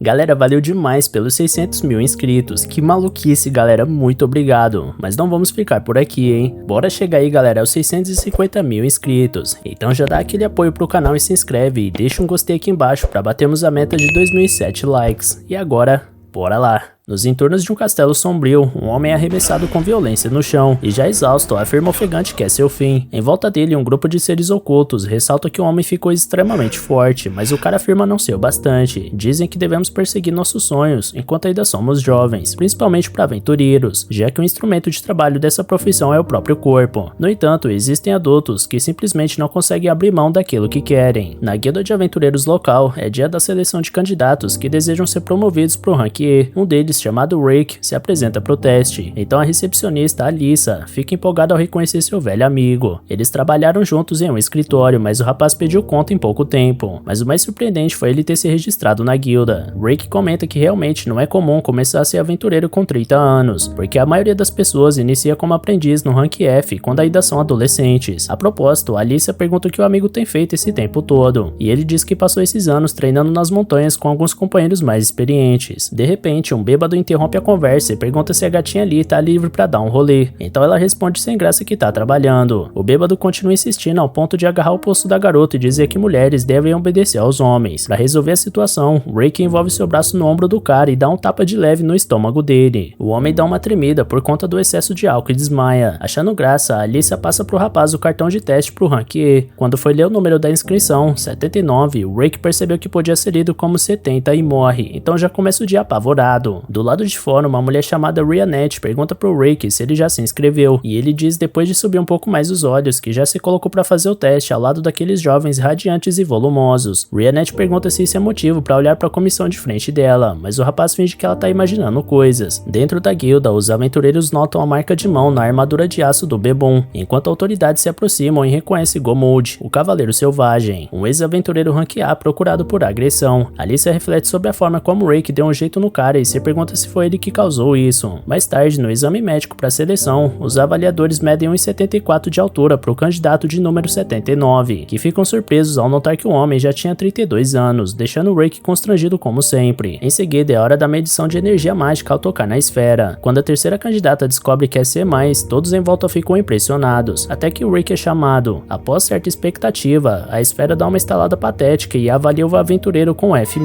Galera, valeu demais pelos 600 mil inscritos, que maluquice galera, muito obrigado. Mas não vamos ficar por aqui, hein? Bora chegar aí galera aos 650 mil inscritos. Então já dá aquele apoio pro canal e se inscreve e deixa um gostei aqui embaixo pra batermos a meta de 2007 likes. E agora, bora lá! Nos entornos de um castelo sombrio, um homem é arremessado com violência no chão, e já exausto, afirma ofegante que é seu fim. Em volta dele, um grupo de seres ocultos ressalta que o homem ficou extremamente forte, mas o cara afirma não ser o bastante. Dizem que devemos perseguir nossos sonhos, enquanto ainda somos jovens, principalmente para aventureiros, já que o instrumento de trabalho dessa profissão é o próprio corpo. No entanto, existem adultos que simplesmente não conseguem abrir mão daquilo que querem. Na guilda de aventureiros local, é dia da seleção de candidatos que desejam ser promovidos pro rank E. Um deles, chamado Rick, se apresenta pro teste, então a recepcionista Alyssa fica empolgada ao reconhecer seu velho amigo. Eles trabalharam juntos em um escritório, mas o rapaz pediu conta em pouco tempo, mas o mais surpreendente foi ele ter se registrado na guilda. Rick comenta que realmente não é comum começar a ser aventureiro com 30 anos, porque a maioria das pessoas inicia como aprendiz no rank F quando ainda são adolescentes. A propósito, Alyssa pergunta o que o amigo tem feito esse tempo todo, e ele diz que passou esses anos treinando nas montanhas com alguns companheiros mais experientes. De repente, um bêbado interrompe a conversa e pergunta se a gatinha ali tá livre pra dar um rolê. Então ela responde sem graça que tá trabalhando. O bêbado continua insistindo ao ponto de agarrar o pulso da garota e dizer que mulheres devem obedecer aos homens. Pra resolver a situação, Rick envolve seu braço no ombro do cara e dá um tapa de leve no estômago dele. O homem dá uma tremida por conta do excesso de álcool e desmaia. Achando graça, a Alyssa passa pro rapaz o cartão de teste pro rank E. Quando foi ler o número da inscrição, 79, Rick percebeu que podia ser lido como 70 e morre, então já começa o dia apavorado. Do lado de fora, uma mulher chamada Rhianette pergunta pro Rick se ele já se inscreveu, e ele diz depois de subir um pouco mais os olhos que já se colocou pra fazer o teste ao lado daqueles jovens radiantes e volumosos. Rhianette pergunta se isso é motivo pra olhar pra comissão de frente dela, mas o rapaz finge que ela tá imaginando coisas. Dentro da guilda, os aventureiros notam a marca de mão na armadura de aço do Bebum, enquanto autoridades se aproximam e reconhecem Gomuld, o cavaleiro selvagem, um ex-aventureiro rank A procurado por agressão. Alyssa reflete sobre a forma como Rick deu um jeito no cara e se pergunta se foi ele que causou isso. Mais tarde, no exame médico para seleção, os avaliadores medem 1,74 de altura para o candidato de número 79, que ficam surpresos ao notar que o homem já tinha 32 anos, deixando Rick constrangido como sempre. Em seguida, é hora da medição de energia mágica ao tocar na esfera. Quando a terceira candidata descobre que é C+, todos em volta ficam impressionados, até que o Rick é chamado. Após certa expectativa, a esfera dá uma estalada patética e avalia o aventureiro com F-,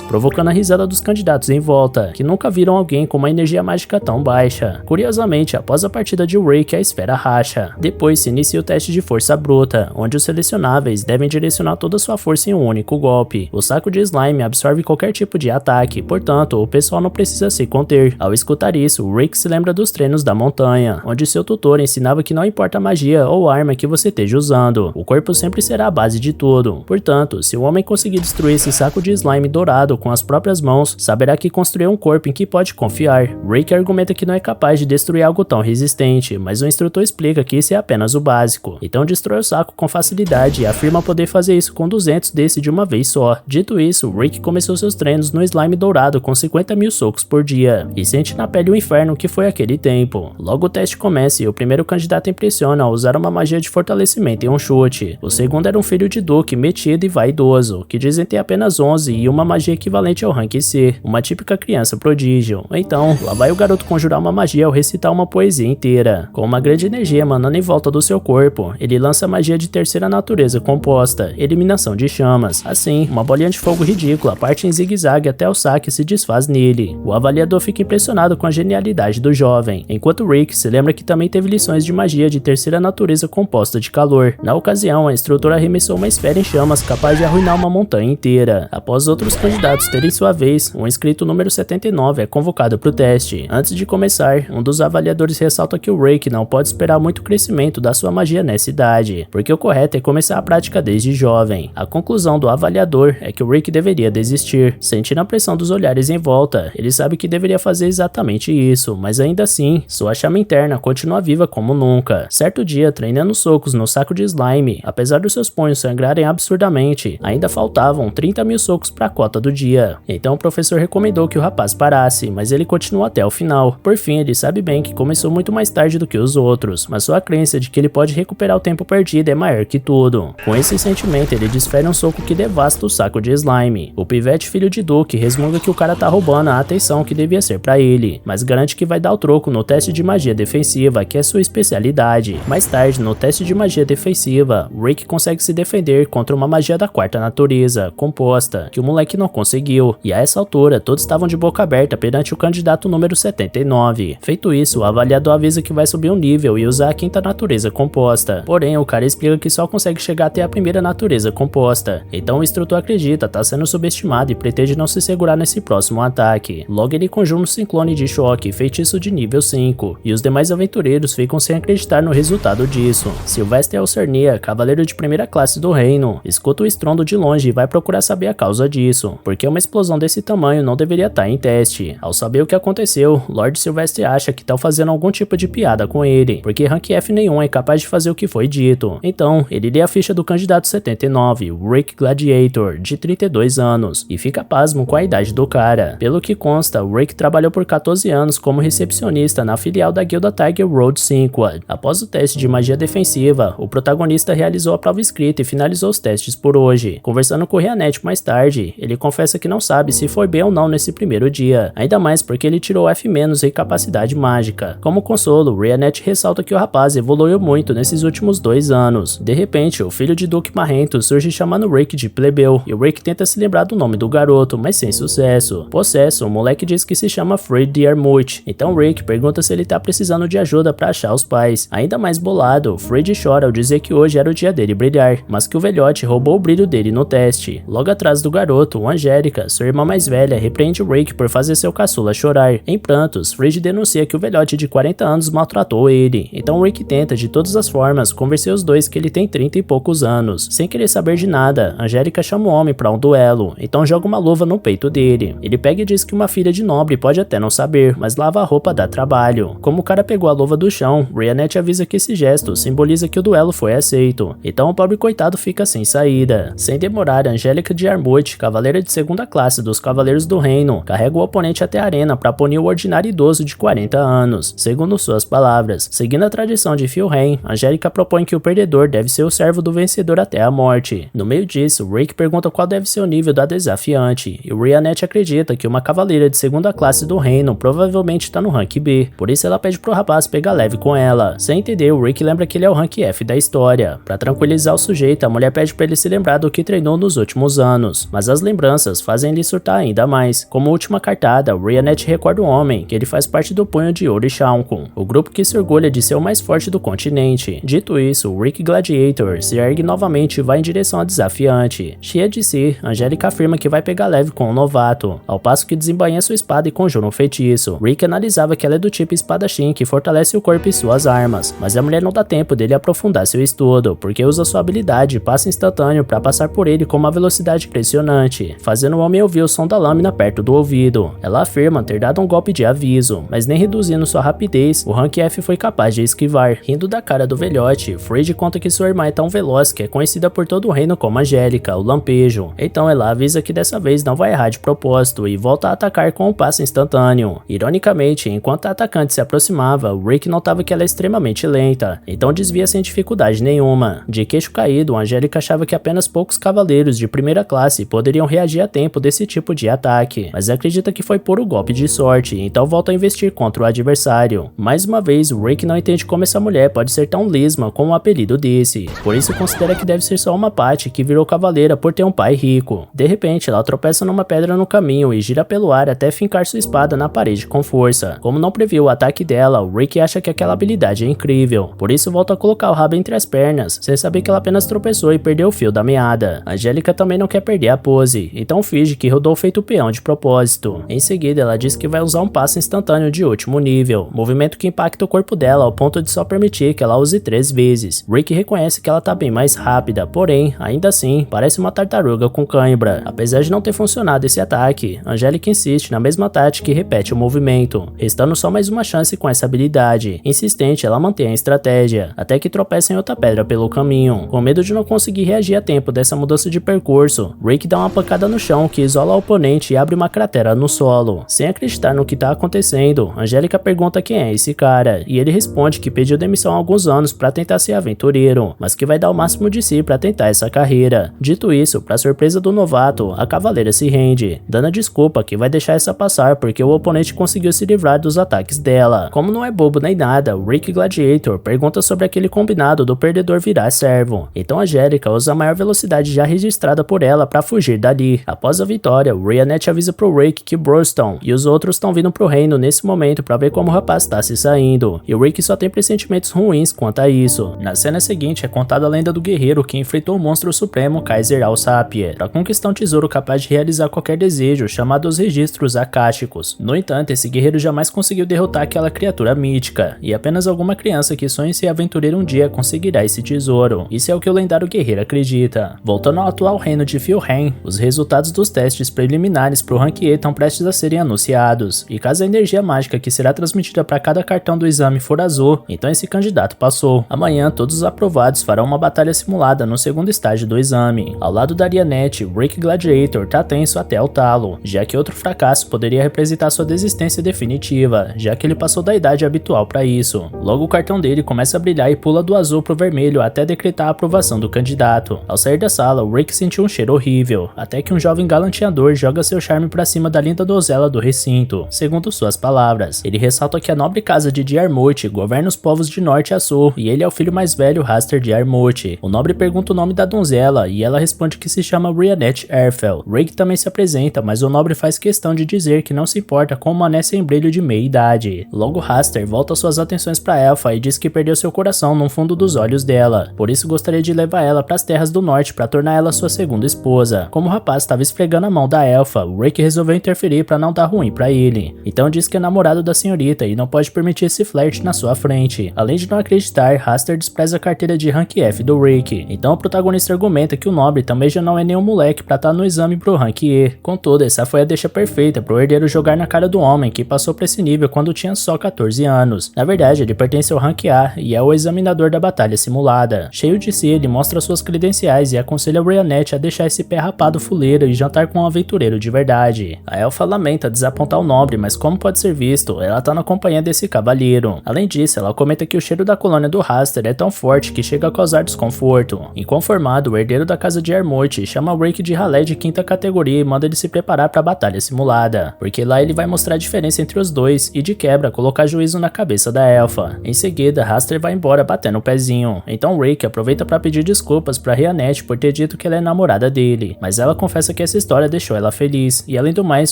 provocando a risada dos candidatos em volta, que nunca viram alguém com uma energia mágica tão baixa. Curiosamente, após a partida de Rick, a esfera racha. Depois se inicia o teste de força bruta, onde os selecionáveis devem direcionar toda sua força em um único golpe. O saco de slime absorve qualquer tipo de ataque, portanto, o pessoal não precisa se conter. Ao escutar isso, Rick se lembra dos treinos da montanha, onde seu tutor ensinava que não importa a magia ou arma que você esteja usando, o corpo sempre será a base de tudo. Portanto, se o homem conseguir destruir esse saco de slime dourado com as próprias mãos, saberá que construiu um corpo em que pode confiar. Rick argumenta que não é capaz de destruir algo tão resistente, mas o instrutor explica que isso é apenas o básico. Então destrói o saco com facilidade e afirma poder fazer isso com 200 desse de uma vez só. Dito isso, Rick começou seus treinos no slime dourado com 50 mil socos por dia, e sente na pele o inferno que foi aquele tempo. Logo o teste começa e o primeiro candidato impressiona ao usar uma magia de fortalecimento em um chute. O segundo era um filho de duque metido e vaidoso, que dizem ter apenas 11 e uma magia equivalente ao rank C, uma típica criança prodígio. Então, lá vai o garoto conjurar uma magia ao recitar uma poesia inteira. Com uma grande energia emanando em volta do seu corpo, ele lança a magia de terceira natureza composta, eliminação de chamas. Assim, uma bolinha de fogo ridícula parte em zigue-zague até o saque se desfaz nele. O avaliador fica impressionado com a genialidade do jovem, enquanto Rick se lembra que também teve lições de magia de terceira natureza composta de calor. Na ocasião, a instrutora arremessou uma esfera em chamas capaz de arruinar uma montanha inteira. Após outros candidatos terem sua vez, o inscrito número 79 é convocado para o teste. Antes de começar, um dos avaliadores ressalta que o Rick não pode esperar muito crescimento da sua magia nessa idade, porque o correto é começar a prática desde jovem. A conclusão do avaliador é que o Rick deveria desistir. Sentindo a pressão dos olhares em volta, ele sabe que deveria fazer exatamente isso, mas ainda assim, sua chama interna continua viva como nunca. Certo dia, treinando socos no saco de slime, apesar dos seus punhos sangrarem absurdamente, ainda faltavam 30 mil socos para a cota do dia. Então o professor recomendou que o rapaz parasse parasse, mas ele continua até o final. Por fim, ele sabe bem que começou muito mais tarde do que os outros, mas sua crença de que ele pode recuperar o tempo perdido é maior que tudo. Com esse sentimento, ele desfere um soco que devasta o saco de slime. O pivete filho de Duke resmunga que o cara tá roubando a atenção que devia ser pra ele, mas garante que vai dar o troco no teste de magia defensiva, que é sua especialidade. Mais tarde, no teste de magia defensiva, Rick consegue se defender contra uma magia da quarta natureza, composta, que o moleque não conseguiu, e a essa altura, todos estavam de boca aberta perante o candidato número 79. Feito isso, o avaliador avisa que vai subir um nível e usar a quinta natureza composta. Porém, o cara explica que só consegue chegar até a primeira natureza composta. Então o instrutor acredita tá sendo subestimado e pretende não se segurar nesse próximo ataque. Logo ele conjura um ciclone de choque, feitiço de nível 5, e os demais aventureiros ficam sem acreditar no resultado disso. Sylvester Alcernia, cavaleiro de primeira classe do reino, escuta o estrondo de longe e vai procurar saber a causa disso, porque uma explosão desse tamanho não deveria estar em teste. Ao saber o que aconteceu, Lord Sylvester acha que estão fazendo algum tipo de piada com ele, porque Rank F nenhum é capaz de fazer o que foi dito. Então, ele lê a ficha do candidato 79, Rick Gladiator, de 32 anos, e fica pasmo com a idade do cara. Pelo que consta, Rick trabalhou por 14 anos como recepcionista na filial da guilda Tiger Road Cinquad. Após o teste de magia defensiva, o protagonista realizou a prova escrita e finalizou os testes por hoje. Conversando com o Rianet mais tarde, ele confessa que não sabe se foi bem ou não nesse primeiro dia, ainda mais porque ele tirou F- em capacidade mágica. Como consolo, Rianet ressalta que o rapaz evoluiu muito nesses últimos 2 anos. De repente, o filho de Duke Marrento surge chamando Rick de plebeu, e o Rick tenta se lembrar do nome do garoto, mas sem sucesso. Possesso, o moleque diz que se chama Fred Diarmuth, então Rick pergunta se ele tá precisando de ajuda pra achar os pais. Ainda mais bolado, Fred chora ao dizer que hoje era o dia dele brilhar, mas que o velhote roubou o brilho dele no teste. Logo atrás do garoto, Angélica, sua irmã mais velha, repreende o Rick por fazer seu caçula chorar. Em prantos, Fred denuncia que o velhote de 40 anos maltratou ele, então Rick tenta de todas as formas convencer os dois que ele tem 30 e poucos anos. Sem querer saber de nada, Angélica chama o homem pra um duelo, então joga uma luva no peito dele. Ele pega e diz que uma filha de nobre pode até não saber, mas lava a roupa dá trabalho. Como o cara pegou a luva do chão, Rianet avisa que esse gesto simboliza que o duelo foi aceito, então o pobre coitado fica sem saída. Sem demorar, Angélica de Armuth, cavaleira de segunda classe dos Cavaleiros do Reino, carrega o oponente até a arena pra punir o ordinário idoso de 40 anos, segundo suas palavras. Seguindo a tradição de Philheim, Angélica propõe que o perdedor deve ser o servo do vencedor até a morte. No meio disso, Rick pergunta qual deve ser o nível da desafiante, e Rianet acredita que uma cavaleira de segunda classe do reino provavelmente tá no rank B, por isso ela pede pro rapaz pegar leve com ela. Sem entender, o Rick lembra que ele é o rank F da história. Pra tranquilizar o sujeito, a mulher pede pra ele se lembrar do que treinou nos últimos anos, mas as lembranças fazem ele surtar ainda mais. Como última cartada, Rianet recorda o homem, que ele faz parte do punho de ouro e Shaunkun, o grupo que se orgulha de ser o mais forte do continente. Dito isso, o Rick Gladiator se ergue novamente e vai em direção à desafiante. Cheia de si, Angélica afirma que vai pegar leve com o novato, ao passo que desembainha sua espada e conjura um feitiço. Rick analisava que ela é do tipo espadachim que fortalece o corpo e suas armas, mas a mulher não dá tempo dele aprofundar seu estudo, porque usa sua habilidade passe instantâneo para passar por ele com uma velocidade impressionante, fazendo o homem ouvir o som da lâmina perto do ouvido. Ela afirma ter dado um golpe de aviso, mas nem reduzindo sua rapidez, o rank F foi capaz de esquivar. Rindo da cara do velhote, Fred conta que sua irmã é tão veloz que é conhecida por todo o reino como Angélica, o Lampejo. Então ela avisa que dessa vez não vai errar de propósito e volta a atacar com um passe instantâneo. Ironicamente, enquanto a atacante se aproximava, Rick notava que ela é extremamente lenta, então desvia sem dificuldade nenhuma. De queixo caído, Angélica achava que apenas poucos cavaleiros de primeira classe poderiam reagir a tempo desse tipo de ataque, mas acredita que foi puro golpe de sorte, então volta a investir contra o adversário. Mais uma vez, Rick não entende como essa mulher pode ser tão lisma com um apelido desse, por isso considera que deve ser só uma Patty que virou cavaleira por ter um pai rico. De repente, ela tropeça numa pedra no caminho e gira pelo ar até fincar sua espada na parede com força. Como não previu o ataque dela, o Rick acha que aquela habilidade é incrível, por isso volta a colocar o rabo entre as pernas, sem saber que ela apenas tropeçou e perdeu o fio da meada. Angélica também não quer perder a pose, então finge que rodou feito peão de propósito. Em seguida, ela diz que vai usar um passo instantâneo de último nível, movimento que impacta o corpo dela ao ponto de só permitir que ela use 3 vezes. Rick reconhece que ela tá bem mais rápida, porém, ainda assim, parece uma tartaruga com cãibra. Apesar de não ter funcionado esse ataque, Angélica insiste na mesma tática e repete o movimento, restando só mais uma chance com essa habilidade. Insistente, ela mantém a estratégia, até que tropeça em outra pedra pelo caminho. Com medo de não conseguir reagir a tempo dessa mudança de percurso, Rick dá uma pancada no chão que isola o oponente e abre uma cratera no solo. solo. Sem acreditar no que tá acontecendo, Angélica pergunta quem é esse cara, e ele responde que pediu demissão há alguns anos para tentar ser aventureiro, mas que vai dar o máximo de si para tentar essa carreira. Dito isso, para surpresa do novato, a cavaleira se rende, dando a desculpa que vai deixar essa passar porque o oponente conseguiu se livrar dos ataques dela. Como não é bobo nem nada, o Rick Gladiator pergunta sobre aquele combinado do perdedor virar servo. Então Angélica usa a maior velocidade já registrada por ela para fugir dali. Após a vitória, Rionette avisa pro Rick que Broston e os outros estão vindo pro reino nesse momento para ver como o rapaz tá se saindo, e o Rick só tem pressentimentos ruins quanto a isso. Na cena seguinte é contada a lenda do guerreiro que enfrentou o monstro supremo Kaiser Alsapier para conquistar um tesouro capaz de realizar qualquer desejo, chamado os registros akáshicos. No entanto, esse guerreiro jamais conseguiu derrotar aquela criatura mítica, e apenas alguma criança que sonha em ser aventureiro um dia conseguirá esse tesouro. Isso é o que o lendário guerreiro acredita. Voltando ao atual reino de Filheim, os resultados dos testes preliminares pro Rank E estão prestes a serem anunciados, e caso a energia mágica que será transmitida para cada cartão do exame for azul, então esse candidato passou. Amanhã, todos os aprovados farão uma batalha simulada no segundo estágio do exame. Ao lado da Rionette, Rick Gladiator tá tenso até o talo, já que outro fracasso poderia representar sua desistência definitiva, já que ele passou da idade habitual para isso. Logo o cartão dele começa a brilhar e pula do azul pro vermelho até decretar a aprovação do candidato. Ao sair da sala, o Rick sentiu um cheiro horrível, até que um jovem galanteador joga seu charme pra cima da linda donzela do recinto. Segundo suas palavras, ele ressalta que a nobre casa de Diarmut governa os povos de norte a sul, e ele é o filho mais velho Raster Diarmut. O nobre pergunta o nome da donzela, e ela responde que se chama Rionette Erfel. Rick também se apresenta, mas o nobre faz questão de dizer que não se importa com uma mané sem brilho de meia idade. Logo Raster volta suas atenções para Elfa e diz que perdeu seu coração no fundo dos olhos dela, por isso gostaria de levar ela para as terras do norte para tornar ela sua segunda esposa. Como o rapaz estava esfregando a mão da Elfa, o Rick resolveu interferir para não dar ruim para ele. Então diz que é namorado da senhorita e não pode permitir esse flerte na sua frente. Além de não acreditar, Raster despreza a carteira de Rank F do Rick. Então o protagonista argumenta que o nobre também já não é nenhum moleque para estar no exame pro Rank E. Contudo, essa foi a deixa perfeita pro herdeiro jogar na cara do homem que passou pra esse nível quando tinha só 14 anos. Na verdade, ele pertence ao Rank A e é o examinador da batalha simulada. Cheio de si, ele mostra suas credenciais e aconselha Rionette a deixar esse pé rapado fuleiro e jantar com um aventureiro de verdade. A Elfa lamenta desapontar o nobre, mas como pode ser visto, ela tá na companhia desse cavalheiro. Além disso, ela comenta que o cheiro da colônia do Raster é tão forte que chega a causar desconforto. Inconformado, o herdeiro da casa de Armut chama o Rick de ralé de quinta categoria e manda ele se preparar para a batalha simulada, porque lá ele vai mostrar a diferença entre os dois e de quebra colocar juízo na cabeça da Elfa. Em seguida, Raster vai embora batendo o pezinho. Então Rick aproveita para pedir desculpas para Rionette por ter dito que ela é namorada dele, mas ela confessa que essa história deixou ela feliz, e além do mais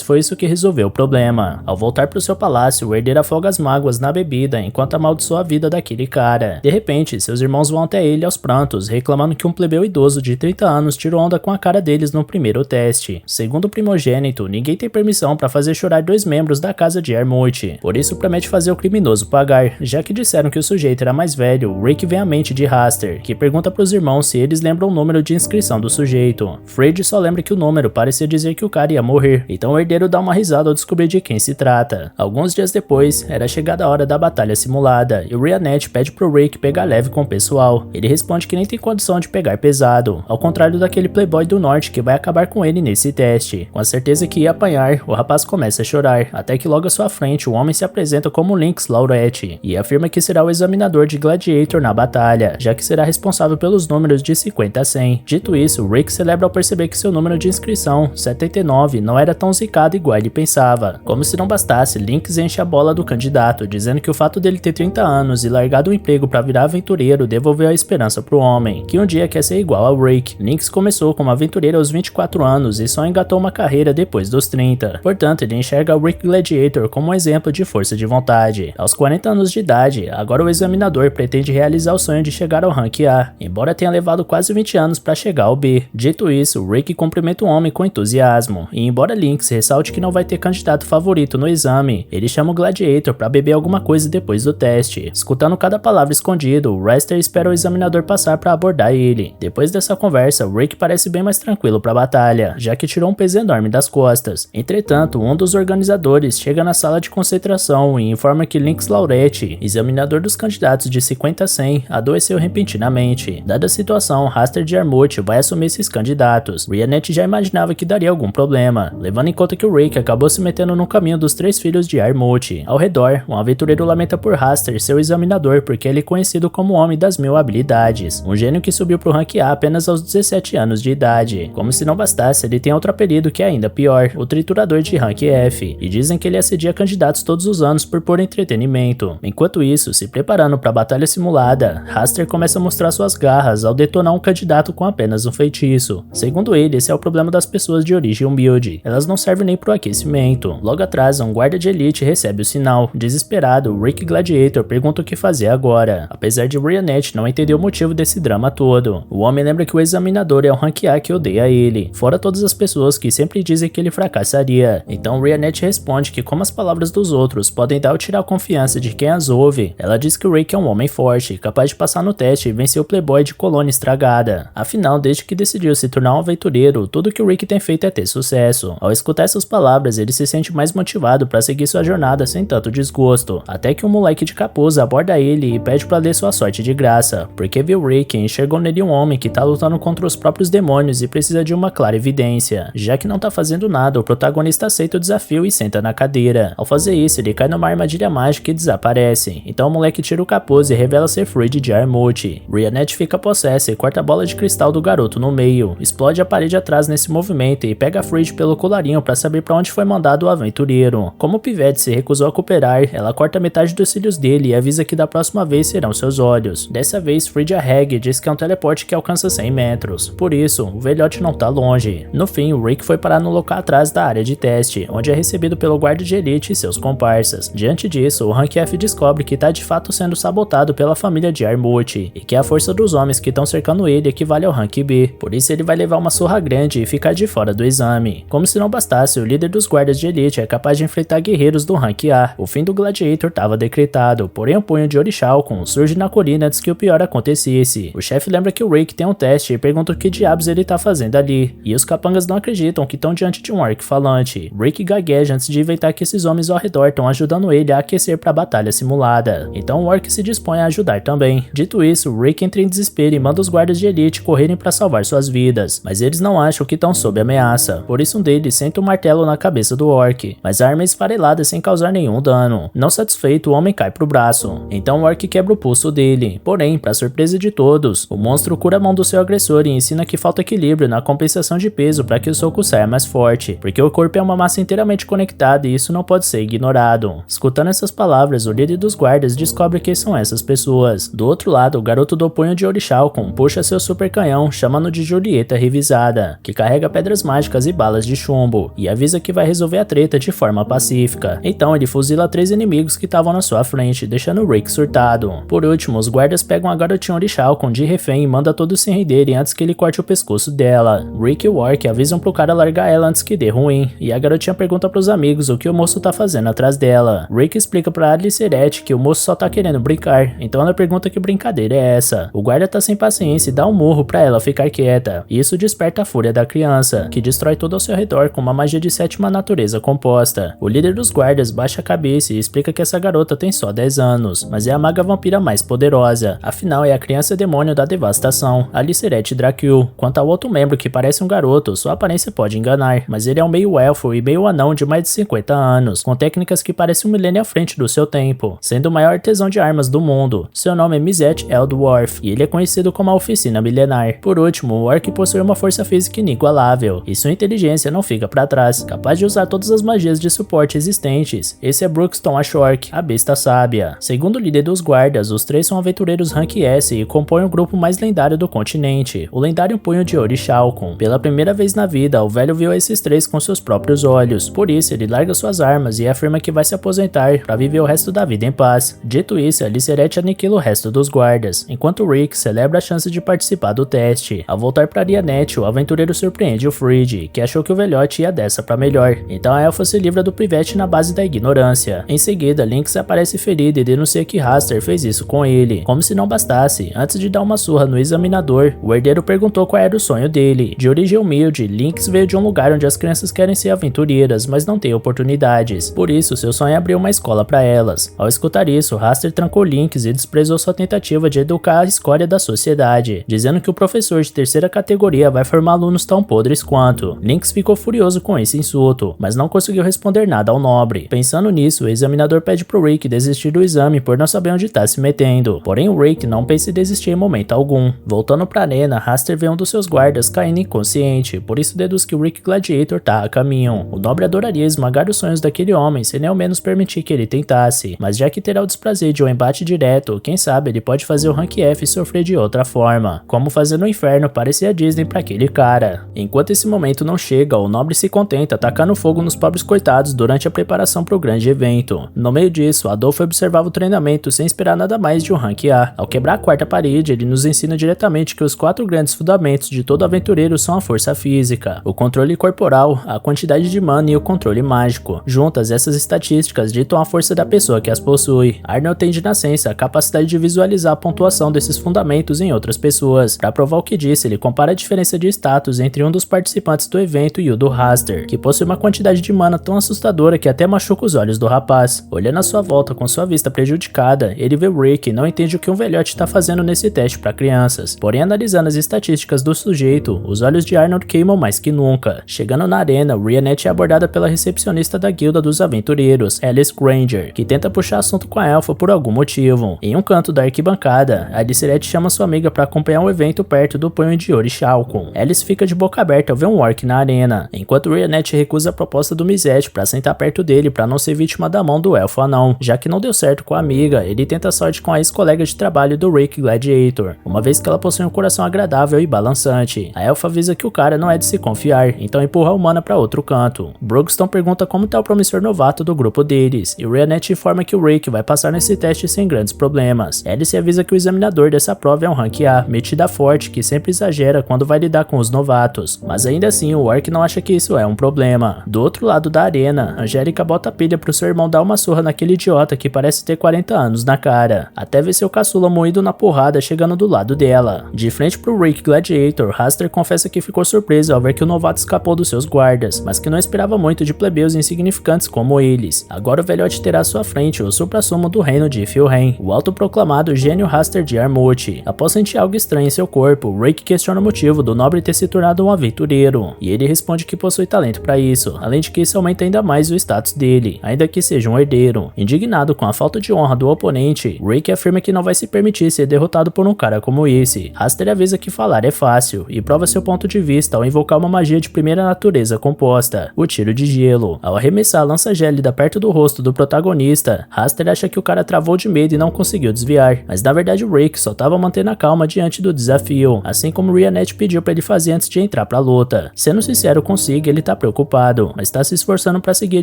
foi isso que resolveu o problema. Ao voltar pro seu palácio, o herdeiro afoga as mágoas na bebida enquanto amaldiçoa a vida daquele cara. De repente, seus irmãos vão até ele aos prantos, reclamando que um plebeu idoso de 30 anos tirou onda com a cara deles no primeiro teste. Segundo o primogênito, ninguém tem permissão para fazer chorar dois membros da casa de Armut, por isso promete fazer o criminoso pagar. Já que disseram que o sujeito era mais velho, Rick vem à mente de Raster, que pergunta pros irmãos se eles lembram o número de inscrição do sujeito. Fred só lembra que o número parecia dizer que o cara ia morrer, então o herdeiro dá uma risada ao descobrir de quem se trata. Alguns dias depois, era chegada a hora da batalha simulada, e o Rionette pede pro Rick pegar leve com o pessoal. Ele responde que nem tem condição de pegar pesado, ao contrário daquele playboy do norte que vai acabar com ele nesse teste. Com a certeza que ia apanhar, o rapaz começa a chorar, até que logo à sua frente o homem se apresenta como Lynx Laurette, e afirma que será o examinador de Gladiator na batalha, já que será responsável pelos números de 50 a 100. Dito isso, Rick celebra ao perceber que seu número de inscrição, 79, não era tão zicado igual ele pensava. Como se não bastasse, Lynx enche a bola do candidato, dizendo que o fato dele ter 30 anos e largado o emprego para virar aventureiro devolveu a esperança pro homem, que um dia quer ser igual ao Rick. Lynx começou como aventureiro aos 24 anos e só engatou uma carreira depois dos 30. Portanto, ele enxerga o Rick Gladiator como um exemplo de força de vontade. Aos 40 anos de idade, agora o examinador pretende realizar o sonho de chegar ao Rank A, embora tenha levado quase 20 anos para chegar ao B. Dito isso, Rick cumprimenta o homem com entusiasmo, e embora Lynx ressalte que não vai ter candidato favorito no exame, ele chama o Gladiator para beber alguma coisa depois do teste. Escutando cada palavra escondido, Raster espera o examinador passar para abordar ele. Depois dessa conversa, Rick parece bem mais tranquilo para a batalha, já que tirou um peso enorme das costas. Entretanto, um dos organizadores chega na sala de concentração e informa que Lynx Laurette, examinador dos candidatos de 50 a 100, adoeceu repentinamente. Dada a situação, Raster de Armut vai assumir esses candidatos. Rionette já imaginava que daria algum problema, levando em conta que o Rick acabou se metendo no caminho dos 3 filhos de Armut. Ao redor, um aventureiro lamenta por Raster, seu examinador, porque ele é conhecido como o Homem das Mil Habilidades, um gênio que subiu pro rank A apenas aos 17 anos de idade. Como se não bastasse, ele tem outro apelido que é ainda pior, o Triturador de rank F, e dizem que ele assedia candidatos todos os anos por puro entretenimento. Enquanto isso, se preparando para a batalha simulada, Raster começa a mostrar suas garras ao detonar um candidato com apenas um feitiço. Segundo ele, esse é o problema das pessoas de origem humilde, elas não servem nem pro aquecimento. Logo atrás, um guarda de elite recebe o sinal. Desesperado, Rick Gladiator pergunta o que fazer agora, apesar de Ryanet não entender o motivo desse drama todo. O homem lembra que o examinador é um rank A que odeia ele, fora todas as pessoas que sempre dizem que ele fracassaria. Então Ryanet responde que como as palavras dos outros podem dar ou tirar a confiança de quem as ouve, ela diz que o Rick é um homem forte, capaz de passar no teste e vencer o playboy de colônia estragada. Afinal, desde que decidiu se tornar um aventureiro, tudo que o Rick tem feito é ter sucesso. Ao escutar essas palavras, ele se sente mais motivado para seguir sua jornada sem tanto desgosto, até que um moleque de capuz aborda ele e pede para ler sua sorte de graça, porque viu Rick e enxergou nele um homem que tá lutando contra os próprios demônios e precisa de uma clara evidência. Já que não tá fazendo nada, o protagonista aceita o desafio e senta na cadeira. Ao fazer isso, ele cai numa armadilha mágica e desaparece. Então o moleque tira o capuz e revela ser Freed de Armut. Ryanet fica possessa e corta a bola de cristal do garoto no meio, explode a parede atrás nesse movimento e pega Freed pelo colarinho para saber para onde foi mandado o aventureiro. Como o pivete se recusou a cooperar, ela corta metade dos cílios dele e avisa que da próxima vez serão seus olhos. Dessa vez, Freed arrega e diz que é um teleporte que alcança 100 metros. Por isso, o velhote não tá longe. No fim, o Rick foi parar no local atrás da área de teste, onde é recebido pelo guarda de elite e seus comparsas. Diante disso, o Rank F descobre que tá de fato sendo sabotado pela família de Armut, e que a força dos homens que estão cercando ele equivale ao Rank B. Por isso ele vai levar uma surra grande e ficar de fora do exame. Como se não bastasse, o líder dos guardas de elite é capaz de enfrentar guerreiros do Rank A. O fim do Gladiator estava decretado, porém o punho de Orichalcon surge na colina antes que o pior acontecesse. O chefe lembra que o Rick tem um teste e pergunta o que diabos ele tá fazendo ali, e os capangas não acreditam que estão diante de um orc falante. Rick gagueja antes de inventar que esses homens ao redor estão ajudando ele a aquecer para a batalha simulada. Então o orc se dispõe a ajudar também. Dito isso, Rick entra em desespero e manda os guardas de elite correrem para salvar suas vidas, mas eles não acham que estão sob ameaça. Por isso um deles senta um martelo na cabeça do orc, mas a arma é esfarelada sem causar nenhum dano. Não satisfeito, o homem cai pro braço. Então o orc quebra o pulso dele. Porém, para surpresa de todos, o monstro cura a mão do seu agressor e ensina que falta equilíbrio na compensação de peso para que o soco saia mais forte, porque o corpo é uma massa inteiramente conectada e isso não pode ser ignorado. Escutando essas palavras, o líder dos guardas descobre quem são essas pessoas. Do outro lado, o garoto do punho de Orichalcon puxa seu super canhão, chamando de Julieta revisada, que carrega pedras mágicas e balas de chumbo, e avisa que vai resolver a treta de forma pacífica. Então ele fuzila 3 inimigos que estavam na sua frente, deixando Rick surtado. Por último, os guardas pegam a garotinha Orichalcon de refém e manda todos se renderem antes que ele corte o pescoço dela. Rick e o orc avisam pro cara largar ela antes que dê ruim, e a garotinha pergunta pros amigos o que o moço tá fazendo atrás dela. Rick explica pra Aliceret que o moço só tá querendo brincar, então ela pergunta que brincadeira é essa. O guarda tá sem paciência e dá um murro pra ela ficar quieta, e isso desperta a fúria da criança, que destrói tudo ao seu redor com uma magia de 7ª natureza composta. O líder dos guardas baixa a cabeça e explica que essa garota tem só 10 anos, mas é a maga vampira mais poderosa. Afinal, é a criança demônio da devastação, Aliceret Dracul. Quanto ao outro membro que parece um garoto, sua aparência pode enganar, mas ele é um meio elfo e meio anão de mais de 50 anos, com técnicas que parecem um milênio à frente do seu tempo, sendo o maior artesão de armas do mundo. Seu nome é Mizet Eldwarf, e ele é conhecido como a Oficina Milenar. Por último, o orc possui uma força física inigualável, e sua inteligência não fica para trás, capaz de usar todas as magias de suporte existentes. Esse é Bruxton Ashork, a besta sábia. Segundo o líder dos guardas, os 3 são aventureiros Rank S e compõem o grupo mais lendário do continente, o lendário Punho de Orichalcon. Pela primeira vez na vida, o velho viu esses 3 com seus próprios olhos, por isso ele larga suas armas e afirma que vai se aposentar para viver o resto da vida em paz. Dito isso, Aliceret aniquila o resto dos guardas, enquanto Rick celebra a chance de participar do teste. Ao voltar para Ryanet, o aventureiro surpreende o Freed, que achou que o velhote ia dessa pra melhor. Então a elfa se livra do pivete na base da ignorância. Em seguida, Lynx aparece ferido e denuncia que Raster fez isso com ele. Como se não bastasse, antes de dar uma surra no examinador, o herdeiro perguntou qual era o sonho dele. De origem humilde, Lynx veio de um lugar onde as crianças querem ser aventureiras, mas não têm oportunidades. Por isso, seu sonho é abrir uma escola para elas. Ao escutar isso, Raster trancou Lynx e desprezou sua tentativa de educar a escória da sociedade, dizendo que o professor de 3ª categoria vai formar alunos tão podres quanto. Lynx ficou furioso com esse insulto, mas não conseguiu responder nada ao nobre. Pensando nisso, o examinador pede pro Rick desistir do exame por não saber onde tá se metendo. Porém, o Rick não pensa em desistir em momento algum. Voltando pra arena, Raster vê um dos seus guardas caindo inconsciente, por isso deduz que o Rick Gladiator tá a caminho. O nobre adoraria esmagar os sonhos daquele homem sem nem ao menos permitir que ele tentasse, mas já que terá o desprazer de um embate direto, quem sabe ele pode fazer o Rank F sofrer de outra forma, como fazer no inferno parecer a Disney pra aquele cara. Enquanto esse momento não chega, o nobre se contenta atacando fogo nos pobres coitados durante a preparação pro grande evento. No meio disso, Adolfo observava o treinamento sem esperar nada mais de um Rank A. Ao quebrar a quarta parede, ele nos ensina diretamente que os 4 grandes fundamentos de todo aventureiro são a força física, o controle corporal, a quantidade de mana e o controle mágico. Juntas, essas estatísticas ditam a força da pessoa que as possui. Arnold tem de nascença a capacidade de visualizar a pontuação desses fundamentos em outras pessoas. Para provar o que disse, ele compara a diferença de status entre um dos participantes do evento e o do Raster, que possui uma quantidade de mana tão assustadora que até machuca os olhos do rapaz. Olhando à sua volta com sua vista prejudicada, ele vê Rick e não entende o que um velhote está fazendo nesse teste para crianças. Porém, analisando as estatísticas do sujeito, os olhos de Arnold queimam mais que nunca. Chegando na arena, Rhianette é abordada pela recepcionista da guilda dos aventureiros, Alice Granger, que tenta puxar assunto com a elfa por algum motivo. Em um canto da arquibancada, Aliceret chama sua amiga para acompanhar um evento perto do punho de Orichalcum. Alice fica de boca aberta ao ver um orc na arena, enquanto Rhianette recusa a proposta do Mizet para sentar perto dele para não ser vítima da mão do elfo anão. Já que não deu certo com a amiga, ele tenta a sorte com a ex-colega de trabalho do Rick Gladiator, uma vez que ela possui um coração agradável e balançante. A elfa avisa que o cara não é de se confiar, então empurra a humana para outro canto. Brugston pergunta como tá o promissor novato do grupo deles, e Rhianette informa que o Rick vai passar nesse teste sem grandes problemas. Alice avisa que o examinador dessa prova é um Rank A, metida forte, que sempre exagera quando vai lidar com os novatos, mas ainda assim o orc não acha que isso é um problema. Do outro lado da arena, Angélica bota a pilha pro seu irmão dar uma surra naquele idiota que parece ter 40 anos na cara, até ver seu caçula moído na porrada chegando do lado dela. De frente pro Rick Gladiator, Raster confessa que ficou surpreso ao ver que o novato escapou dos seus guardas, mas que não esperava muito de plebeus insignificantes como eles. Agora o velhote terá à sua frente o suprassumo do reino de Filhen, o autoproclamado gênio Raster de Armut. Após sentir algo estranho em seu corpo, Rick questiona o motivo do nobre ter se tornado um aventureiro, e ele responde que possui talento para isso, além de que isso aumenta ainda mais o status dele, ainda que seja um herdeiro. Indignado com a falta de honra do oponente, Rick afirma que não vai se permitir ser derrotado por um cara como esse. Raster avisa que falar é fácil, e prova seu ponto de vista ao invocar uma magia de primeira natureza composta, o tiro de gelo. Ao arremessar a lança gélida perto do rosto do protagonista, Raster acha que o cara travou de medo e não conseguiu desviar, mas na verdade o Rick só estava mantendo a calma diante do desafio, assim como Rhianette pediu para ele fazer antes de entrar pra luta. Sendo sincero consigo, ele tá preocupado, mas tá se esforçando para seguir a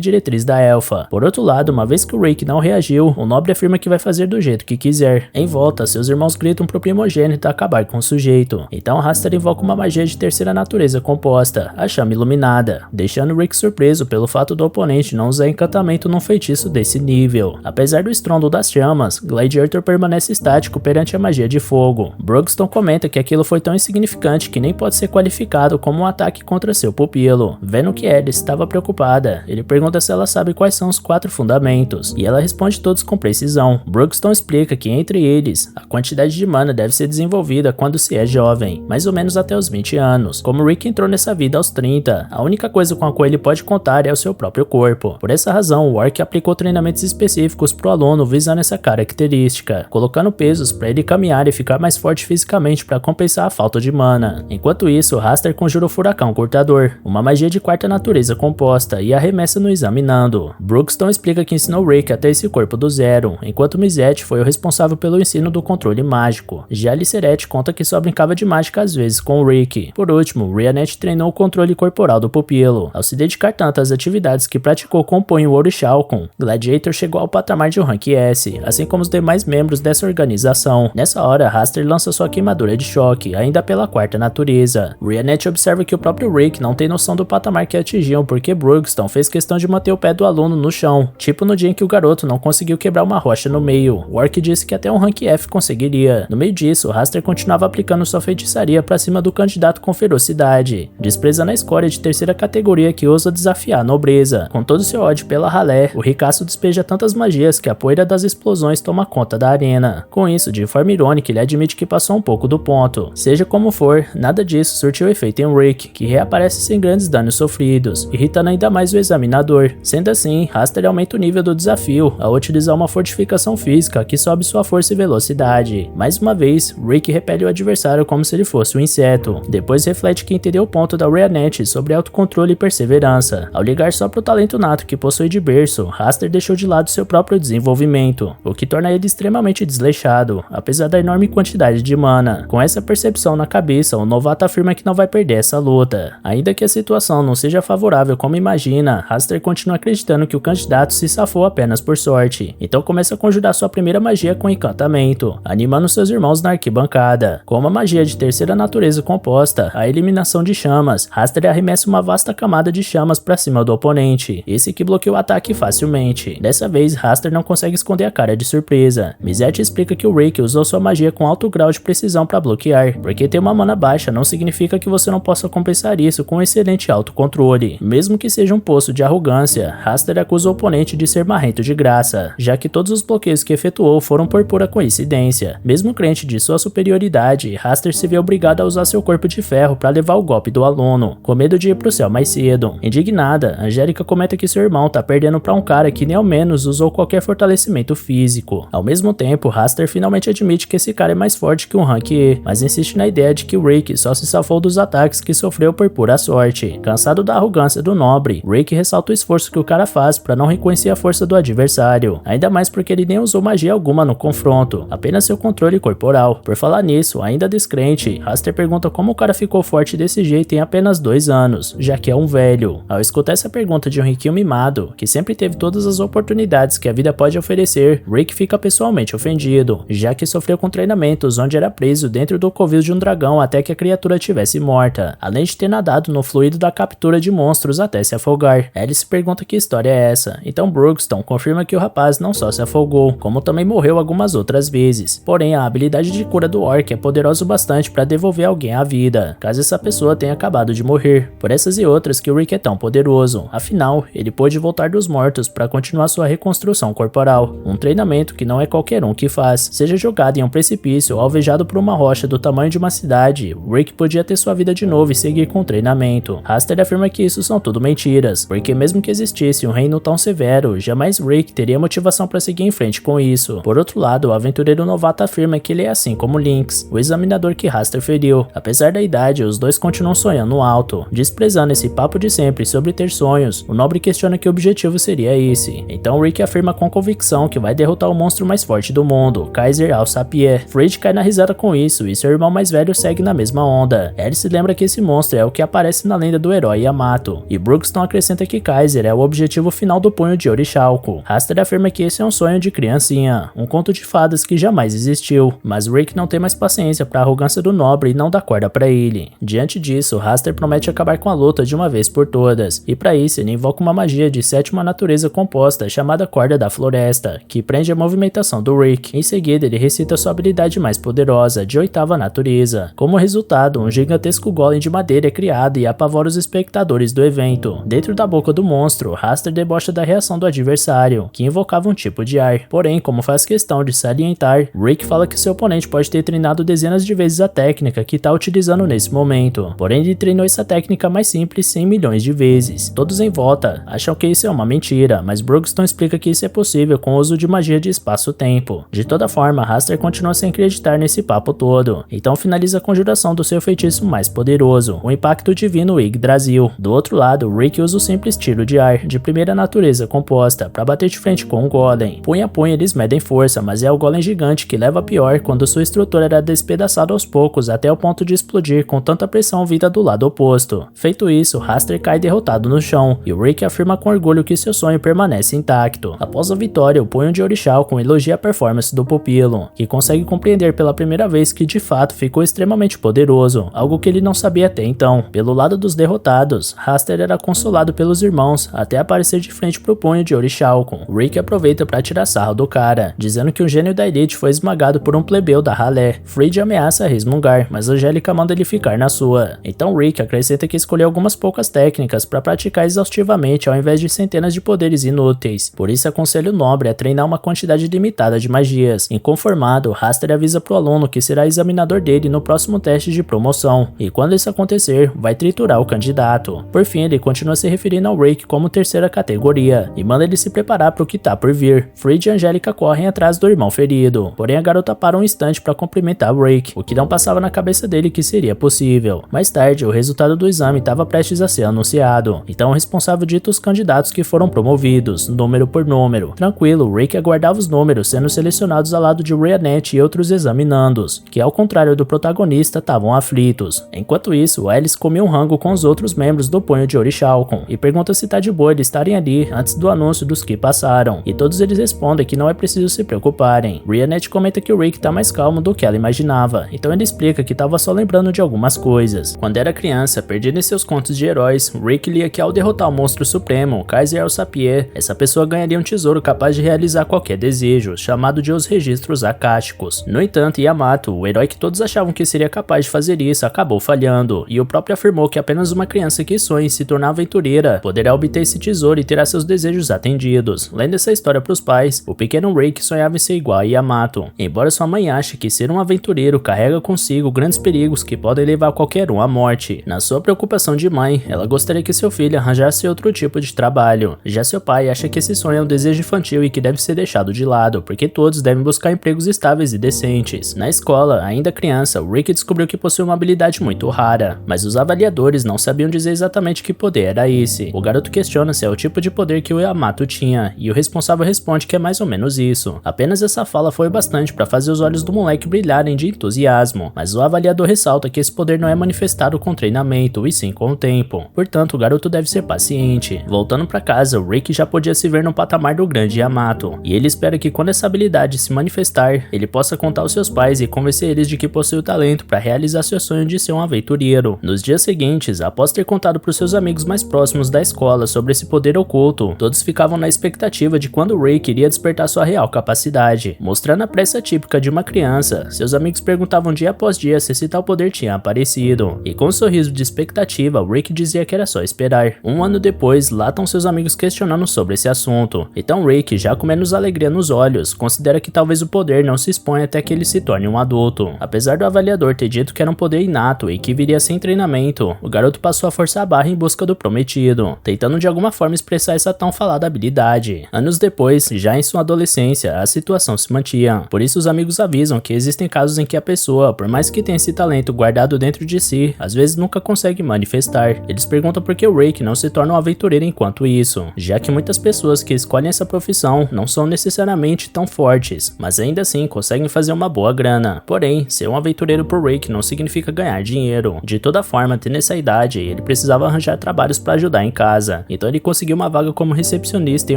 diretriz da elfa. Por outro lado, uma vez que o Rick não reagiu, o nobre afirma que vai fazer do jeito que quiser. Em volta, seus irmãos gritam pro primogênito acabar com o sujeito. Então Raster invoca uma magia de terceira natureza composta, a chama iluminada, deixando Rick surpreso pelo fato do oponente não usar encantamento num feitiço desse nível. Apesar do estrondo das chamas, Gladiator permanece estático perante a magia de fogo. Brugston comenta que aquilo foi tão insignificante que nem pode ser qualificado como um ataque contra seu pupilo. Vendo que Alice estava preocupada, ele pergunta se ela sabe quais são os 4 fundamentos, e ela responde todos com precisão. Brugston explica que entre eles, a quantidade de mana deve ser desenvolvida quando se é jovem, mais ou menos até os 20 anos. Como Rick entrou nessa vida aos 30, a única coisa com a qual ele pode contar é o seu próprio corpo. Por essa razão, o orc aplicou treinamentos específicos pro aluno visando essa característica, colocando pesos para ele caminhar e ficar mais forte fisicamente para compensar a falta de mana. Enquanto isso, Raster conjura o furacão cortador, uma magia de quarta natureza composta, e arremessa no examinando. Brugston explica que ensinou Rick a ter esse corpo do zero, enquanto Mizet foi o responsável pelo ensino do controle mágico. Já Aliceret conta que só brincava de mágica às vezes com o Rick. Por último, Rhianette treinou o controle corporal do pupilo. Ao se dedicar tanto às atividades que praticou com o punho Orichalcum, Gladiator chegou ao patamar de um Rank S, assim como os demais membros dessa organização. Nessa hora, Raster lança sua queimadura de choque, ainda pela quarta natureza. Rhianette observa que o próprio Rick não tem noção do patamar que atingiam porque Brugston fez questão de manter o pé do aluno no chão, tipo no dia em que o garoto não conseguiu quebrar uma rocha no meio. O orc disse que até um Rank F conseguiria. No meio disso, Raster continuava aplicando sua feitiçaria pra cima do candidato com ferocidade, desprezando a escória de terceira categoria que ousa desafiar a nobreza. Com todo seu ódio pela ralé, o ricaço despeja tantas magias que a poeira das explosões toma conta da arena. Com isso, de forma irônica, ele admite que passou um pouco do ponto. Seja como for, nada disso surtiu efeito em Rick, que reaparece sem grandes danos sofridos. fluidos, irritando ainda mais o examinador. Sendo assim, Raster aumenta o nível do desafio ao utilizar uma fortificação física que sobe sua força e velocidade. Mais uma vez, Rick repele o adversário como se ele fosse um inseto. Depois reflete que entendeu o ponto da Rheanet sobre autocontrole e perseverança. Ao ligar só pro talento nato que possui de berço, Raster deixou de lado seu próprio desenvolvimento, o que torna ele extremamente desleixado, apesar da enorme quantidade de mana. Com essa percepção na cabeça, o novato afirma que não vai perder essa luta. Ainda que a situação não seja favorável como imagina, Raster continua acreditando que o candidato se safou apenas por sorte, então começa a conjurar sua primeira magia com encantamento, animando seus irmãos na arquibancada. Com uma magia de terceira natureza composta, a eliminação de chamas, Raster arremessa uma vasta camada de chamas para cima do oponente, esse que bloqueia o ataque facilmente. Dessa vez, Raster não consegue esconder a cara de surpresa. Mizete explica que o Rick usou sua magia com alto grau de precisão para bloquear, porque ter uma mana baixa não significa que você não possa compensar isso com um excelente autocontrole. Mesmo que seja um poço de arrogância, Raster acusa o oponente de ser marrento de graça, já que todos os bloqueios que efetuou foram por pura coincidência. Mesmo crente de sua superioridade, Raster se vê obrigado a usar seu corpo de ferro para levar o golpe do aluno, com medo de ir pro céu mais cedo. Indignada, Angélica comenta que seu irmão tá perdendo para um cara que nem ao menos usou qualquer fortalecimento físico. Ao mesmo tempo, Raster finalmente admite que esse cara é mais forte que um rank E, mas insiste na ideia de que o Rick só se safou dos ataques que sofreu por pura sorte. Cansado da arrogância do nobre, Rick ressalta o esforço que o cara faz para não reconhecer a força do adversário, ainda mais porque ele nem usou magia alguma no confronto, apenas seu controle corporal. Por falar nisso, ainda descrente, Raster pergunta como o cara ficou forte desse jeito em apenas 2 anos, já que é um velho. Ao escutar essa pergunta de um riquinho mimado, que sempre teve todas as oportunidades que a vida pode oferecer, Rick fica pessoalmente ofendido, já que sofreu com treinamentos onde era preso dentro do covil de um dragão até que a criatura tivesse morta, além de ter nadado no fluido da captura de monstros até se afogar. Alice pergunta que história é essa, então Brookston confirma que o rapaz não só se afogou, como também morreu algumas outras vezes. Porém, a habilidade de cura do orc é poderosa o bastante para devolver alguém à vida, caso essa pessoa tenha acabado de morrer. Por essas e outras que o Rick é tão poderoso, afinal, ele pôde voltar dos mortos para continuar sua reconstrução corporal, um treinamento que não é qualquer um que faz. Seja jogado em um precipício ou alvejado por uma rocha do tamanho de uma cidade, Rick podia ter sua vida de novo e seguir com o treinamento. Raster afirma que isso são tudo mentiras, porque mesmo que existisse um reino tão severo, jamais Rick teria motivação para seguir em frente com isso. Por outro lado, o aventureiro novato afirma que ele é assim como Lynx, o examinador que Raster feriu. Apesar da idade, os dois continuam sonhando alto. Desprezando esse papo de sempre sobre ter sonhos, o nobre questiona que objetivo seria esse. Então Rick afirma com convicção que vai derrotar o monstro mais forte do mundo, Kaiser Alsapier. Fred cai na risada com isso e seu irmão mais velho segue na mesma onda. Alice lembra que esse monstro é o que aparece na lenda do herói Yamato, e Brookston acrescenta que Kaiser é o objetivo final do punho de Orichalco. Raster afirma que esse é um sonho de criancinha, um conto de fadas que jamais existiu, mas Rick não tem mais paciência para a arrogância do nobre e não dá corda para ele. Diante disso, Raster promete acabar com a luta de uma vez por todas, e para isso ele invoca uma magia de sétima natureza composta chamada Corda da Floresta, que prende a movimentação do Rick. Em seguida, ele recita sua habilidade mais poderosa, de oitava natureza. Como resultado, um gigantesco golem de madeira é criado e apavora os espectadores do evento. Dentro da boca do monstro, Raster debocha da reação do adversário, que invocava um tipo de ar. Porém, como faz questão de salientar, Rick fala que seu oponente pode ter treinado dezenas de vezes a técnica que está utilizando nesse momento. Porém, ele treinou essa técnica mais simples 100 milhões de vezes. Todos em volta acham que isso é uma mentira, mas Brookston explica que isso é possível com o uso de magia de espaço-tempo. De toda forma, Raster continua sem acreditar nesse papo todo, então finaliza a conjuração do seu feitiço mais poderoso, o Impacto Divino Yggdrasil. Do outro lado, Rick usa o simples tiro de ar, de primeira natureza composta, para bater de frente com o golem. Punho a punho eles medem força, mas é o golem gigante que leva a pior quando sua estrutura era despedaçada aos poucos até o ponto de explodir com tanta pressão vinda do lado oposto. Feito isso, Raster cai derrotado no chão, e o Rick afirma com orgulho que seu sonho permanece intacto. Após a vitória, o punho de Orichalco elogia a performance do pupilo, que consegue compreender pela primeira vez que de fato ficou extremamente poderoso, algo que ele não sabia até então. Pelo lado dos derrotados, Raster era consolado pelos irmãos até aparecer de frente pro punho de Orichalco. Rick aproveita para tirar sarro do cara, dizendo que o gênio da elite foi esmagado por um plebeu da ralé. Fred ameaça resmungar, mas Angélica manda ele ficar na sua. Então Rick acrescenta que escolheu algumas poucas técnicas para praticar exaustivamente ao invés de centenas de poderes inúteis. Por isso aconselha o nobre a treinar uma quantidade limitada de magias. Inconformado, Raster avisa pro aluno que será examinador dele no próximo teste de promoção, e quando isso acontecer, vai triturar o candidato. medo. Por fim, ele continua se referindo ao Rick como terceira categoria e manda ele se preparar para o que tá por vir. Fred e Angélica correm atrás do irmão ferido, porém a garota para um instante para cumprimentar Rick, o que não passava na cabeça dele que seria possível. Mais tarde, o resultado do exame estava prestes a ser anunciado, então o responsável dita os candidatos que foram promovidos, número por número. Tranquilo, Rick aguardava os números sendo selecionados ao lado de Ryanette e outros examinandos, que ao contrário do protagonista estavam aflitos. Enquanto isso, Alice comia um rango com os outros membros do Punho de Orichalcum e pergunta se tá de boa eles estarem ali antes do anúncio dos que passaram, e todos eles respondem que não é preciso se preocuparem. Ryanette comenta que o Rick tá mais calmo do que ela imaginava, então ele explica que tava só lembrando de algumas coisas. Quando era criança, perdido em seus contos de heróis, Rick lia que ao derrotar o monstro supremo, Kaiser El-Sapier, essa pessoa ganharia um tesouro capaz de realizar qualquer desejo, chamado de os registros acásticos. No entanto, Yamato, o herói que todos achavam que seria capaz de fazer isso, acabou falhando, e o próprio afirmou que apenas uma criança que sonha em se tornar aventureira poderá obter esse tesouro e terá seus desejos atendidos. Lendo essa história para os pais, o pequeno Rick sonhava em ser igual a Yamato, embora sua mãe ache que ser um aventureiro carrega consigo grandes perigos que podem levar qualquer um à morte. Na sua preocupação de mãe, ela gostaria que seu filho arranjasse outro tipo de trabalho. Já seu pai acha que esse sonho é um desejo infantil e que deve ser deixado de lado, porque todos devem buscar empregos estáveis e decentes. Na escola, ainda criança, Rick descobriu que possui uma habilidade muito rara, mas os avaliadores não sabiam dizer exatamente que poder era esse. O garoto questiona se é o tipo de poder que o Yamato tinha, e o responsável responde que é mais ou menos isso. Apenas essa fala foi bastante para fazer os olhos do moleque brilharem de entusiasmo, mas o avaliador ressalta que esse poder não é manifestado com treinamento, e sim com o tempo. Portanto, o garoto deve ser paciente. Voltando para casa, o Rick já podia se ver no patamar do grande Yamato, e ele espera que quando essa habilidade se manifestar, ele possa contar aos seus pais e convencer eles de que possui o talento para realizar seu sonho de ser um aventureiro. Nos dias seguintes, após ter contado para os seus amigos mais próximos da escola sobre esse poder oculto, todos ficavam na expectativa de quando Rick iria despertar sua real capacidade. Mostrando a pressa típica de uma criança, seus amigos perguntavam dia após dia se esse tal poder tinha aparecido, e com um sorriso de expectativa, Rick dizia que era só esperar. Um ano depois, lá estão seus amigos questionando sobre esse assunto, então Rick, já com menos alegria nos olhos, considera que talvez o poder não se exponha até que ele se torne um adulto. Apesar do avaliador ter dito que era um poder inato e que viria sem treinamento, o garoto passou a forçar a barra em busca do prometido, tentando de alguma forma expressar essa tão falada habilidade. Anos depois, já em sua adolescência, a situação se mantinha, por isso os amigos avisam que existem casos em que a pessoa, por mais que tenha esse talento guardado dentro de si, às vezes nunca consegue manifestar. Eles perguntam por que o Rick não se torna um aventureiro enquanto isso, já que muitas pessoas que escolhem essa profissão não são necessariamente tão fortes, mas ainda assim conseguem fazer uma boa grana. Porém, ser um aventureiro por Rick não significa ganhar dinheiro. De toda forma, tendo essa idade, ele precisava arranjar trabalhos para ajudar em casa, então ele conseguiu uma vaga como recepcionista em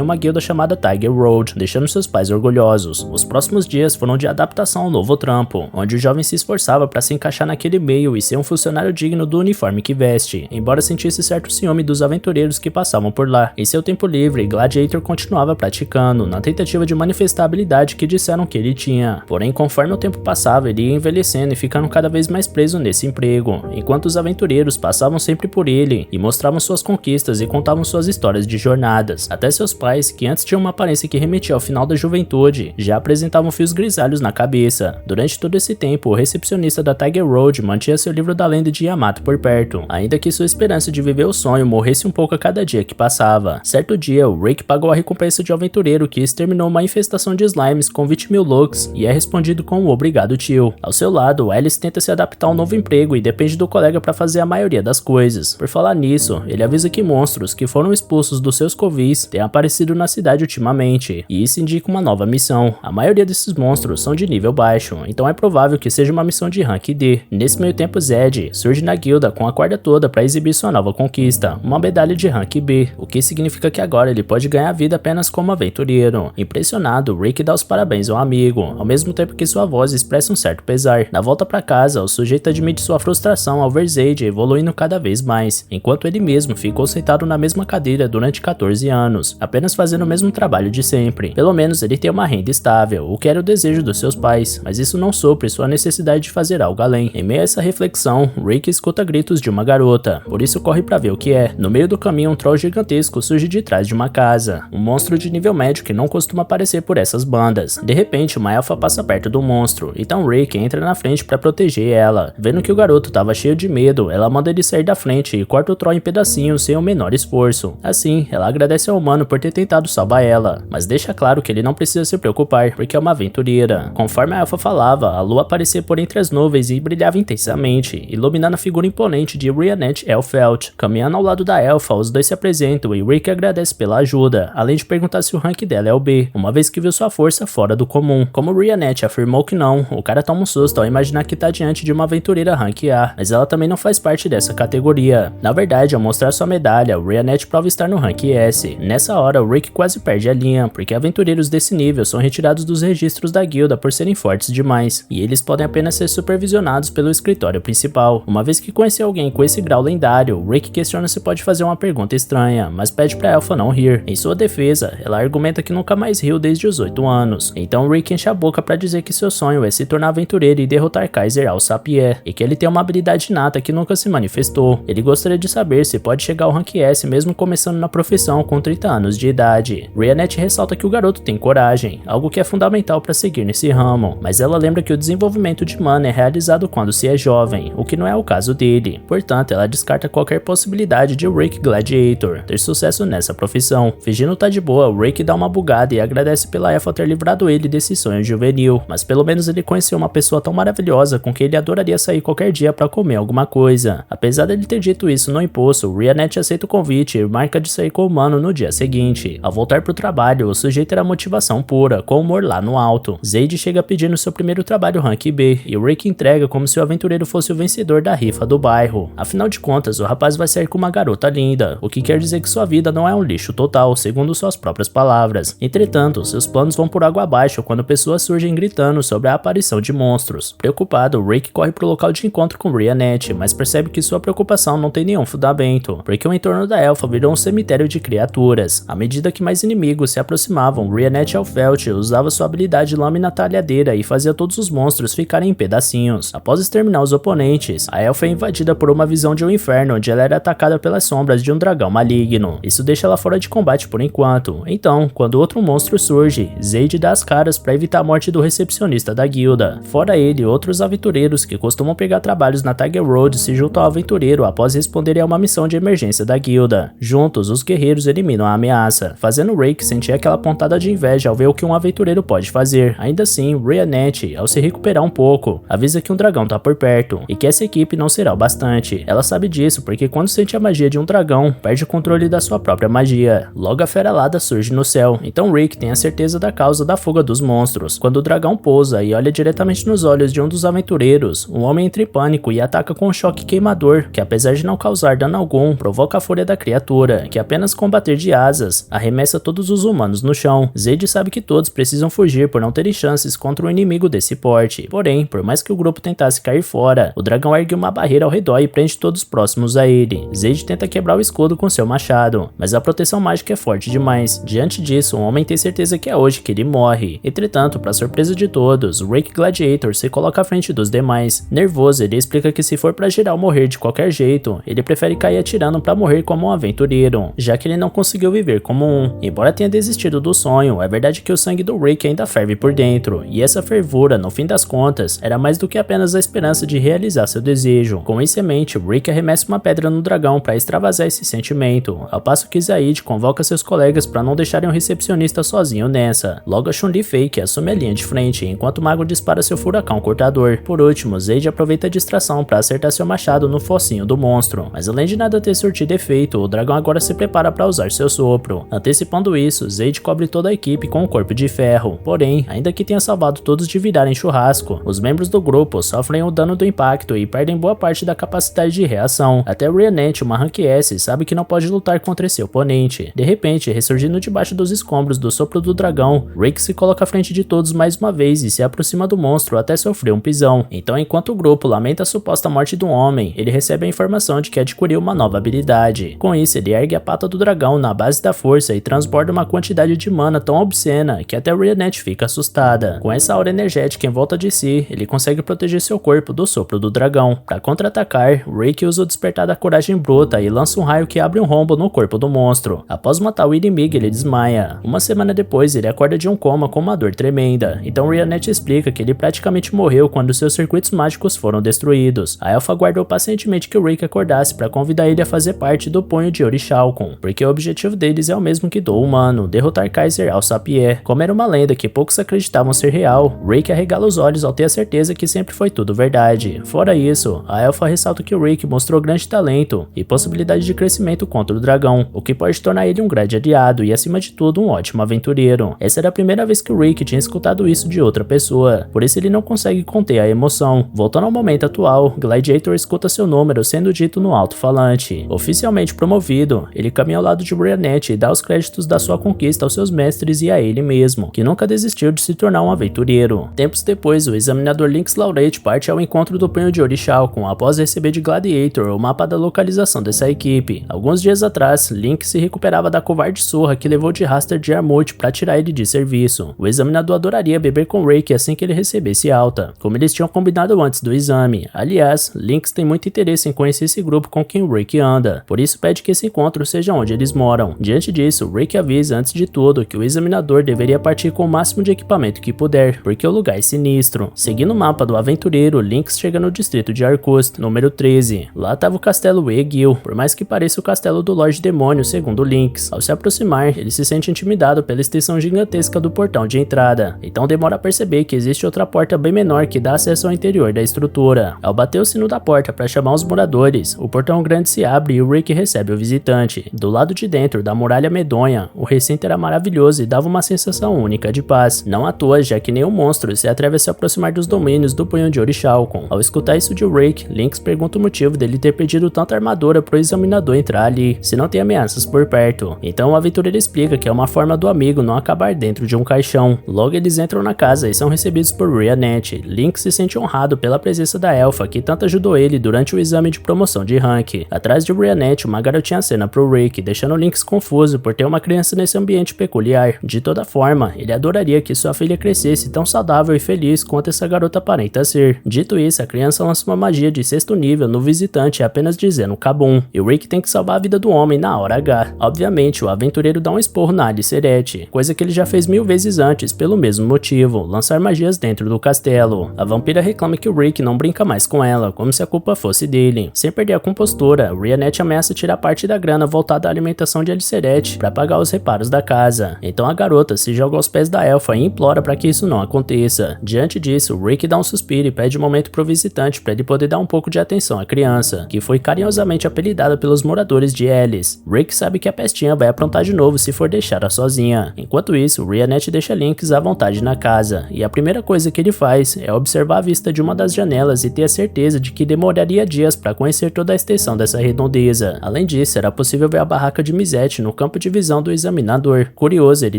uma guilda chamada Tiger Road, deixando seus pais orgulhosos. Os próximos dias foram de adaptação ao novo trampo, onde o jovem se esforçava para se encaixar naquele meio e ser um funcionário digno do uniforme que veste, embora sentisse certo ciúme dos aventureiros que passavam por lá. Em seu tempo livre, Gladiator continuava praticando, na tentativa de manifestar a habilidade que disseram que ele tinha. Porém, conforme o tempo passava, ele ia envelhecendo e ficando cada vez mais preso nesse emprego, enquanto os aventureiros passavam sempre por ele e mostravam suas conquistas e contavam suas histórias de jornadas. Até seus pais, que antes tinham uma aparência que remetia ao final da juventude, já apresentavam fios grisalhos na cabeça. Durante todo esse tempo, o recepcionista da Tiger Road mantinha seu livro da lenda de Yamato por perto, ainda que sua esperança de viver o sonho morresse um pouco a cada dia que passava. Certo dia, o Rick pagou a recompensa de um aventureiro que exterminou uma infestação de slimes com 20.000 looks e é respondido com um obrigado tio. Ao seu lado, Alice tenta se adaptar a um novo emprego e depende do colega para fazer a maioria das coisas. Por falar nisso, ele avisa que monstros que foram expulsos dos seus covis têm aparecido na cidade ultimamente, e isso indica uma nova missão. A maioria desses monstros são de nível baixo, então é provável que seja uma missão de rank D. Nesse meio tempo, Zed surge na guilda com a corda toda para exibir sua nova conquista, uma medalha de rank B, o que significa que agora ele pode ganhar vida apenas como aventureiro. Impressionado, Rick dá os parabéns ao amigo, ao mesmo tempo que sua voz expressa um certo pesar. Na volta para casa, o sujeito admite sua frustração ao ver Zed evoluindo cada vez mais, enquanto ele mesmo ficou sentado na mesma cadeira durante 14 anos, apenas fazendo o mesmo trabalho de sempre. Pelo menos ele tem uma renda estável, o que era o desejo dos seus pais, mas isso não supre sua necessidade de fazer algo além. Em meio a essa reflexão, Rick escuta gritos de uma garota, por isso corre para ver o que é. No meio do caminho, um troll gigantesco surge de trás de uma casa, um monstro de nível médio que não costuma aparecer por essas bandas. De repente, uma elfa passa perto do monstro, então Rick entra na frente para proteger ela. Vendo que o garoto estava cheio de medo, ela manda ele sair da frente e corta o Troy em pedacinhos sem o menor esforço. Assim, ela agradece ao humano por ter tentado salvar ela, mas deixa claro que ele não precisa se preocupar, porque é uma aventureira. Conforme a Elfa falava, a lua aparecia por entre as nuvens e brilhava intensamente, iluminando a figura imponente de Rhiannet Elfelt. Caminhando ao lado da Elfa, os dois se apresentam e Rick agradece pela ajuda, além de perguntar se o rank dela é o B, uma vez que viu sua força fora do comum. Como Rhiannet afirmou que não, o cara toma um susto ao imaginar que tá diante de uma aventureira rank A, mas ela também não faz parte dessa categoria. Na verdade, ao mostrar sua medalha, Rhiannet prova estar no rank S. Nessa hora, o Rick quase perde a linha, porque aventureiros desse nível são retirados dos registros da guilda por serem fortes demais, e eles podem apenas ser supervisionados pelo escritório principal. Uma vez que conheceu alguém com esse grau lendário, Rick questiona se pode fazer uma pergunta estranha, mas pede pra Elfa não rir. Em sua defesa, ela argumenta que nunca mais riu desde os 8 anos. Então Rick enche a boca pra dizer que seu sonho é se tornar aventureiro e derrotar Kaiser Alsapier, e que ele tem uma habilidade inata que nunca se manifestou. Ele gostaria de saber se pode chegar ao rank S mesmo começando na profissão com 30 anos de idade. Rhiannet ressalta que o garoto tem coragem, algo que é fundamental para seguir nesse ramo, mas ela lembra que o desenvolvimento de mana é realizado quando se é jovem, o que não é o caso dele. Portanto, ela descarta qualquer possibilidade de Rick Gladiator ter sucesso nessa profissão. Fingindo tá de boa, Rick dá uma bugada e agradece pela Elfa ter livrado ele desse sonho juvenil, mas pelo menos ele conheceu uma pessoa tão maravilhosa com quem ele adoraria sair qualquer dia para comer alguma coisa. Apesar dele ter dito isso no impulso, Rhiannet aceita o convite e marca de sair com o humano no dia seguinte. Ao voltar pro trabalho, o sujeito terá motivação pura, com o humor lá no alto. Zayd chega pedindo seu primeiro trabalho rank B, e o Rick entrega como se o aventureiro fosse o vencedor da rifa do bairro. Afinal de contas, o rapaz vai sair com uma garota linda, o que quer dizer que sua vida não é um lixo total, segundo suas próprias palavras. Entretanto, seus planos vão por água abaixo quando pessoas surgem gritando sobre a aparição de monstros. Preocupado, Rick corre pro local de encontro com Rhiannet, mas percebe que sua preocupação não tem nenhum fundamento, porque o entorno da Elfa virou um cemitério de criaturas. À medida que mais inimigos se aproximavam, Rhiannet Elfelt usava sua habilidade lâmina talhadeira e fazia todos os monstros ficarem em pedacinhos. Após exterminar os oponentes, a Elfa é invadida por uma visão de um inferno onde ela era atacada pelas sombras de um dragão maligno. Isso deixa ela fora de combate por enquanto. Então, quando outro monstro surge, Zayd dá as caras para evitar a morte do recepcionista da guilda. Fora ele, outros aventureiros que costumam pegar trabalhos na Tiger Road se juntam ao aventureiro após responderem a uma missão de emergência da guilda. Juntos, os guerreiros eliminam a ameaça, fazendo Rick sentir aquela pontada de inveja ao ver o que um aventureiro pode fazer. Ainda assim, Rhiannet, ao se recuperar um pouco, avisa que um dragão tá por perto e que essa equipe não será o bastante. Ela sabe disso porque quando sente a magia de um dragão, perde o controle da sua própria magia. Logo a fera alada surge no céu, então Rick tem a certeza da causa da fuga dos monstros. Quando o dragão pousa e olha diretamente nos olhos de um dos aventureiros, o homem entra em pânico e ataca com um choque queimador, que apesar de não causar dano algum, provoca a fúria da criatura, que apenas com bater de asas, arremessa todos os humanos no chão. Zayd sabe que todos precisam fugir por não terem chances contra um inimigo desse porte. Porém, por mais que o grupo tentasse cair fora, o dragão ergue uma barreira ao redor e prende todos próximos a ele. Zayd tenta quebrar o escudo com seu machado, mas a proteção mágica é forte demais. Diante disso, o homem tem certeza que é hoje que ele morre. Entretanto, para surpresa de todos, Rick Gladiator se coloca à frente dos demais. Nervoso, ele explica que se for pra geral morrer de qualquer jeito, ele prefere cair atirando pra morrer como um aventureiro, já que ele não conseguiu viver como um. Embora tenha desistido do sonho, é verdade que o sangue do Rick ainda ferve por dentro, e essa fervura, no fim das contas, era mais do que apenas a esperança de realizar seu desejo. Com isso em mente, Rick arremessa uma pedra no dragão para extravasar esse sentimento, ao passo que Zayd convoca seus colegas para não deixarem o recepcionista sozinho nessa. Logo a Chun-Li Fake assume a linha de frente, enquanto o mago dispara seu furacão cortador. Por último, Zayd aproveita a distração para acertar seu machado no focinho do monstro, mas além de nada ter surtido efeito, o dragão agora se prepara para usar seu sopro. Antecipando isso, Zayd cobre toda a equipe com um corpo de ferro. Porém, ainda que tenha salvado todos de virarem churrasco, os membros do grupo sofrem o dano do impacto e perdem boa parte da capacidade de reação. Até Rhiannet, uma rank S, sabe que não pode lutar contra esse oponente. De repente, ressurgindo debaixo dos escombros do sopro do dragão, Rick se coloca à frente de todos mais uma vez e se aproxima do monstro até sofrer um pisão. Então, enquanto o grupo lamenta a suposta morte do homem, ele recebe a informação de que adquiriu uma nova habilidade. Com isso, ele ergue a pata do dragão na base da força e transborda uma quantidade de mana tão obscena que até Rhiannet fica assustada. Com essa aura energética em volta de si, ele consegue proteger seu corpo do sopro do dragão. Para contra-atacar, Rick usa o despertar da coragem bruta e lança um raio que abre um rombo no corpo do monstro. Após matar o inimigo, ele desmaia. Uma semana depois, ele acorda de um coma com uma dor tremenda. Então Rhiannet explica que ele praticamente morreu quando seus circuitos mágicos foram destruídos. A Elfa aguardou pacientemente que o Rick acordasse ajudasse para convidar ele a fazer parte do punho de Orichalcum, porque o objetivo deles é o mesmo que do humano, derrotar Kaiser Alsapier. Como era uma lenda que poucos acreditavam ser real, Rick arregala os olhos ao ter a certeza que sempre foi tudo verdade. Fora isso, a elfa ressalta que o Rick mostrou grande talento e possibilidade de crescimento contra o dragão, o que pode tornar ele um grande aliado e, acima de tudo, um ótimo aventureiro. Essa era a primeira vez que o Rick tinha escutado isso de outra pessoa, por isso ele não consegue conter a emoção. Voltando ao momento atual, Gladiator escuta seu número sendo dito no alto-falante. Oficialmente promovido, ele caminha ao lado de Brianette e dá os créditos da sua conquista aos seus mestres e a ele mesmo, que nunca desistiu de se tornar um aventureiro. Tempos depois, o examinador Lynx Laurate parte ao encontro do punho de Orichalcum após receber de Gladiator o mapa da localização dessa equipe. Alguns dias atrás, Lynx se recuperava da covarde surra que levou de Raster de Armut para tirar ele de serviço. O examinador adoraria beber com Rick assim que ele recebesse alta, como eles tinham combinado antes do exame. Aliás, Lynx tem muito interesse em conhecer esse grupo com quem Rick anda, por isso pede que esse encontro seja onde eles moram. Diante disso, Rick avisa antes de tudo que o examinador deveria partir com o máximo de equipamento que puder, porque o lugar é sinistro. Seguindo o mapa do aventureiro, Lynx chega no distrito de Arkust, número 13. Lá estava o castelo Egil, por mais que pareça o castelo do Lorde Demônio, segundo Lynx. Ao se aproximar, ele se sente intimidado pela extensão gigantesca do portão de entrada, então demora a perceber que existe outra porta bem menor que dá acesso ao interior da estrutura. Ao bater o sino da porta para chamar os moradores, o portão grande se abre e o Rick recebe o visitante. Do lado de dentro da muralha medonha, o recinto era maravilhoso e dava uma sensação única de paz. Não à toa, já que nenhum monstro se atreve a se aproximar dos domínios do punho de Orichalcum. Ao escutar isso de Rick, Lynx pergunta o motivo dele ter pedido tanta armadura pro examinador entrar ali, se não tem ameaças por perto. Então o aventureiro explica que é uma forma do amigo não acabar dentro de um caixão. Logo eles entram na casa e são recebidos por Brianette. Lynx se sente honrado pela presença da elfa que tanto ajudou ele durante o exame de promoção de rank. Atrás de Brianette, uma garotinha acena pro Rick, deixando Lynx confuso por ter uma criança nesse ambiente peculiar. De toda forma, ele adoraria que sua filha crescesse tão saudável e feliz quanto essa garota aparenta ser. Dito isso, a criança lança uma magia de 6º nível no visitante apenas dizendo Kabum, e o Rick tem que salvar a vida do homem na hora H. Obviamente, o aventureiro dá um esporro na Aliceret, coisa que ele já fez 1000 vezes antes pelo mesmo motivo, lançar magias dentro do castelo. A vampira reclama que o Rick não brinca mais com ela, como se a culpa fosse dele. Sem perder a compostura, Brianette ameaça tirar parte da grana voltada à alimentação de Aliceret para pagar os reparos da casa. Então a garota se joga aos pés da elfa e implora para que isso não aconteça. Diante disso, Rick dá um suspiro e pede um momento pro visitante para ele poder dar um pouco de atenção à criança, que foi carinhosamente apelidada pelos moradores de Ellis. Rick sabe que a pestinha vai aprontar de novo se for deixá-la sozinha. Enquanto isso, Brianette deixa Lynx à vontade na casa, e a primeira coisa que ele faz é observar a vista de uma das janelas e ter a certeza de que demoraria dias para conhecer toda a extensão dessa redondeza. Além disso, era possível ver a barraca de Mizette no campo de visão do examinador. Curioso, ele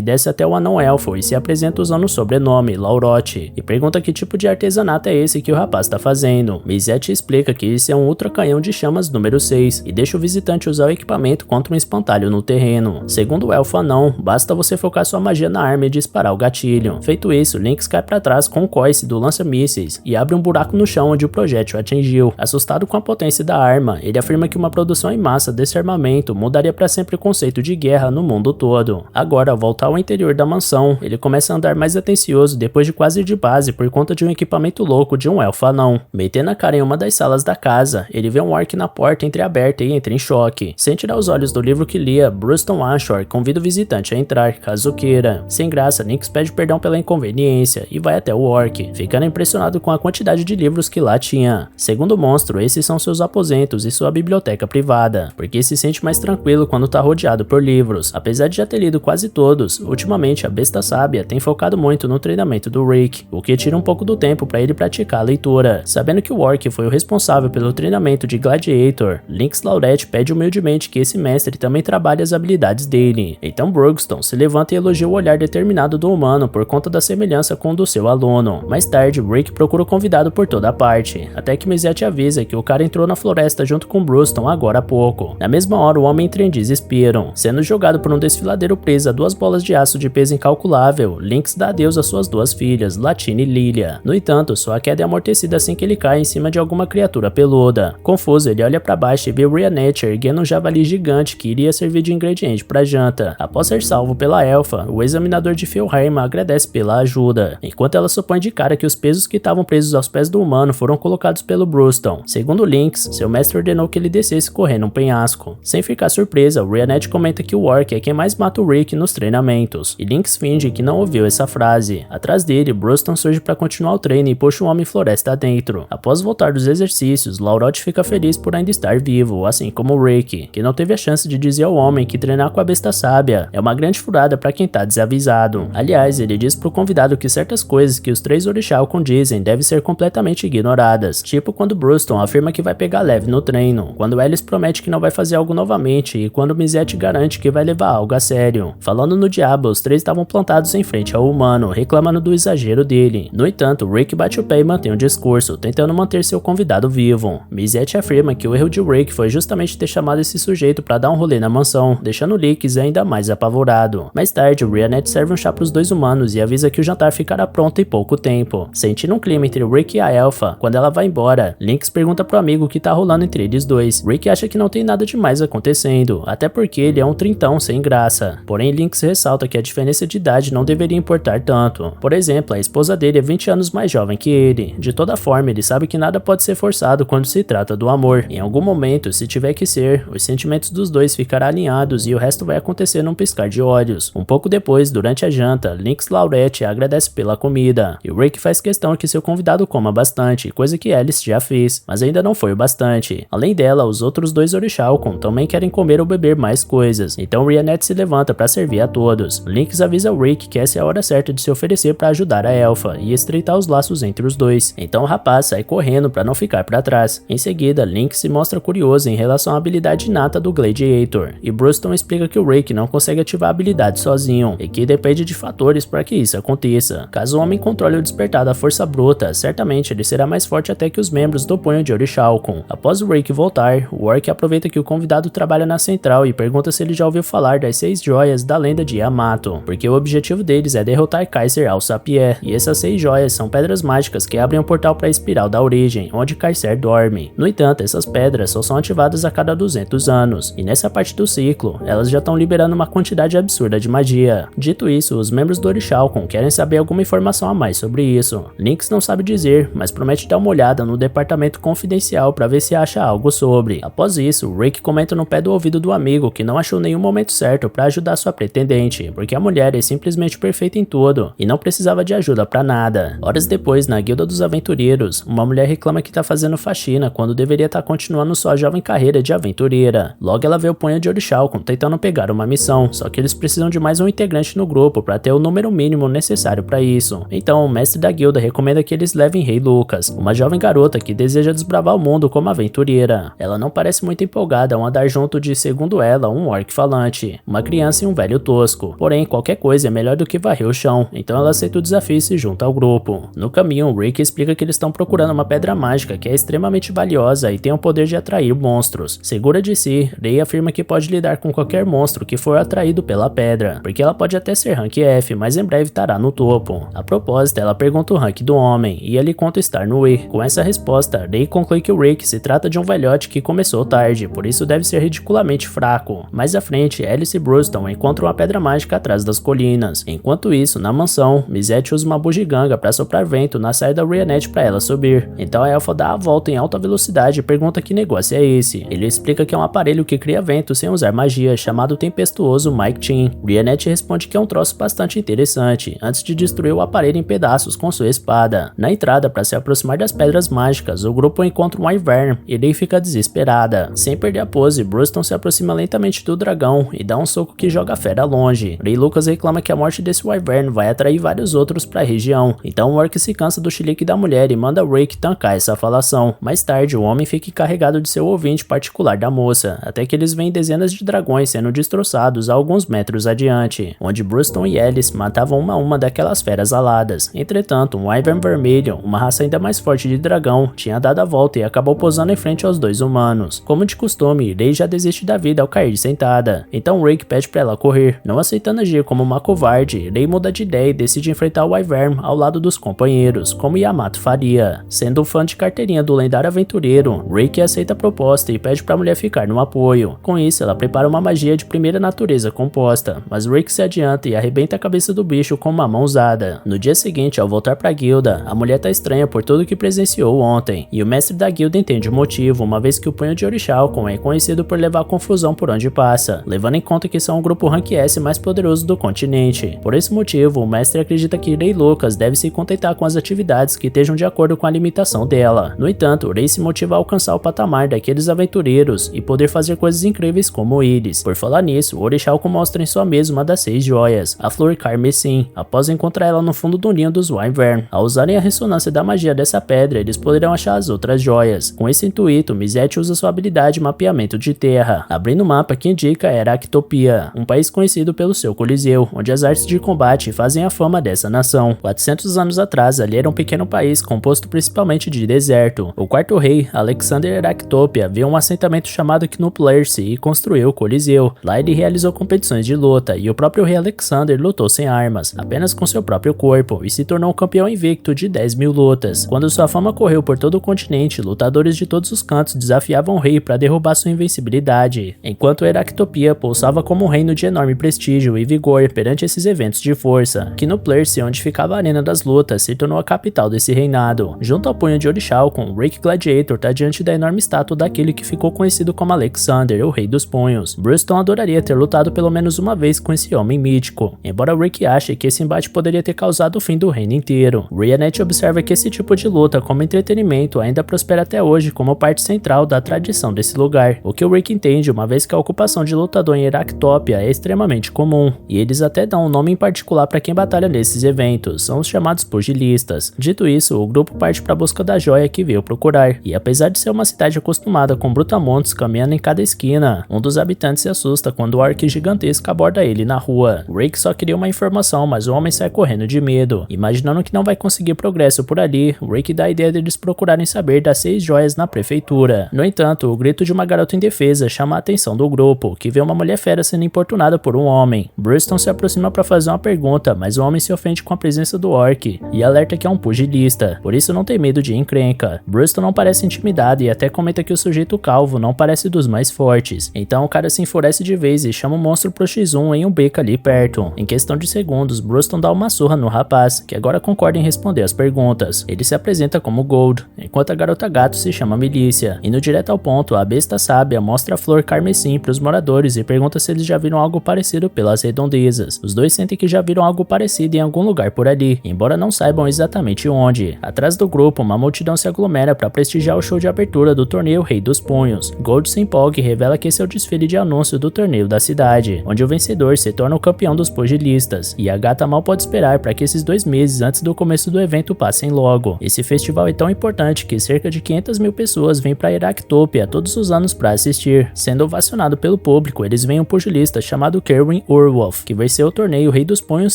desce até o anão elfo e se apresenta usando o sobrenome, Laurote, e pergunta que tipo de artesanato é esse que o rapaz está fazendo. Mizette explica que esse é um ultra canhão de chamas número 6 e deixa o visitante usar o equipamento contra um espantalho no terreno. Segundo o elfo anão, basta você focar sua magia na arma e disparar o gatilho. Feito isso, Lynx cai para trás com o coice do lança-mísseis e abre um buraco no chão onde o projétil atingiu. Assustado com a potência da arma, ele afirma que uma produção em massa desse armamento mudaria para sempre o conceito de guerra no mundo todo. Agora, ao voltar ao interior da mansão, ele começa a andar mais atencioso depois de quase ir de base por conta de um equipamento louco de um elfo anão. Metendo a cara em uma das salas da casa, ele vê um orc na porta entreaberta e entra em choque. Sem tirar os olhos do livro que lia, Bruston Ashore convida o visitante a entrar, caso queira. Sem graça, Lynx pede perdão pela inconveniência e vai até o orc, ficando impressionado com a quantidade de livros que lá tinha. Segundo o monstro, esses são seus aposentos e sua biblioteca privada, porque se sente mais tranquilo quando tá rodeado por livros. Apesar de já ter lido quase todos, ultimamente a besta sábia tem focado muito no treinamento do Rick, o que tira um pouco do tempo para ele praticar a leitura. Sabendo que o orc foi o responsável pelo treinamento de Gladiator, Lynx Laurette pede humildemente que esse mestre também trabalhe as habilidades dele. Então Brugston se levanta e elogia o olhar determinado do humano por conta da semelhança com o do seu aluno. Mais tarde, Rick procura o convidado por toda parte, até que Mizette avisa que o cara entrou na floresta junto com Bruston agora há pouco. Na mesma hora, o homem entra em desespero. Sendo jogado por um desfiladeiro preso a 2 bolas de aço de peso incalculável, Lynx dá adeus às suas 2 filhas, Latina e Lilia. No entanto, sua queda é amortecida assim que ele cai em cima de alguma criatura peluda. Confuso, ele olha para baixo e vê Brianette erguendo um javali gigante que iria servir de ingrediente para janta. Após ser salvo pela elfa, o examinador de Felheim agradece pela ajuda, enquanto ela supõe de cara que os pesos que estavam presos aos pés do humano foram colocados pelo Bruston. Segundo Lynx, seu mestre mestre ordenou que ele descesse correndo um penhasco. Sem ficar surpresa, Ryanette comenta que o Orc é quem mais mata o Rick nos treinamentos, e Lynx finge que não ouviu essa frase. Atrás dele, Bruston surge para continuar o treino e puxa o Homem-Floresta adentro. Após voltar dos exercícios, Laurot fica feliz por ainda estar vivo, assim como o Rick, que não teve a chance de dizer ao homem que treinar com a besta sábia é uma grande furada para quem tá desavisado. Aliás, ele diz pro convidado que certas coisas que os 3 Orixalcon dizem devem ser completamente ignoradas, tipo quando Bruston afirma que vai pegar leve no treino, quando Alice promete que não vai fazer algo novamente e quando Mizette garante que vai levar algo a sério. Falando no diabo, os 3 estavam plantados em frente ao humano, reclamando do exagero dele. No entanto, Rick bate o pé e mantém o discurso, tentando manter seu convidado vivo. Mizette afirma que o erro de Rick foi justamente ter chamado esse sujeito para dar um rolê na mansão, deixando Lix ainda mais apavorado. Mais tarde, Ryanette serve um chá para os 2 humanos e avisa que o jantar ficará pronto em pouco tempo. Sentindo um clima entre Rick e a elfa, quando ela vai embora, Lynx pergunta pro amigo o que tá rolando entre eles dois. Rick acha que não tem nada demais acontecendo, até porque ele é um trintão sem graça. Porém, Lynx ressalta que a diferença de idade não deveria importar tanto. Por exemplo, a esposa dele é 20 anos mais jovem que ele. De toda forma, ele sabe que nada pode ser forçado quando se trata do amor. Em algum momento, se tiver que ser, os sentimentos dos dois ficarão alinhados e o resto vai acontecer num piscar de olhos. Um pouco depois, durante a janta, Lynx Laurette agradece pela comida, e Rick faz questão que seu convidado coma bastante, coisa que Alice já fez, mas ainda não foi o bastante. Além dela, os outros 2 Orixalcon também querem comer ou beber mais coisas, então Ryanette se levanta para servir a todos. Lynx avisa o Rick que essa é a hora certa de se oferecer para ajudar a elfa e estreitar os laços entre os dois, então o rapaz sai correndo para não ficar para trás. Em seguida, Lynx se mostra curioso em relação à habilidade inata do Gladiator, e Bruston explica que o Rick não consegue ativar a habilidade sozinho, e que depende de fatores para que isso aconteça. Caso o homem controle o despertar da força bruta, certamente ele será mais forte até que os membros do punho de Orixalcon. Após o Rick voltar, o Orc aproveita que o convidado trabalha na central e pergunta se ele já ouviu falar das 6 joias da lenda de Yamato, porque o objetivo deles é derrotar Kaiser Alsapier, e essas 6 joias são pedras mágicas que abrem um portal para a espiral da origem, onde Kaiser dorme. No entanto, essas pedras só são ativadas a cada 200 anos, e nessa parte do ciclo, elas já estão liberando uma quantidade absurda de magia. Dito isso, os membros do Orixalcon querem saber alguma informação a mais sobre isso. Lynx não sabe dizer, mas promete dar uma olhada no departamento confidencial para ver se acha algo sobre. Após isso, Rick comenta no pé do ouvido do amigo que não achou nenhum momento certo para ajudar sua pretendente, porque a mulher é simplesmente perfeita em tudo e não precisava de ajuda para nada. Horas depois, na Guilda dos Aventureiros, uma mulher reclama que tá fazendo faxina quando deveria estar continuando sua jovem carreira de aventureira. Logo ela vê o punho de Orixalcon tentando pegar uma missão, só que eles precisam de mais um integrante no grupo para ter o número mínimo necessário para isso. Então o mestre da guilda recomenda que eles levem Rei Lucas, uma jovem garota que deseja desbravar o mundo como aventureira. Ela não parece muito empolgada ao andar junto de, segundo ela, um orc falante, uma criança e um velho tosco. Porém, qualquer coisa é melhor do que varrer o chão, então ela aceita o desafio e se junta ao grupo. No caminho, Rick explica que eles estão procurando uma pedra mágica que é extremamente valiosa e tem o poder de atrair monstros. Segura de si, Rei afirma que pode lidar com qualquer monstro que for atraído pela pedra, porque ela pode até ser rank F, mas em breve estará no topo. A propósito, ela pergunta o rank do homem, e ele conta estar no E. Com essa resposta, Rei conclui que o Rick se trata de um velhote que começou tarde, por isso deve ser ridiculamente fraco. Mais à frente, Alice e Bruston encontram uma pedra mágica atrás das colinas. Enquanto isso, na mansão, Mizette usa uma bugiganga para soprar vento na saia da Ryanette para ela subir. Então a elfa dá a volta em alta velocidade e pergunta que negócio é esse. Ele explica que é um aparelho que cria vento sem usar magia, chamado tempestuoso Mike Chin. Ryanette responde que é um troço bastante interessante, antes de destruir o aparelho em pedaços com sua espada. Na entrada, para se aproximar das pedras mágicas, o grupo encontra um Wyvern e Rei fica desesperada. Sem perder a pose, Bruston se aproxima lentamente do dragão e dá um soco que joga a fera longe. Rei Lucas reclama que a morte desse Wyvern vai atrair vários outros para a região, então o orc se cansa do chilique da mulher e manda Rick tancar essa falação. Mais tarde, o homem fica encarregado de ser o ouvinte particular da moça, até que eles veem dezenas de dragões sendo destroçados a alguns metros adiante, onde Bruston e Alice matavam uma a uma daquelas feras aladas. Entretanto, um Wyvern vermelho, uma raça ainda mais forte de dragão, tinha dado a volta e acabou posando em frente aos 2 humanos. Como de costume, Rei já desiste da vida ao cair sentada, então Rick pede pra ela correr. Não aceitando agir como uma covarde, Rei muda de ideia e decide enfrentar o Wyvern ao lado dos companheiros, como Yamato faria. Sendo um fã de carteirinha do lendário aventureiro, Rick aceita a proposta e pede pra mulher ficar no apoio. Com isso, ela prepara uma magia de primeira natureza composta, mas Rick se adianta e arrebenta a cabeça do bicho com uma mão usada. No dia seguinte, ao voltar pra guilda, a mulher tá estranha por tudo que presenciou ontem, e o mestre da guilda entende o motivo. motivo, uma vez que o punho de Orichalcum é conhecido por levar confusão por onde passa, levando em conta que são o grupo Rank S mais poderoso do continente. Por esse motivo, o mestre acredita que Rei Lucas deve se contentar com as atividades que estejam de acordo com a limitação dela. No entanto, Rei se motiva a alcançar o patamar daqueles aventureiros e poder fazer coisas incríveis como eles. Por falar nisso, Orichalcum mostra em sua mesa uma das 6 joias, a flor carmesim, após encontrar ela no fundo do ninho dos Wyvern. Ao usarem a ressonância da magia dessa pedra, eles poderão achar as outras joias. Com esse intuito, Mizete usa sua habilidade de mapeamento de terra, abrindo um mapa que indica Heractopia, um país conhecido pelo seu Coliseu, onde as artes de combate fazem a fama dessa nação. 400 anos atrás, ali era um pequeno país composto principalmente de deserto. O quarto rei, Alexander Heractopia, viu um assentamento chamado Knuplerse e construiu o Coliseu. Lá ele realizou competições de luta e o próprio rei Alexander lutou sem armas, apenas com seu próprio corpo, e se tornou um campeão invicto de 10.000 lutas. Quando sua fama correu por todo o continente, lutadores de todos os cantos desafiavam o rei para derrubar sua invencibilidade, enquanto Heractopia pulsava como um reino de enorme prestígio e vigor perante esses eventos de força. Knuplerse, onde ficava a arena das lutas, se tornou a capital desse reinado. Junto ao punho de Orichalcum, Rick Gladiator está diante da enorme estátua daquele que ficou conhecido como Alexander, o rei dos punhos. Bruston adoraria ter lutado pelo menos uma vez com esse homem mítico, embora Rick ache que esse embate poderia ter causado o fim do reino inteiro. Ryanet observa que esse tipo de luta como entretenimento ainda prospera até hoje como parte central da tradição desse lugar, o que o Rick entende, uma vez que a ocupação de lutador em Heractopia é extremamente comum, e eles até dão um nome em particular para quem batalha nesses eventos, são os chamados pugilistas. Dito isso, o grupo parte para a busca da joia que veio procurar, e apesar de ser uma cidade acostumada com brutamontes caminhando em cada esquina, um dos habitantes se assusta quando o orc gigantesco aborda ele na rua. Rick só queria uma informação, mas o homem sai correndo de medo. Imaginando que não vai conseguir progresso por ali, Rick dá a ideia deles procurarem saber das 6 joias na prefeitura. No entanto, o grito de uma garota indefesa chama a atenção do grupo, que vê uma mulher fera sendo importunada por um homem. Bruston se aproxima para fazer uma pergunta, mas o homem se ofende com a presença do orc e alerta que é um pugilista, por isso não tem medo de encrenca. Bruston não parece intimidado e até comenta que o sujeito calvo não parece dos mais fortes, então o cara se enfurece de vez e chama o monstro pro X1 em um beco ali perto. Em questão de segundos, Bruston dá uma surra no rapaz, que agora concorda em responder as perguntas. Ele se apresenta como Gold, enquanto a garota gato se chama Milícia. Indo direto ao ponto, a besta sábia mostra a flor carmesim para os moradores e pergunta se eles já viram algo parecido pelas redondezas. Os dois sentem que já viram algo parecido em algum lugar por ali, embora não saibam exatamente onde. Atrás do grupo, uma multidão se aglomera para prestigiar o show de abertura do torneio Rei dos Punhos. Gold se empolga e revela que esse é o desfile de anúncio do torneio da cidade, onde o vencedor se torna o campeão dos pugilistas, e a gata mal pode esperar para que esses 2 meses antes do começo do evento passem logo. Esse festival é tão importante que cerca de 500.000 pessoas vêm para Heractopia todos os anos para assistir. Sendo ovacionado pelo público, eles veem um pugilista chamado Kerwin Urwolf, que venceu o torneio Rei dos Punhos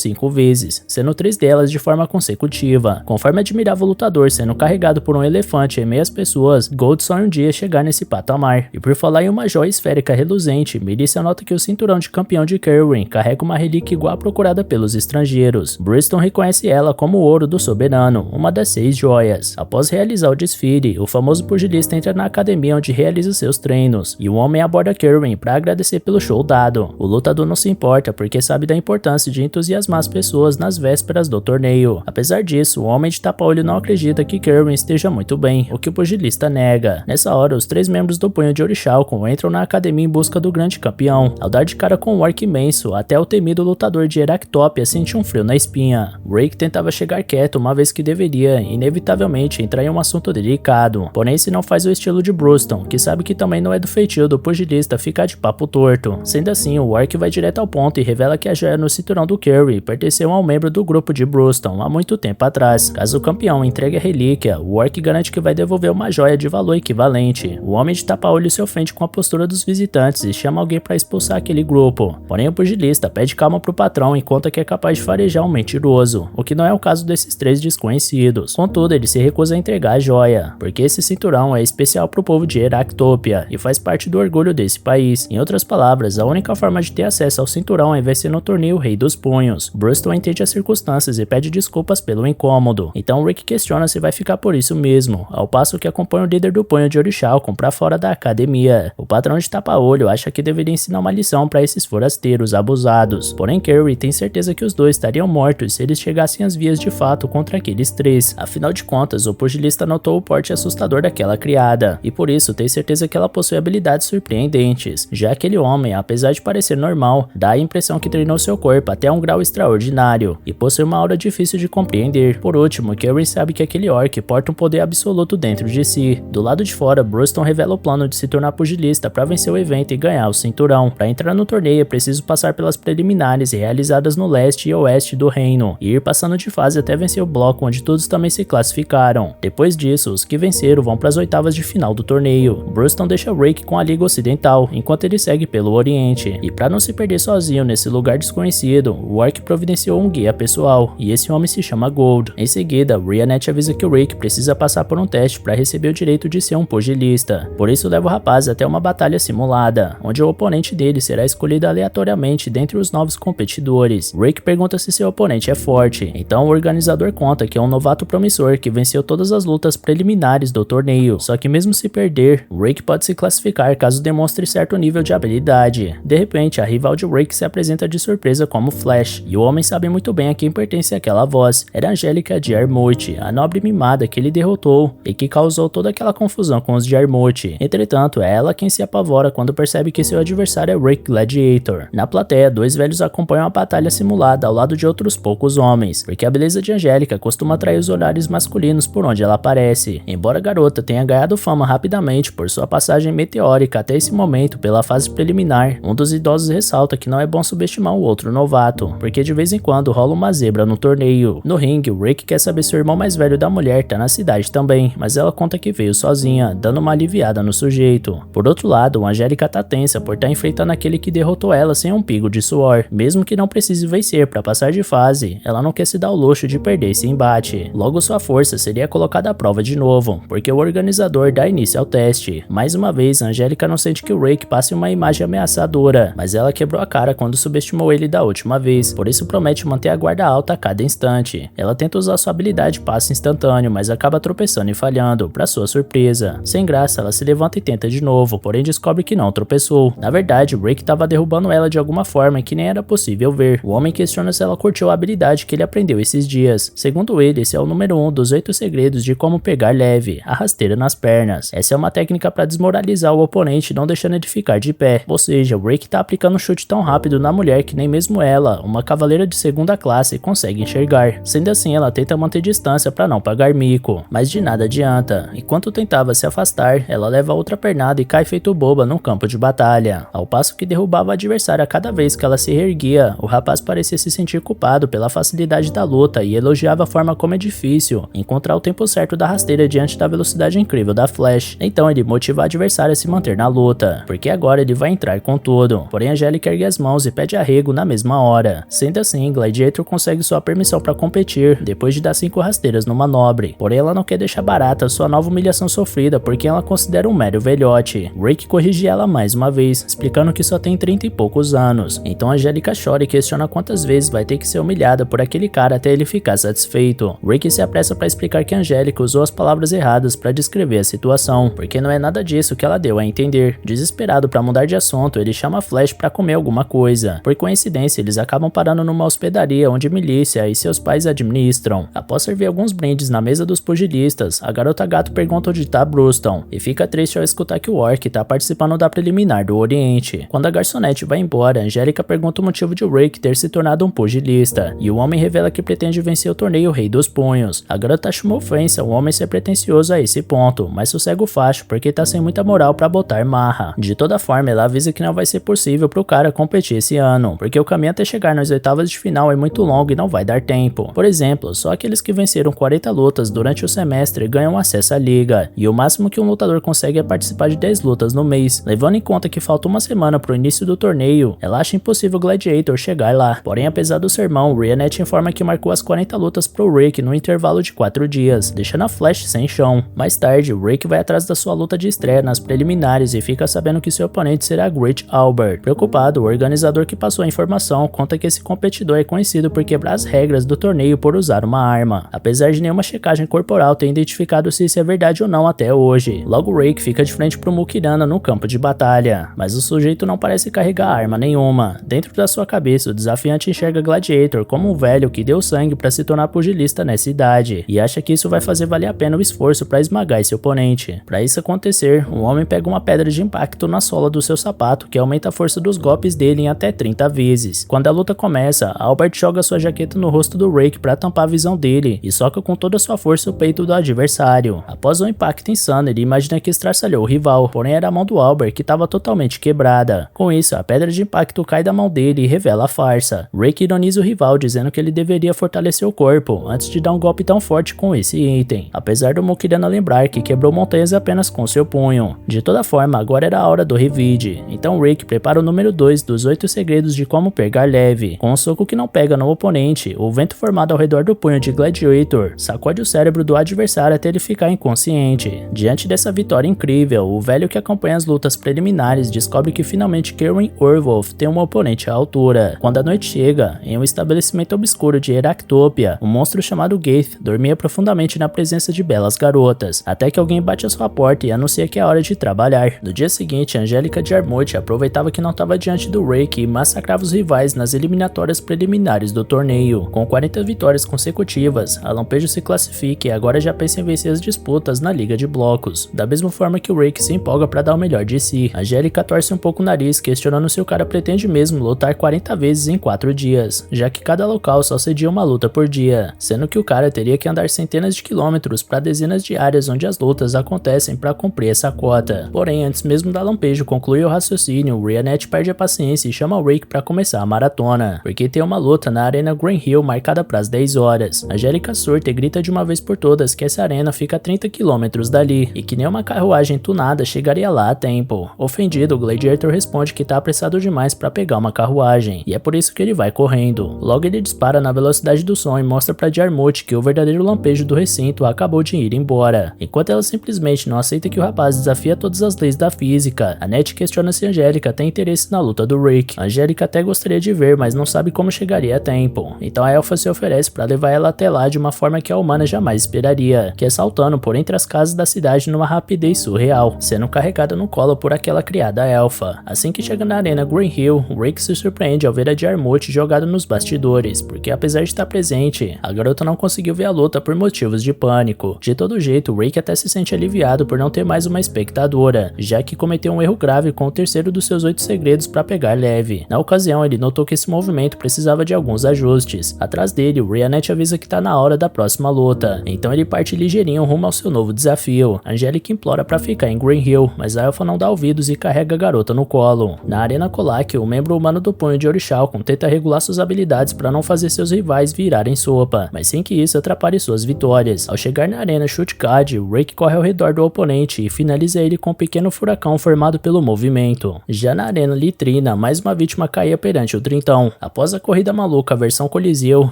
5 vezes, sendo 3 delas de forma consecutiva. Conforme admirava o lutador sendo carregado por um elefante em meio às pessoas, Gold sonha um dia chegar nesse patamar. E por falar em uma joia esférica reluzente, Milícia nota que o cinturão de campeão de Kerwin carrega uma relíquia igual à procurada pelos estrangeiros. Bruston reconhece ela como o ouro do soberano, uma das 6 joias. Após realizar o desfile, o famoso pugilista entra na academia onde realiza seus treinos, e o homem aborda Kerwin para agradecer pelo show dado. O lutador não se importa porque sabe da importância de entusiasmar as pessoas nas vésperas do torneio. Apesar disso, o homem de tapa-olho não acredita que Kerwin esteja muito bem, o que o pugilista nega. Nessa hora, os 3 membros do punho de Orichalcum entram na academia em busca do grande campeão. Ao dar de cara com um orc imenso, até o temido lutador de Heractopia sente um frio na espinha. Rick tentava chegar quieto uma vez que deveria, inevitavelmente, entrar em um assunto delicado. Porém, esse não faz o estilo de Bruston, que sabe que também não é do feitio do pugilista ficar de papo torto. Sendo assim, o orc vai direto ao ponto e revela que a joia no cinturão do Kerry pertenceu a um membro do grupo de Bruston há muito tempo atrás. Caso o campeão entregue a relíquia, o orc garante que vai devolver uma joia de valor equivalente. O homem de tapa-olho se ofende com a postura dos visitantes e chama alguém para expulsar aquele grupo. Porém, o pugilista pede calma pro patrão e conta que é capaz de farejar um mentiroso, o que não é o caso desses 3 desconhecidos. Contudo, ele se recusa a entregar a joia, porque esse cinturão é especial pro povo de Heractopia e faz parte do orgulho desse país. Em outras palavras, a única forma de ter acesso ao cinturão é vencer no torneio Rei dos Punhos. Bruston entende as circunstâncias e pede desculpas pelo incômodo, então Rick questiona se vai ficar por isso mesmo, ao passo que acompanha o líder do punho de Orichalcum pra fora da academia. O patrão de tapa-olho acha que deveria ensinar uma lição para esses forasteiros abusados, porém Kerry tem certeza que os dois estariam mortos se eles chegassem às vias de fato contra aqueles 3. Afinal de contas, o pugilista notou o porte assustador daquela criança criada, e por isso tem certeza que ela possui habilidades surpreendentes. Já aquele homem, apesar de parecer normal, dá a impressão que treinou seu corpo até um grau extraordinário, e possui uma aura difícil de compreender. Por último, Karen sabe que aquele orc porta um poder absoluto dentro de si. Do lado de fora, Bruston revela o plano de se tornar pugilista para vencer o evento e ganhar o cinturão. Para entrar no torneio é preciso passar pelas preliminares realizadas no leste e oeste do reino, e ir passando de fase até vencer o bloco onde todos também se classificaram. Depois disso, os que venceram vão para as oitavas de final do torneio. Bruston deixa Rake com a Liga Ocidental, enquanto ele segue pelo Oriente. E para não se perder sozinho nesse lugar desconhecido, o orc providenciou um guia pessoal, e esse homem se chama Gold. Em seguida, Rhiannet avisa que o Rake precisa passar por um teste para receber o direito de ser um pugilista. Por isso leva o rapaz até uma batalha simulada, onde o oponente dele será escolhido aleatoriamente dentre os novos competidores. Rake pergunta se seu oponente é forte, então o organizador conta que é um novato promissor que venceu todas as lutas preliminares do torneio, só que mesmo se perder, Rake pode se classificar caso demonstre certo nível de habilidade. De repente, a rival de Rake se apresenta de surpresa como Flash, e o homem sabe muito bem a quem pertence aquela voz. Era Angélica de Armut, a nobre mimada que ele derrotou e que causou toda aquela confusão com os de Armut. Entretanto, é ela quem se apavora quando percebe que seu adversário é Rake Gladiator. Na plateia, dois velhos acompanham a batalha simulada ao lado de outros poucos homens, porque a beleza de Angélica costuma atrair os olhares masculinos por onde ela aparece. Embora a garota tenha ganhado fama rapidamente por sua passagem meteórica até esse momento pela fase preliminar, um dos idosos ressalta que não é bom subestimar o outro novato, porque de vez em quando rola uma zebra no torneio. No ringue, o Rake quer saber se o irmão mais velho da mulher tá na cidade também, mas ela conta que veio sozinha, dando uma aliviada no sujeito. Por outro lado, Angélica tá tensa por estar enfrentando aquele que derrotou ela sem um pingo de suor. Mesmo que não precise vencer para passar de fase, ela não quer se dar o luxo de perder esse embate. Logo, sua força seria colocada à prova de novo, porque o organizador dá início ao teste. Mais uma vez, Angélica não sente que o Rake passe uma imagem ameaçadora, mas ela quebrou a cara quando subestimou ele da última vez, por isso promete manter a guarda alta a cada instante. Ela tenta usar sua habilidade passe instantâneo, mas acaba tropeçando e falhando, para sua surpresa. Sem graça, ela se levanta e tenta de novo, porém descobre que não tropeçou. Na verdade, o Rake estava derrubando ela de alguma forma que nem era possível ver. O homem questiona se ela curtiu a habilidade que ele aprendeu esses dias. Segundo ele, esse é o número 1 dos 8 segredos de como pegar leve, a rasteira nas pernas. Essa é uma técnica para desmoralizar o oponente, não deixando ele ficar de pé. Ou seja, o Rake tá aplicando um chute tão rápido na mulher que nem mesmo ela, uma cavaleira de segunda classe, consegue enxergar. Sendo assim, ela tenta manter distância para não pagar mico, mas de nada adianta. Enquanto tentava se afastar, ela leva outra pernada e cai feito boba no campo de batalha. Ao passo que derrubava o adversário a cada vez que ela se reerguia, o rapaz parecia se sentir culpado pela facilidade da luta e elogiava a forma como é difícil encontrar o tempo certo da rasteira diante da velocidade incrível da Flash. Então ele motiva o adversário a se manter na luta, porque agora ele vai entrar com tudo. Porém, Angélica ergue as mãos e pede arrego na mesma hora. Sendo assim, Gladiator consegue sua permissão para competir, depois de dar 5 rasteiras numa nobre. Porém, ela não quer deixar barata sua nova humilhação sofrida, porque ela considera um mero velhote. Rake corrige ela mais uma vez, explicando que só tem 30 e poucos anos. Então Angélica chora e questiona quantas vezes vai ter que ser humilhada por aquele cara até ele ficar satisfeito. Rake se apressa para explicar que Angélica usou as palavras erradas para descrever a situação, porque não é nada disso que ela deu a entender. Desesperado para mudar de assunto, ele chama Flash para comer alguma coisa. Por coincidência, eles acabam parando numa hospedaria onde Milícia e seus pais administram. Após servir alguns brindes na mesa dos pugilistas, a garota gato pergunta onde tá Bruston, e fica triste ao escutar que o orc tá participando da preliminar do Oriente. Quando a garçonete vai embora, Angélica pergunta o motivo de Rake ter se tornado um pugilista, e o homem revela que pretende vencer o torneio Rei dos Punhos. A garota acha uma ofensa o homem ser pretencioso a esse ponto, mas sossega o facho porque tá sem muita moral pra botar marra. De toda forma, ela avisa que não vai ser possível pro cara competir esse ano, porque o caminho até chegar nas oitavas de final é muito longo e não vai dar tempo. Por exemplo, só aqueles que venceram 40 lutas durante o semestre ganham acesso à liga, e o máximo que um lutador consegue é participar de 10 lutas no mês. Levando em conta que falta uma semana pro início do torneio, ela acha impossível Gladiator chegar lá. Porém, apesar do sermão, Rhiannet informa que marcou as 40 lutas pro Rake no intervalo de 4 dias, deixando a Flash sem chão. Mais tarde, Rake vai atrás da sua luta de estreia nas preliminares e fica sabendo que seu oponente será Great Albert. Preocupado, o organizador que passou a informação conta que esse competidor é conhecido por quebrar as regras do torneio por usar uma arma, apesar de nenhuma checagem corporal ter identificado se isso é verdade ou não até hoje. Logo, Rake fica de frente pro Mukirana no campo de batalha, mas o sujeito não parece carregar arma nenhuma. Dentro da sua cabeça, o desafiante enxerga Gladiator como um velho que deu sangue para se tornar pugilista nessa idade, e acha que isso vai fazer valer a pena o esforço para esmagar esse oponente. Para isso acontecer, o homem pega uma pedra de impacto na sola do seu sapato que aumenta a força dos golpes dele em até 30 vezes. Quando a luta começa, Albert joga sua jaqueta no rosto do Rake para tampar a visão dele e soca com toda a sua força o peito do adversário. Após o impacto insano, ele imagina que estraçalhou o rival, porém era a mão do Albert que estava totalmente quebrada. Com isso, a pedra de impacto cai da mão dele e revela a farsa. Rake ironiza o rival dizendo que ele deveria fortalecer o corpo antes de dar um golpe tão forte com esse item, apesar do Mukirana lembrar que quebrou montanhas apenas com seu punho. De toda forma, agora era a hora do revide, então Rake prepara o número 2 dos 8 segredos de como pegar leve. Com um soco que não pega no oponente, o vento formado ao redor do punho de Gladiator sacode o cérebro do adversário até ele ficar inconsciente. Diante dessa vitória incrível, o velho que acompanha as lutas preliminares descobre que finalmente Kerwin Orwolf tem um oponente à altura. Quando a noite chega, em um estabelecimento obscuro de Heractopia, um monstro chamado Gaith dormia profundamente na presença de belas garotas, até que alguém bate a sua porta e anuncia que é hora de trabalhar. No dia seguinte, Angélica de Armute aproveitava que não estava diante do Rake e massacrava os rivais nas eliminatórias preliminares do torneio. Com 40 vitórias consecutivas, a Lampejo se classifica e agora já pensa em vencer as disputas na liga de blocos. Da mesma forma que o Rake se empolga para dar o melhor de si, Angélica torce um pouco o nariz, questionando se o cara pretende mesmo lutar 40 vezes em 4 dias, já que cada local só cedia uma luta por dia, sendo que o cara teria que andar centenas de quilômetros para dezenas de áreas onde as lutas acontecem para cumprir essa cota. Porém, antes mesmo da Lampejo concluir o raciocínio, Rianet perde a paciência e chama o Rake para começar a maratona, porque tem uma luta na Arena Green Hill marcada para as 10 horas. Angélica surta e grita de uma vez por todas que essa arena fica a 30 km dali e que nenhuma carruagem tunada chegaria lá a tempo. Ofendido, o Gladiator responde que tá apressado demais para pegar uma carruagem, e é por isso que ele vai correndo. Logo ele dispara na velocidade do som e mostra para Jarmuth que o verdadeiro lampejo do recinto acabou de ir embora. Enquanto ela simplesmente não aceita que o rapaz desafia todas as leis da física, Annette questiona se Angélica tem interesse na luta do Rick. Angélica até gostaria de ver, mas não sabe como chegaria a tempo. Então a elfa se oferece para levar ela até lá de uma forma que a humana jamais esperaria, que é saltando por entre as casas da cidade numa rapidez surreal, sendo carregada no colo por aquela criada elfa. Assim que chega na arena Green Hill, Rick se surpreende ao ver a Jarmuth jogada nos bastidores, porque apesar de estar presente, a garota não conseguiu ver a luta por motivos de pânico. De todo jeito, Rick até se sente aliviado por não ter mais uma espectadora, já que cometeu um erro grave com o terceiro dos seus 8 segredos para pegar leve. Na ocasião, ele notou que esse movimento precisava de alguns ajustes. Atrás dele, o Rianet avisa que tá na hora da próxima luta, então ele parte ligeirinho rumo ao seu novo desafio. Angélica implora para ficar em Green Hill, mas a elfa não dá ouvidos e carrega a garota no colo. Na Arena Kolak, o membro humano do punho de Orichalcum tenta regular suas habilidades para não fazer seus rivais virarem sopa, mas sem que isso atrapalhe suas vitórias. Ao chegar na Arena Shutkad, o Rake corre ao redor do oponente e finaliza ele com um pequeno furacão formado pelo movimento. Já na Arena Litrina, mais uma vítima caía perante o Trintão. Após a corrida maluca versão Coliseu,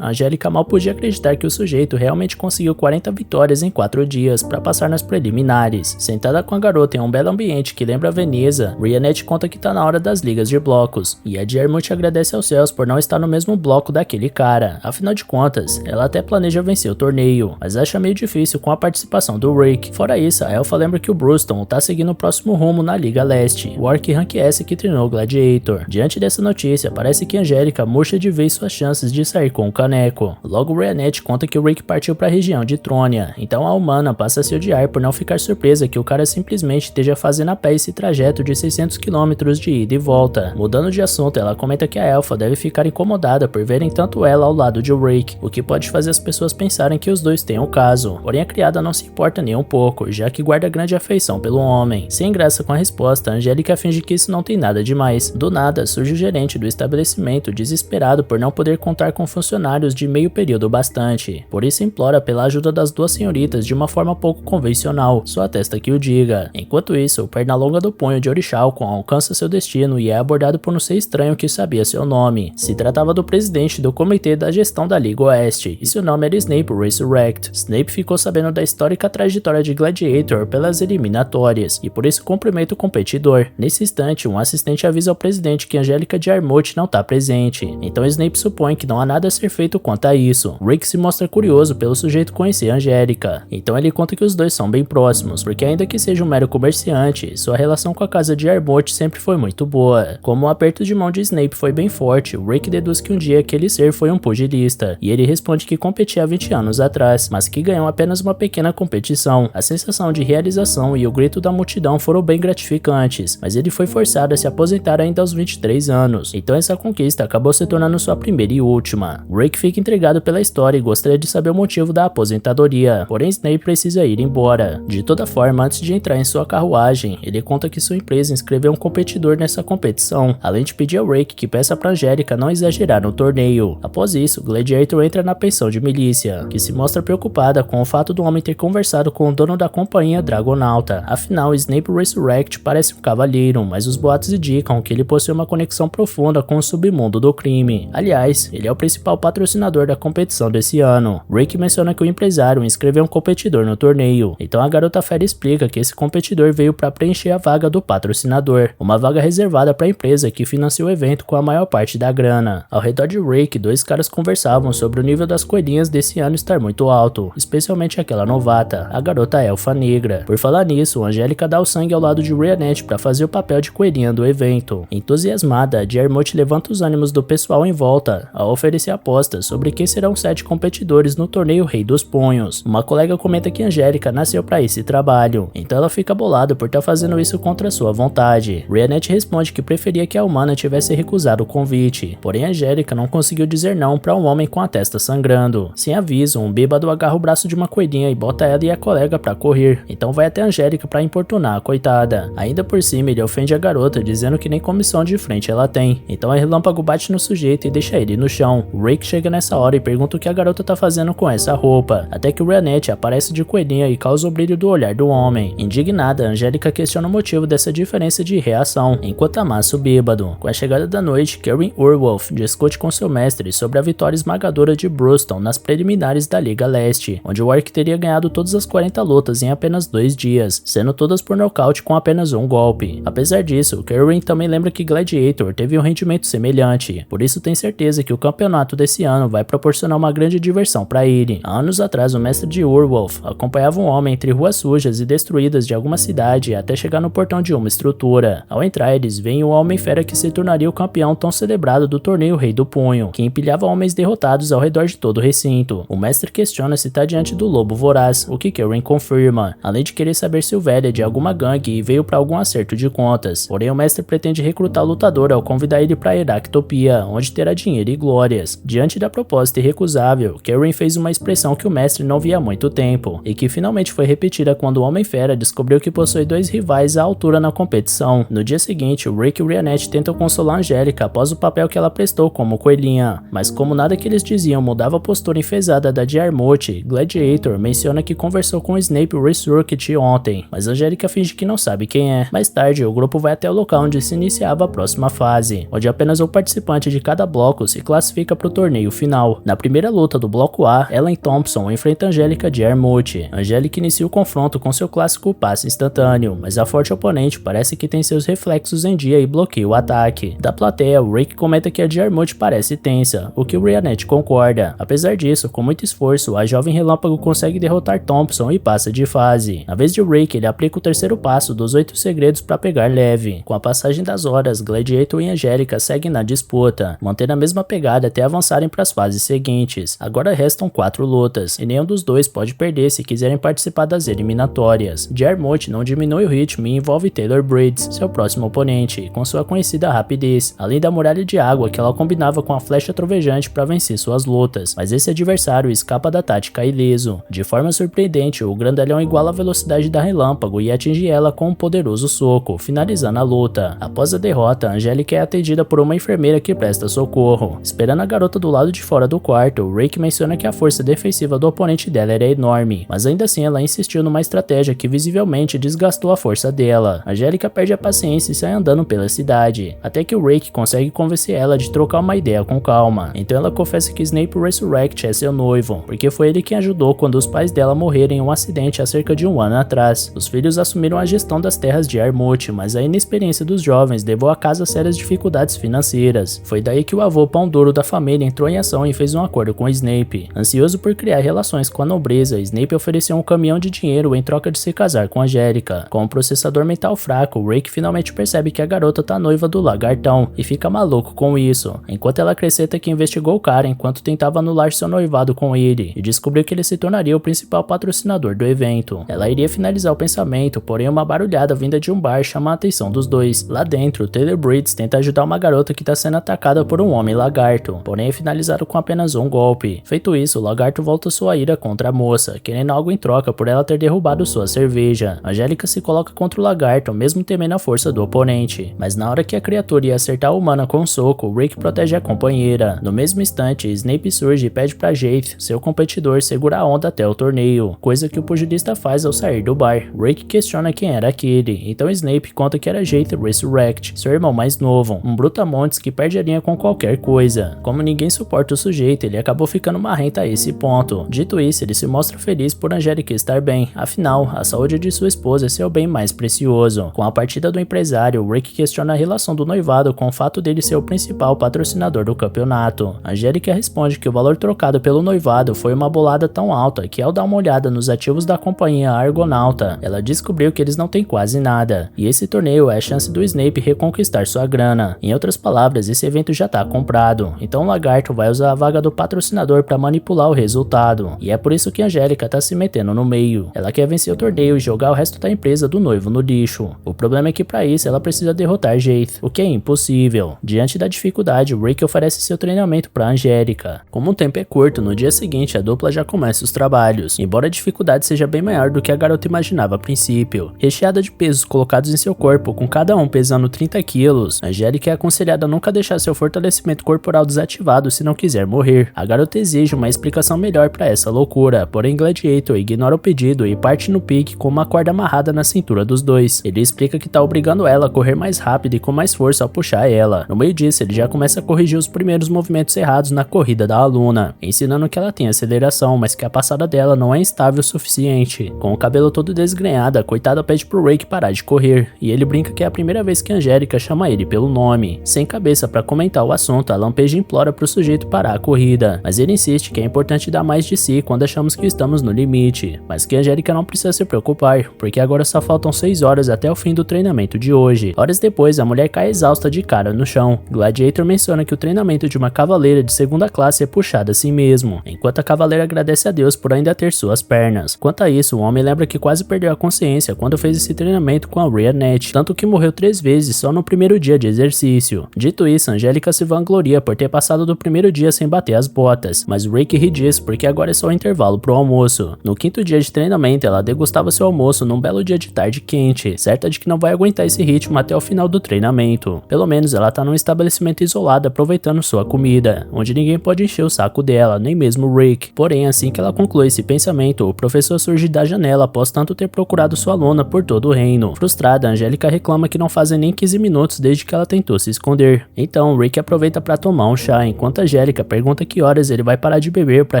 Angélica mal podia acreditar que o sujeito realmente conseguiu 40 vitórias em 4 dias para passar nas preliminares. Sentada com a garota em um belo ambiente que lembra Veneza, Rianet conta que tá na hora das ligas de blocos, e a Jarmuth agradece aos céus por não estar no mesmo bloco daquele cara. Afinal de contas, ela até planeja vencer o torneio, mas acha meio difícil com a participação do Rick. Fora isso, a elfa lembra que o Bruston tá seguindo o próximo rumo na Liga Leste, o Orc Rank S que treinou o Gladiator. Diante dessa notícia, parece que Angélica murcha de vez suas chances de sair com o caneco. Logo, Rianet conta que o Rick partiu para a região de Trônia, então a humana passa a se odiar por não ficar surpresa que o cara simplesmente esteja fazendo a pé esse trajeto de 600 km de ida e volta. Mudando de assunto, ela comenta que a elfa deve ficar incomodada por verem tanto ela ao lado de Rick, o que pode fazer as pessoas pensarem que os dois têm um caso. Porém, a criada não se importa nem um pouco, já que guarda grande afeição pelo homem. Sem graça com a resposta, Angélica finge que isso não tem nada demais. Do nada, surge o gerente do estabelecimento, desesperado por não poder contar com funcionários de meio período bastante. Por isso implora pela ajuda das duas senhoritas de uma forma pouco convencional, só atesta que o diga. Enquanto isso, o Pernalonga do punho de Orichalcum alcança seu destino e é abordado por um ser estranho que sabia seu nome. Se tratava do presidente do comitê da gestão da Liga Oeste, e seu nome era Snape Resurrect. Snape ficou sabendo da histórica trajetória de Gladiator pelas eliminatórias, e por isso cumprimenta o competidor. Nesse instante, um assistente avisa ao presidente que Angélica de Armute não está presente, então Snape supõe que não há nada a ser feito quanto a isso. Rick se mostra curioso pelo sujeito conhecer Angélica, então ele conta que os dois são bem próximos, porque ainda que seja um mero comerciante, sua relação com a casa de Armute sempre foi muito boa. Como o aperto de mão de Snape foi bem forte, Rick deduz que um dia aquele ser foi um pugilista, e ele responde que competia há 20 anos atrás, mas que ganhou apenas uma pequena competição. A sensação de realização e o grito da multidão foram bem gratificantes, mas ele foi forçado a se aposentar ainda aos 23 anos, então essa conquista acabou se tornando sua primeira e última. Rick fica intrigado pela história e gostaria de saber o motivo da aposentadoria, porém Snape precisa ir embora. De toda forma, antes de entrar em sua carruagem, ele conta que sua empresa inscreveu um competidor nessa competição, além de pedir ao Rick que peça pra Angélica não exagerar no torneio. Após isso, Gladiator entra na pensão de milícia, que se mostra preocupada com o fato do homem ter conversado com o dono da companhia Dragonauta. Afinal, Snape Resurrect parece um cavalheiro, mas os boatos indicam que ele possui uma conexão profunda com o submundo do crime. Aliás, ele é o principal patrocinador da competição desse ano. Rick menciona que o empresário inscreveu um competidor no torneio, então a garota fera explica que esse competidor veio para preencher a vaga do patrocinador, uma vaga reservada para a empresa que financia o evento com a maior parte da grana. Ao redor de Rick, dois caras conversavam sobre o nível das coelhinhas desse ano estar muito alto, especialmente aquela novata, a garota elfa negra. Por falar nisso, Angélica dá o sangue ao lado de Rhianette para fazer o papel de coelhinha do evento. Entusiasmada, Diarmuid levanta os ânimos do pessoal em volta ao oferecer apostas sobre quem serão os 7 competidores no torneio Rei dos Punhos. Uma colega comenta que Angélica nasceu para esse trabalho, então ela fica bolada por estar fazendo isso contra sua vontade. Rhianette responde que preferia que a humana tivesse recusado o convite, porém Angélica não conseguiu dizer não para um homem com a testa sangrando. Sem aviso, um bêbado agarra o braço de uma coelhinha e bota ela e a colega para correr, então vai até Angélica para importunar a coitada. Ainda por cima, ele ofende a garota dizendo que nem comissão de frente ela tem, então a relâmpago bate no sujeito e deixa ele no chão. Rick chega nessa hora e pergunta o que a garota tá fazendo com essa roupa, até que Rhianette aparece de coelhinha e causa o brilho do olhar do homem. Indignada, Angélica questiona o motivo dessa diferença de reação, enquanto amassa o bêbado. Com a chegada da noite, Karen Urwolf discute com seu mestre sobre a vitória esmagadora de Bruston nas preliminares da Liga Leste, onde o Orc teria ganhado todas as 40 lutas em apenas 2 dias, sendo todas por nocaute com apenas um golpe. Apesar disso, Karen também lembra que Gladiator teve um rendimento semelhante, por isso tem certeza que o campeonato desse ano vai proporcionar uma grande diversão para ele. Há anos atrás, o mestre de Urwolf acompanhava um homem entre ruas sujas e destruídas de alguma cidade até chegar no portão de uma estrutura. Ao entrar, eles veem o Homem-Fera que se tornaria o campeão tão celebrado do torneio Rei do Punho, que empilhava homens derrotados ao redor de todo o recinto. O mestre questiona se está diante do Lobo Voraz, o que Karen confirma, além de querer saber se o velho é de alguma gangue e veio para algum acerto de contas. Porém, o mestre pretende recrutar o lutador ao convidar ele para Heractopia, onde terá dinheiro e glórias. Diante da proposta irrecusável, Karen fez uma expressão que o mestre não via há muito tempo, e que finalmente foi repetida quando o Homem-Fera descobriu que possui 2 rivais à altura na competição. No dia seguinte, Rick e Rhianette tentam consolar Angélica após o papel que ela prestou como coelhinha, mas como nada que eles diziam mudava a postura enfesada da Diarmuid, Gladiator menciona que conversou com Snape Resurrect ontem, mas Angélica finge que não sabe quem é. Mais tarde, o grupo vai até o local onde se iniciava a próxima fase, onde apenas o participante de cada bloco se classifica para o torneio final. Na primeira luta do bloco A, Ellen Thompson enfrenta Angélica Diarmuid. Angélica inicia o confronto com seu clássico passe instantâneo, mas a forte oponente parece que tem seus reflexos em dia e bloqueia o ataque. Da plateia, o Rick comenta que a Diarmuid parece tensa, o que o Rhianette concorda. Apesar disso, com muito esforço, a jovem relâmpago consegue derrotar Thompson e passa de fase. Na vez de Rick, ele aplica o terceiro passo dos 8 segredos para pegar leve. Com a passagem das horas, Gladiator e Angélica seguem na disputa, mantendo a mesma pegada até avançarem para as fases seguintes. Agora restam 4 lutas, e nenhum dos dois pode perder se quiserem participar das eliminatórias. Diarmuid não diminui o ritmo e envolve Taylor Bridges, seu próximo oponente, com sua conhecida rapidez, além da muralha de água que ela combinava com a flecha trovejante para vencer suas lutas, mas esse adversário escapa da tática ileso. De forma surpreendente, o grandalhão iguala a velocidade da relâmpago e atinge ela com um poderoso soco, finalizando a luta. Após a derrota, Angélica é atendida por uma enfermeira que presta socorro. Esperando a garota do lado de fora do quarto, Rick menciona que a força defensiva do oponente dela era enorme, mas ainda assim ela insistiu numa estratégia que visivelmente desgastou a força dela. Angélica perde a paciência e sai andando pela cidade, até que o Rick consegue convencer ela de trocar uma ideia com calma. Então ela confessa que Snape Resurrect é seu noivo, porque foi ele quem ajudou quando os pais dela morreram em um acidente há cerca de 1 ano atrás. Os filhos assumiram a gestão das terras de Armut, mas a inexperiência dos jovens levou a casa a sérias dificuldades financeiras. Foi daí que o avô pão duro da família entrou em ação e fez um acordo com Snape. Ansioso por criar relações com a nobreza, Snape ofereceu um caminhão de dinheiro em troca de se casar com Angélica. Com um processador mental fraco, Rick finalmente percebe que a garota tá noiva do lagartão e fica maluco com isso, enquanto ela acrescenta que investigou o cara enquanto tentava anular seu noivado com ele e descobriu que ele se tornaria o principal patrocinador do evento. Ela iria finalizar o pensamento, porém uma barulhada vinda de um bar chama a atenção dos dois. Lá dentro, Taylor Bridges tenta ajudar uma garota que está sendo atacada por um homem lagarto, porém é finalizado com apenas um golpe. Feito isso, o lagarto volta sua ira contra a moça, querendo algo em troca por ela ter derrubado sua cerveja. Angélica se coloca contra o lagarto, mesmo temendo a força do oponente, mas na hora que a criatura ia acertar a humana com um soco, Rick protege a companheira. No mesmo instante, Snape surge e pede para Jake, seu competidor, segurar a onda até o torneio, coisa que o pugilista faz ao sair do bar. Rick questiona quem era aquele, então Snape conta que era Jake Resurrect, seu irmão mais novo, um brutamontes que perde a linha com qualquer coisa. Como ninguém suporta o sujeito, ele acabou ficando marrento a esse ponto. Dito isso, ele se mostra feliz por Angélica estar bem, afinal, a saúde de sua esposa é seu bem mais precioso. Com a partida do empresário, Rick questiona a relação do noivado com o fato dele ser o principal patrocinador do campeonato. Angélica responde que o valor trocado pelo noivado foi uma bolada tão alta que, ao dar uma olhada nos ativos da companhia Argonauta, ela descobriu que eles não têm quase nada, e esse torneio é a chance do Snape reconquistar sua grana. Em outras palavras, esse evento já tá comprado, então o lagarto vai usar a vaga do patrocinador para manipular o resultado, e é por isso que Angélica tá se metendo no meio. Ela quer vencer o torneio e jogar o resto da empresa do noivo no lixo. O problema é que para isso ela precisa derrotar Jake, o que é impossível. Diante da dificuldade, Rick oferece seu treinamento para Angélica. Como o tempo é curto, no dia seguinte a dupla já começa os trabalhos, embora a dificuldade seja bem maior do que a garota imaginava a princípio. Recheada de pesos colocados em seu corpo, com cada um pesando 30 quilos, Angélica é aconselhada a nunca deixar seu fortalecimento corporal desativado se não quiser morrer. A garota exige uma explicação melhor para essa loucura, porém Gladiator ignora o pedido e parte no pique com uma corda amarrada na cintura dos dois. Ele explica que tá obrigando ela a correr mais rápido e com mais força ao puxar ela. No meio disso, ele já começa a corrigir os primeiros movimentos errados na corrida da aluna, ensinando que ela tem aceleração, mas que a passada dela não é instável o suficiente. Com o cabelo todo desgrenhado, a coitada pede pro Rick parar de correr, e ele brinca que é a primeira vez que Angélica chama ele pelo nome. Sem cabeça para comentar o assunto, a lampeja implora pro sujeito parar a corrida, mas ele insiste que é importante dar mais de si quando achamos que estamos no limite, mas que Angélica não precisa se preocupar, porque agora só faltam 6 horas até o fim do treinamento de hoje. Horas depois, a mulher cai exausta de cara no chão. Gladiator menciona que o treinamento de uma cavaleira de segunda classe é puxado assim mesmo, enquanto a cavaleira agradece a Deus por ainda ter suas pernas. Quanto a isso, o homem lembra que quase perdeu a consciência quando fez esse treinamento com a Rhea-Net, tanto que morreu 3 vezes só no primeiro dia de exercício. Dito isso, Angélica se vangloria por ter passado do primeiro dia sem bater as botas, mas Rick ri disso porque agora é só o intervalo pro almoço. No 5º dia de treinamento, ela degustava seu almoço num belo dia de tarde quente, certa de que não vai aguentar esse ritmo até o final do treinamento. Pelo menos ela tá num estabelecimento isolado aproveitando sua comida, onde ninguém pode encher o saco dela, nem mesmo Rick. Porém, assim que ela conclui esse pensamento, o professor surge da janela após tanto ter procurado sua aluna por todo o reino. Frustrada, Angélica reclama que não fazem nem 15 minutos desde que ela tentou se esconder. Então, Rick aproveita para tomar um chá, enquanto Angélica pergunta que horas ele vai parar de beber para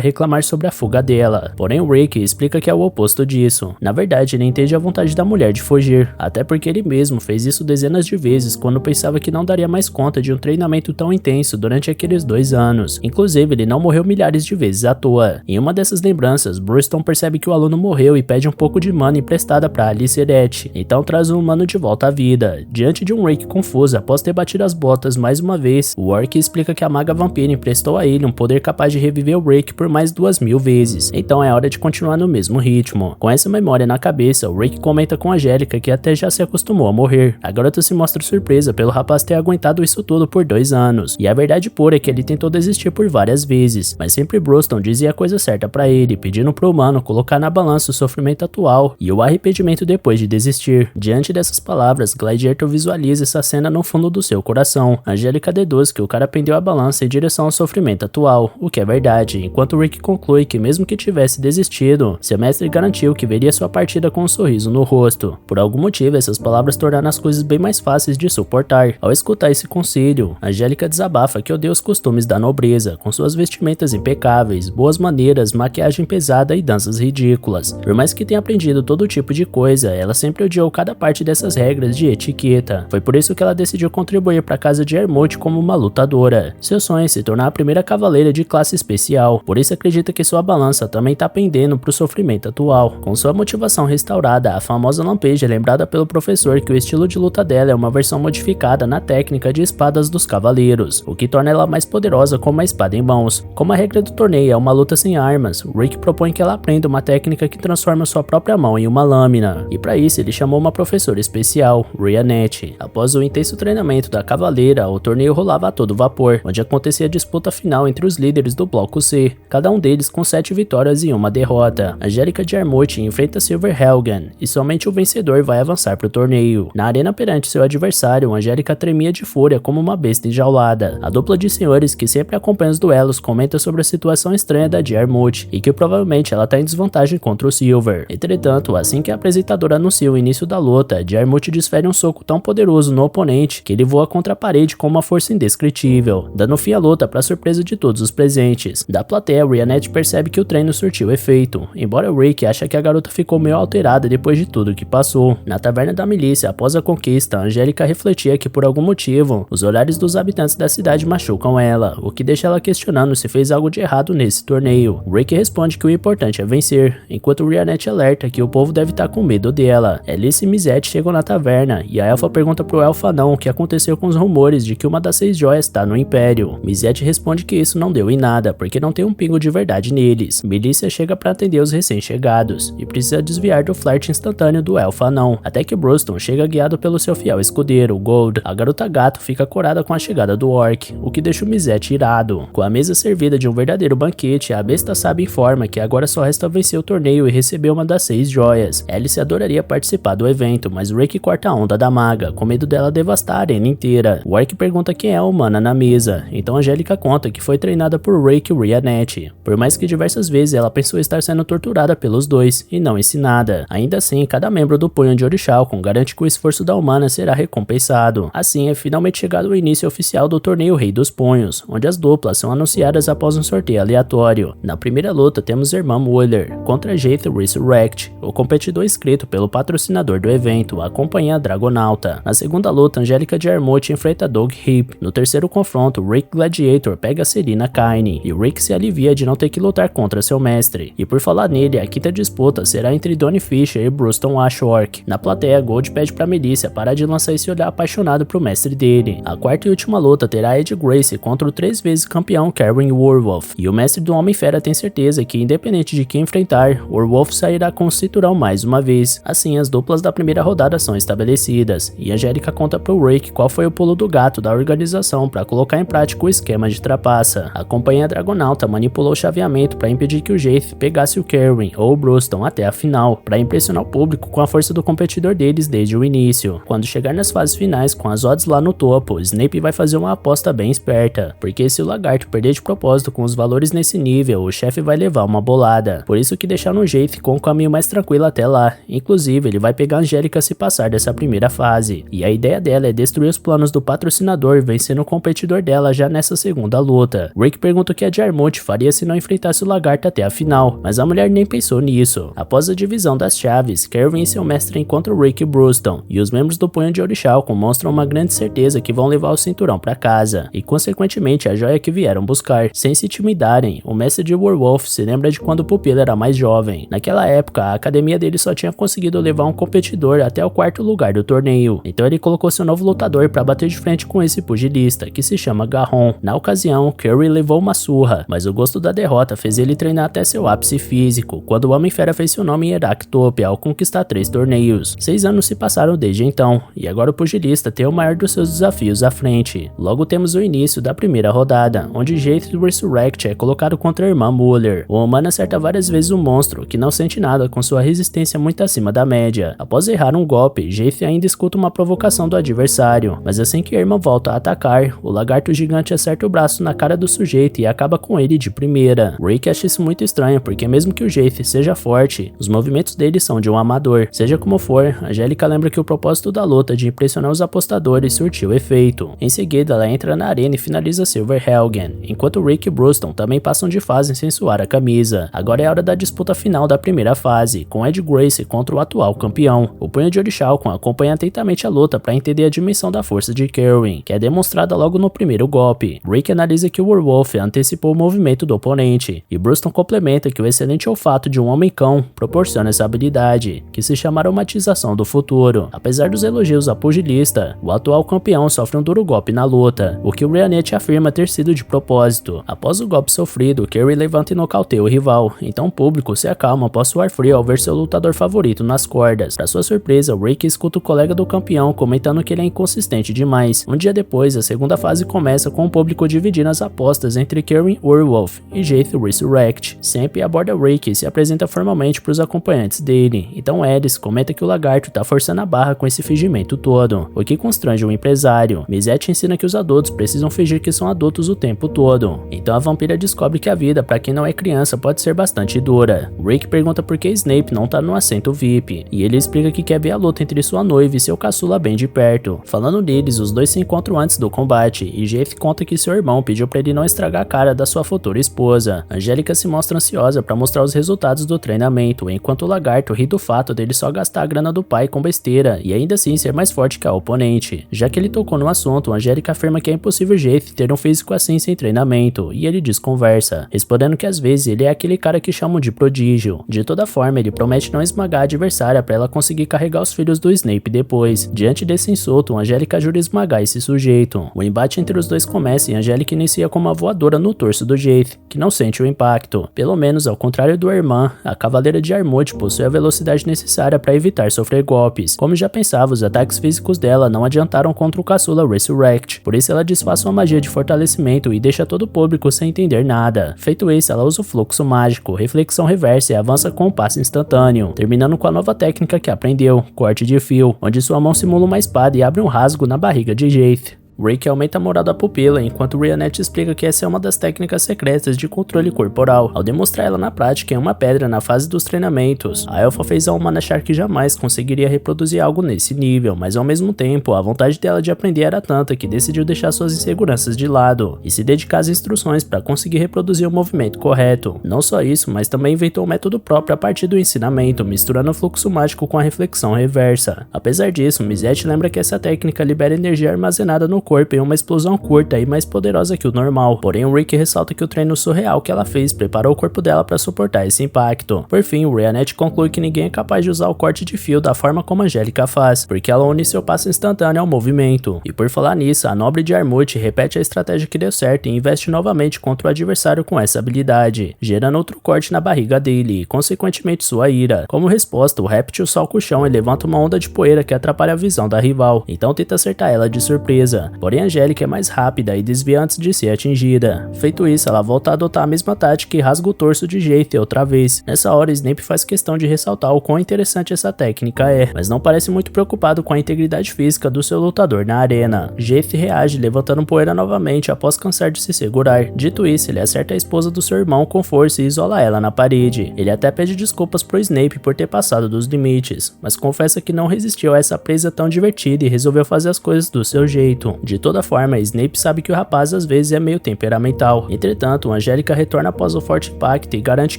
reclamar sobre a fuga dela. Porém, Rick explica que é o oposto disso. Na verdade, ele entende a vontade da mulher de fugir, até porque ele mesmo fez isso dezenas de vezes quando pensava que não daria mais conta de um treinamento tão intenso durante aqueles 2 anos. Inclusive, ele não morreu milhares de vezes à toa. Em uma dessas lembranças, Brewston percebe que o aluno morreu e pede um pouco de mana emprestada para Aliceret, então traz o humano de volta à vida. Diante de um Rick confuso após ter batido as botas mais uma vez, o Orc explica que a maga vampira emprestou a ele um poder capaz de reviver o Rick por mais 2000 vezes, então é hora de continuar no mesmo ritmo. Com essa memória na cabeça, o Rick comenta com a Angélica que até já se acostumou a morrer. A garota se mostra surpresa pelo rapaz ter aguentado isso tudo por 2 anos, e a verdade pura é que ele tentou desistir por várias vezes, mas sempre Brewston dizia a coisa certa pra ele, pedindo pro humano colocar na balança o sofrimento atual e o arrependimento depois de desistir. Diante dessas palavras, Gladiator visualiza essa cena no fundo do seu coração. Angélica deduz que o cara pendeu a balança em direção ao sofrimento atual, o que é verdade, enquanto Rick conclui que mesmo que tivesse desistido, seu mestre garantiu que veria sua partida com um sorriso no rosto. Por algum motivo, essas palavras tornaram as coisas bem mais fáceis de suportar. Ao escutar esse conselho, Angélica desabafa que odeia os costumes da nobreza, com suas vestimentas impecáveis, boas maneiras, maquiagem pesada e danças ridículas. Por mais que tenha aprendido todo tipo de coisa, ela sempre odiou cada parte dessas regras de etiqueta. Foi por isso que ela decidiu contribuir para a casa de Hermote como uma lutadora. Seu sonho é se tornar a primeira cavaleira de classe especial, por isso acredita que sua balança também tá pendendo pro sofrimento atual. Com sua motivação restaurada, a famosa lampeja é lembrada pelo professor que o estilo de luta dela é uma versão modificada na técnica de espadas dos cavaleiros, o que torna ela mais poderosa com uma espada em mãos. Como a regra do torneio é uma luta sem armas, Rick propõe que ela aprenda uma técnica técnica que transforma sua própria mão em uma lâmina, e para isso ele chamou uma professora especial, Rhianette. Após o intenso treinamento da cavaleira, o torneio rolava a todo vapor, onde acontecia a disputa final entre os líderes do bloco C, cada um deles com 7 vitórias e 1 derrota. Angélica de Armut enfrenta Silver Helgen, e somente o vencedor vai avançar para o torneio. Na arena perante seu adversário, Angélica tremia de fúria como uma besta enjaulada. A dupla de senhores que sempre acompanha os duelos comenta sobre a situação estranha da de Armut, e que provavelmente ela está em desvantagem contra o Silver. Entretanto, assim que a apresentadora anuncia o início da luta, de Armut desfere um soco tão poderoso no oponente que ele voa contra a parede com uma força indescritível, dando fim à luta para surpresa de todos os presentes. Da plateia, Rhianette percebe que o treino surtiu efeito, embora Rick acha que a garota ficou meio alterada depois de tudo que passou. Na taverna da milícia, após a conquista, Angélica refletia que por algum motivo, os olhares dos habitantes da cidade machucam ela, o que deixa ela questionando se fez algo de errado nesse torneio. Rick responde que o importante é vencer, enquanto Rhianette alerta que o povo deve estar com medo dela. Alice e Mizette chegam na taverna, e a elfa pergunta pro elfo anão o que aconteceu com os rumores de que uma das 6 joias está no Império. Mizette responde que isso não deu em nada, porque não tem um pingo de verdade neles. Melissa chega para atender os recém-chegados, e precisa desviar do flerte instantâneo do elfo anão, até que Bruston chega guiado pelo seu fiel escudeiro, Gold. A garota gato fica corada com a chegada do orc, o que deixa o Mizette irado. Com a mesa servida de um verdadeiro banquete, a besta sábia informa que agora só resta vencer o torneio e receber uma das 6 joias. Alice adoraria participar do evento, mas Rick corta a onda da maga, com medo dela devastar a arena inteira. O orc pergunta quem é a humana na mesa, então Angélica conta que foi treinada por Rick e Rhianette, por mais que diversas vezes ela pensou estar sendo torturada pelos dois, e não ensinada. Ainda assim, cada membro do punho de Orichalcon garante que o esforço da humana será recompensado. Assim, é finalmente chegado o início oficial do torneio Rei dos Punhos, onde as duplas são anunciadas após um sorteio aleatório. Na primeira luta temos Irmã Wheeler contra Jaith Resurrect, o competidor inscrito pelo patrocinador do evento, a Companhia Dragonauta. Na segunda luta, Angélica de Armut enfrenta Doug Heap. No terceiro confronto, Rick Gladiator pega Serena Kine, e Rick se alivia de não ter que lutar contra seu mestre. E por falar nele, a quinta disputa será entre Donnie Fisher e Bruston Ashwork. Na plateia, Gold pede pra Melissa parar de lançar esse olhar apaixonado pro mestre dele. A quarta e última luta terá Ed Grace contra o 3 vezes campeão Karen Werewolf, e o mestre do Homem-Fera tem certeza que, independente de quem enfrentar, Werewolf sairá com o cinturão mais uma vez. Assim, as duplas da primeira rodada são estabelecidas, e Angélica conta pro Rick qual foi o pulo do gato da organização para colocar em prática o esquema de trapaça. A Companhia Dragonauta manipulou o chaveamento para impedir que o Jaith pegasse o Karen ou o Bruston até a final, para impressionar o público com a força do competidor deles desde o início. Quando chegar nas fases finais com as odds lá no topo, Snape vai fazer uma aposta bem esperta, porque se o lagarto perder de propósito com os valores nesse nível, o chefe vai levar uma bolada. Por isso que deixaram o Jaith com o caminho mais tranquilo até lá. Inclusive, ele vai pegar a Angélica se passar dessa primeira fase, e a ideia dela é destruir os planos do patrocinador, vencendo o competidor dela já nessa segunda luta. Rick pergunta o que a de Armut faria se não enfrentasse o lagarto até a final, mas a mulher nem pensou nisso. Após a divisão das chaves, Karen e seu mestre encontram Rick e Bruston, e os membros do punho de Orichalcon mostram uma grande certeza que vão levar o cinturão para casa, e consequentemente a joia que vieram buscar. Sem se intimidarem, o mestre de Werewolf se lembra de quando o pupilo era mais jovem. Naquela época, a academia dele só tinha conseguido levar um competidor até o 4º lugar do torneio, então ele colocou seu novo lutador para bater de frente com esse pugilista, que se chama Garron. Na ocasião, Curry levou uma surra, mas o gosto da derrota fez ele treinar até seu ápice físico, quando o Homem-Fera fez seu nome em Heractopia ao conquistar 3 torneios. 6 anos se passaram desde então, e agora o pugilista tem o maior dos seus desafios à frente. Logo temos o início da primeira rodada, onde Jaith Resurrect é colocado contra a Irmã Muller. O humano acerta várias vezes o monstro, que não sente nada com sua resistência muito acima da média. Após errar um golpe, Jaith ainda escuta uma provocação do adversário, mas assim que a irmã volta a atacar, o lagarto gigante acerta o braço na cara do sujeito e acaba com ele de primeira. Rick acha isso muito estranho, porque mesmo que o Jaith seja forte, os movimentos dele são de um amador. Seja como for, Angélica lembra que o propósito da luta de impressionar os apostadores surtiu efeito. Em seguida, ela entra na arena e finaliza Silver Helgen, enquanto Rick e Bruston também passam de fase sem suar a camisa. Agora é a hora da disputa final da primeira fase, com Ed Grace contra o atual campeão. O punho de Orichalcon acompanha atentamente a luta para entender a dimensão da força de Karen, que é demonstrada logo no primeiro golpe. Rick analisa que o Werewolf antecipou o movimento do oponente, e Bruston complementa que o excelente olfato de um homem-cão proporciona essa habilidade, que se chama aromatização do futuro. Apesar dos elogios à pugilista, o atual campeão sofre um duro golpe na luta, o que o Rhianette afirma ter sido de propósito. Após o golpe sofrido, Kerry levanta e nocauteia o rival, então o público se acalma após suar frio ao ver seu lutador favorito nas cordas. Pra sua surpresa, Rick escuta o colega do campeão comentando que ele é inconsistente demais. Um dia depois, a segunda fase começa com o público dividindo as apostas entre Karen Werewolf e Jade Resurrect. Sempre aborda Rick e se apresenta formalmente para os acompanhantes dele. Então Ares comenta que o lagarto tá forçando a barra com esse fingimento todo, o que constrange o empresário. Mizette ensina que os adultos precisam fingir que são adultos o tempo todo. Então a vampira descobre que a vida para quem não é criança pode ser bastante dura. Rick pergunta por que Snape não tá no assento VIP, e ele explica que quer ver a luta entre sua noiva e seu caçula bem de perto. Falando neles, os dois se encontram antes do combate, e Jeff conta que seu irmão pediu para ele não estragar a cara da sua futura esposa. Angélica se mostra ansiosa para mostrar os resultados do treinamento, enquanto o lagarto ri do fato dele só gastar a grana do pai com besteira e ainda assim ser mais forte que a oponente. Já que ele tocou no assunto, Angélica afirma que é impossível Jeff ter um físico assim sem treinamento, e ele desconversa, respondendo que às vezes ele é aquele cara que chamam de prodígio. De toda forma, ele promete não esmagar a adversária para ela conseguir carregar os filhos do Snape depois. Diante desse insulto, Angélica jura esmagar esse sujeito. O embate entre os dois começa e Angélica inicia com uma voadora no torso do Jade, que não sente o impacto. Pelo menos ao contrário do irmão, a Cavaleira de Armut possui a velocidade necessária para evitar sofrer golpes. Como já pensava, os ataques físicos dela não adiantaram contra o caçula Resurrect, por isso ela desfaz sua magia de fortalecimento e deixa todo o público sem entender nada. Feito isso, ela usa o fluxo mágico, reflexão reversa e avança com um passe instantâneo, terminando com a nova técnica que aprendeu, corte de fio, onde sua mão simula uma espada e abre um rasgo na barriga de Jade. Rick aumenta a moral da pupila, enquanto Rionette explica que essa é uma das técnicas secretas de controle corporal, ao demonstrar ela na prática em uma pedra na fase dos treinamentos. A elfa fez a humana achar que jamais conseguiria reproduzir algo nesse nível, mas ao mesmo tempo, a vontade dela de aprender era tanta que decidiu deixar suas inseguranças de lado e se dedicar às instruções para conseguir reproduzir o movimento correto. Não só isso, mas também inventou um método próprio a partir do ensinamento, misturando o fluxo mágico com a reflexão reversa. Apesar disso, Mizette lembra que essa técnica libera energia armazenada no corpo em uma explosão curta e mais poderosa que o normal. Porém, o Rick ressalta que o treino surreal que ela fez preparou o corpo dela para suportar esse impacto. Por fim, o Rionette conclui que ninguém é capaz de usar o corte de fio da forma como a Angélica faz, porque ela une seu passo instantâneo ao movimento. E por falar nisso, a nobre de Armut repete a estratégia que deu certo e investe novamente contra o adversário com essa habilidade, gerando outro corte na barriga dele e, consequentemente, sua ira. Como resposta, o réptil salta o chão e levanta uma onda de poeira que atrapalha a visão da rival, então tenta acertar ela de surpresa. Porém, Angélica é mais rápida e desvia antes de ser atingida. Feito isso, ela volta a adotar a mesma tática e rasga o torso de Jade outra vez. Nessa hora, Snape faz questão de ressaltar o quão interessante essa técnica é, mas não parece muito preocupado com a integridade física do seu lutador na arena. Jade reage levantando poeira novamente após cansar de se segurar. Dito isso, ele acerta a esposa do seu irmão com força e isola ela na parede. Ele até pede desculpas pro Snape por ter passado dos limites, mas confessa que não resistiu a essa presa tão divertida e resolveu fazer as coisas do seu jeito. De toda forma, Snape sabe que o rapaz às vezes é meio temperamental. Entretanto, Angélica retorna após o forte impacto e garante